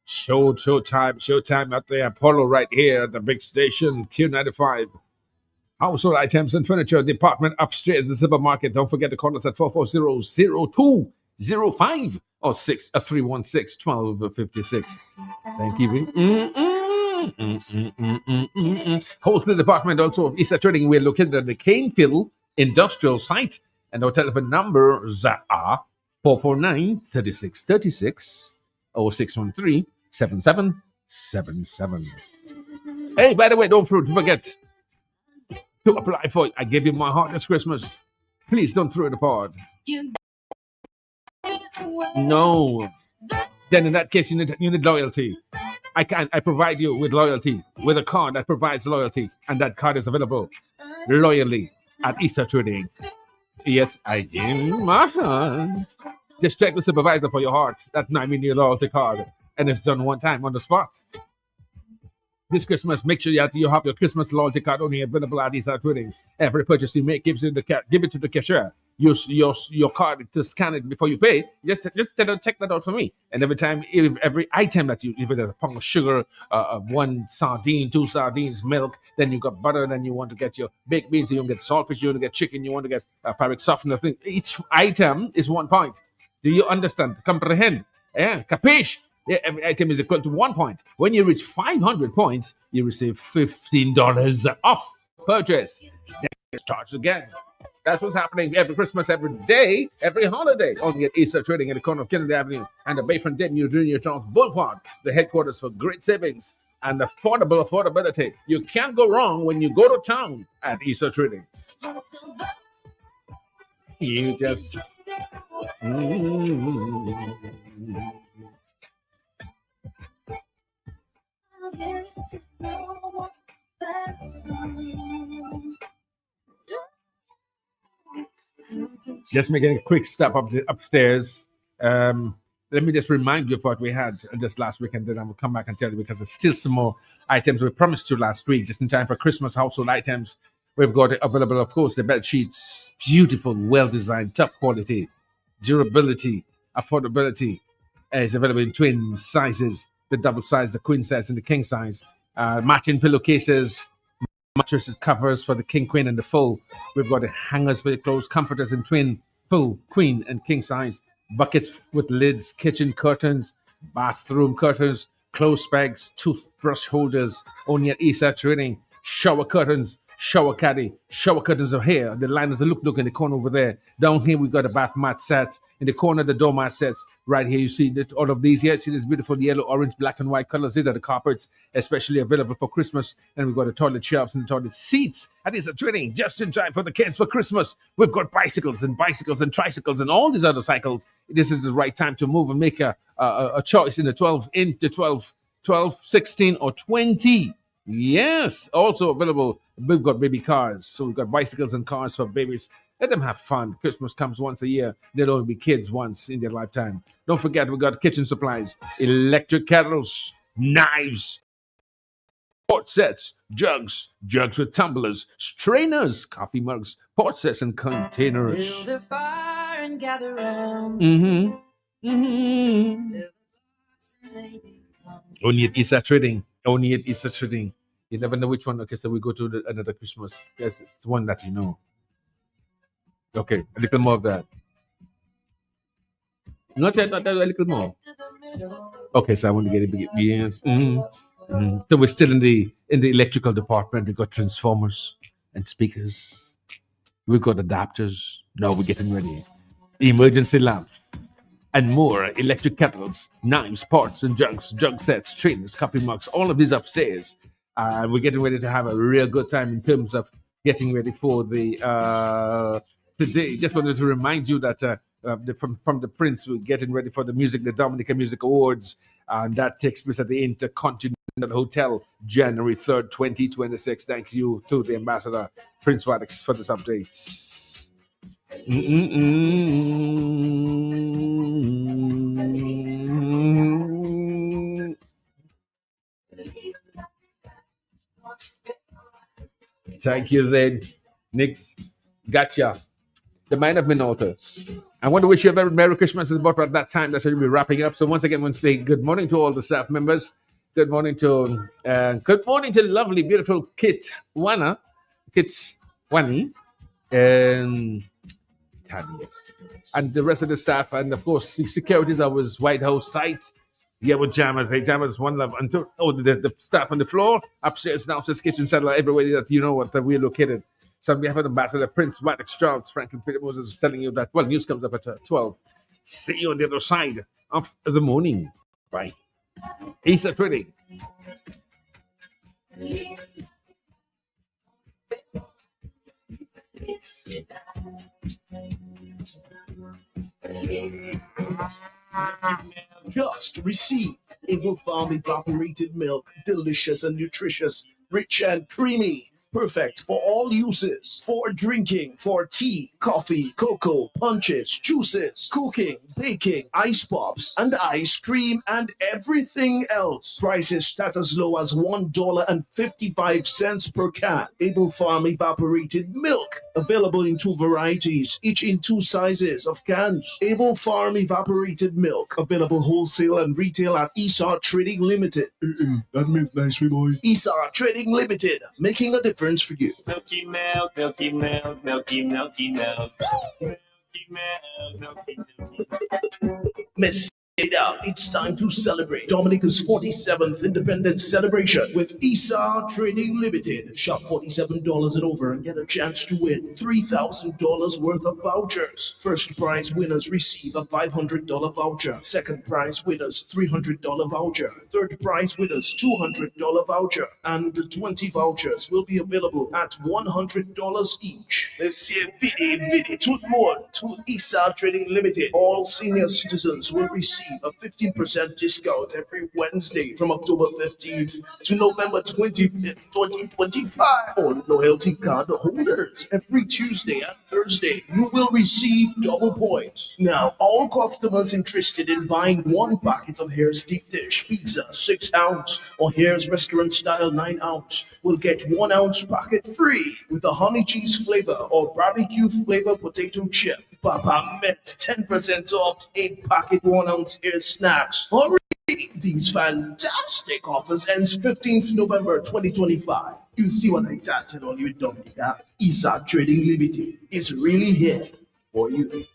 Showtime out there. Apollo right here at the big station, Q95. Household items and furniture department upstairs, the supermarket. Don't forget to call us at 440-0205 or 316-1256. Thank you. Wholesale department also of Isa Trading. We're located at the Caneville Industrial Site, and our telephone numbers are 449-3636 or 613-7777. Hey, by the way, don't forget to apply for it. I gave you my heart this Christmas. Please don't throw it apart. No. Then in that case, you need loyalty. I provide you with loyalty, with a card that provides loyalty, and that card is available loyally at Isa Trading. Yes, I do. My son. Just check the supervisor for your heart. That might mean your loyalty card, and it's done one time on the spot. This Christmas, make sure you have your Christmas loyalty card only available at Isa Trading. Every purchase you make, give it to the cashier. Use your card to scan it before you pay. Just check that out for me. And every item that if there's a pound of sugar, one sardine, two sardines, milk, then you got butter, then you want to get your baked beans, you want to get saltfish, you want to get chicken, you want to get fabric softener. Each item is 1 point. Do you understand? Comprehend? Yeah, capiche? Yeah, every item is equal to 1 point. When you reach 500 points, you receive $15 off purchase. Then it's charged again. That's what's happening every Christmas, every day, every holiday. Only at Isa Trading in the corner of Kennedy Avenue and the Bayfront New Junior Charles Boulevard, the headquarters for great savings and affordability. You can't go wrong when you go to town at Isa Trading. You just... Just making a quick step upstairs. Let me just remind you of what we had just last week, and then I will come back and tell you, because there's still some more items we promised you last week, just in time for Christmas household items. We've got available, of course, the bed sheets, beautiful, well-designed, top quality, durability, affordability. Is available in twin sizes, the double size, the queen size, and the king size. Matching pillowcases, mattresses, covers for the king, queen, and the full. We've got the hangers for your clothes, comforters in twin, full, queen, and king size. Buckets with lids, kitchen curtains, bathroom curtains, clothes pegs, toothbrush holders, only at Isa Trading. Shower curtains, shower caddy, shower curtains are here. The liners are look in the corner over there. Down here, we've got a bath mat sets. In the corner, the door mat sets. Right here, you see that all of these here. See this beautiful yellow, orange, black, and white colors. These are the carpets, especially available for Christmas. And we've got the toilet shelves and the toilet seats. That is a Trading just in time for the kids for Christmas. We've got bicycles and tricycles and all these other cycles. This is the right time to move and make a choice in the 12, 16, or 20. Yes, also available. We've got baby cars, so we've got bicycles and cars for babies. Let them have fun. Christmas comes once a year. They'll only be kids once in their lifetime. Don't forget, we got kitchen supplies, electric kettles, knives, pot sets, jugs with tumblers, strainers, coffee mugs, pot sets, and containers. Build a fire and gather round. Mm-hmm. Mm-hmm. Only at Easter Trading. Only at Easter Trading. You never know which one. Okay, so we go to another Christmas. Yes, it's one that you know. Okay, a little more of that. Not yet, a little more. Okay, so I want to get it. Yes. So we're still in the electrical department. We've got transformers and speakers. We've got adapters. Now we're getting ready. Emergency lamps and more. Electric kettles, knives, pots and jugs, jug sets, trainers, coffee mugs, all of these upstairs. We're getting ready to have a real good time in terms of getting ready for the today. Just wanted to remind you that from the Prince, we're getting ready for the Dominica Music Awards, and that takes place at the Intercontinental Hotel, January 3rd, 2026. Thank you to the Ambassador, Prince Wadix, for this updates. Thank you then, Nix. Gotcha. The Mind of Minolta. I want to wish you a very Merry Christmas. It's about that time that we'll be wrapping up. So once again, I want to say good morning to all the staff members. Good morning to lovely, beautiful Kit Wani, and Tanya, and the rest of the staff, and of course the securities of his White House site. Yeah, with Jammers. Hey, Jammers, one love. And the staff on the floor, upstairs, downstairs, kitchen, satellite, everywhere that you know what that we're located. So on behalf of Ambassador Prince Wadix Charles, Franklin Peter Moses is telling you that, well, news comes up at 12. See you on the other side of the morning. Bye. Easter Trading. Just receive Able Farm evaporated milk, delicious and nutritious, rich and creamy. Perfect for all uses, for drinking, for tea, coffee, cocoa, punches, juices, cooking, baking, ice pops, and ice cream, and everything else. Prices start as low as $1.55 per can. Able Farm evaporated milk, available in 2 varieties, each in 2 sizes of cans. Able Farm evaporated milk, available wholesale and retail at Esau Trading Limited. That meant nice, boy. Esau Trading Limited, making a difference for you. Milky milk, milky milk, milky, milky milk. Milky milk, milky, milky milk. Miss it's time to celebrate Dominica's 47th independence celebration with Esau Trading Limited. Shop $47 and over and get a chance to win $3,000 worth of vouchers. First prize winners receive a $500 voucher. Second prize winners $300 voucher. Third prize winners $200 voucher. And 20 vouchers will be available at $100 each. Let's see vidi tout more to Esau Trading Limited. All senior citizens will receive a 15% discount every Wednesday from October 15th to November 25th, 2025. All loyalty card holders, every Tuesday and Thursday, you will receive double points. Now, all customers interested in buying 1 packet of Hare's Deep Dish Pizza 6 ounce or Hare's Restaurant Style 9 ounce will get 1 ounce packet free with a honey cheese flavor or barbecue flavor potato chip. Papa met 10% off 8 packet 1 ounce Air snacks. Hurry! These fantastic offers ends 15th November 2025. You see what I started on you, Dominica? Esau Trading Limited is really here for you.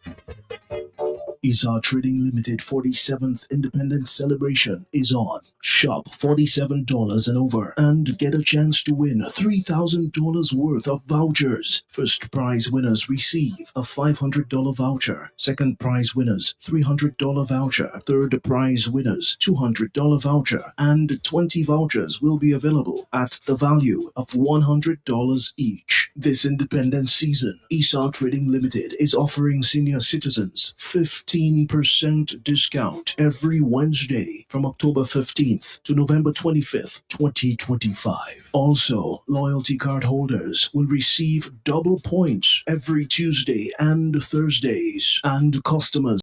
Esau Trading Limited 47th Independence Celebration is on. Shop $47 and over and get a chance to win $3,000 worth of vouchers. First prize winners receive a $500 voucher. Second prize winners $300 voucher. Third prize winners $200 voucher. And 20 vouchers will be available at the value of $100 each. This independence season, Esau Trading Limited is offering senior citizens 15% discount every Wednesday from October 15th to November 25th, 2025. Also, loyalty card holders will receive double points every Tuesday and Thursdays, and customers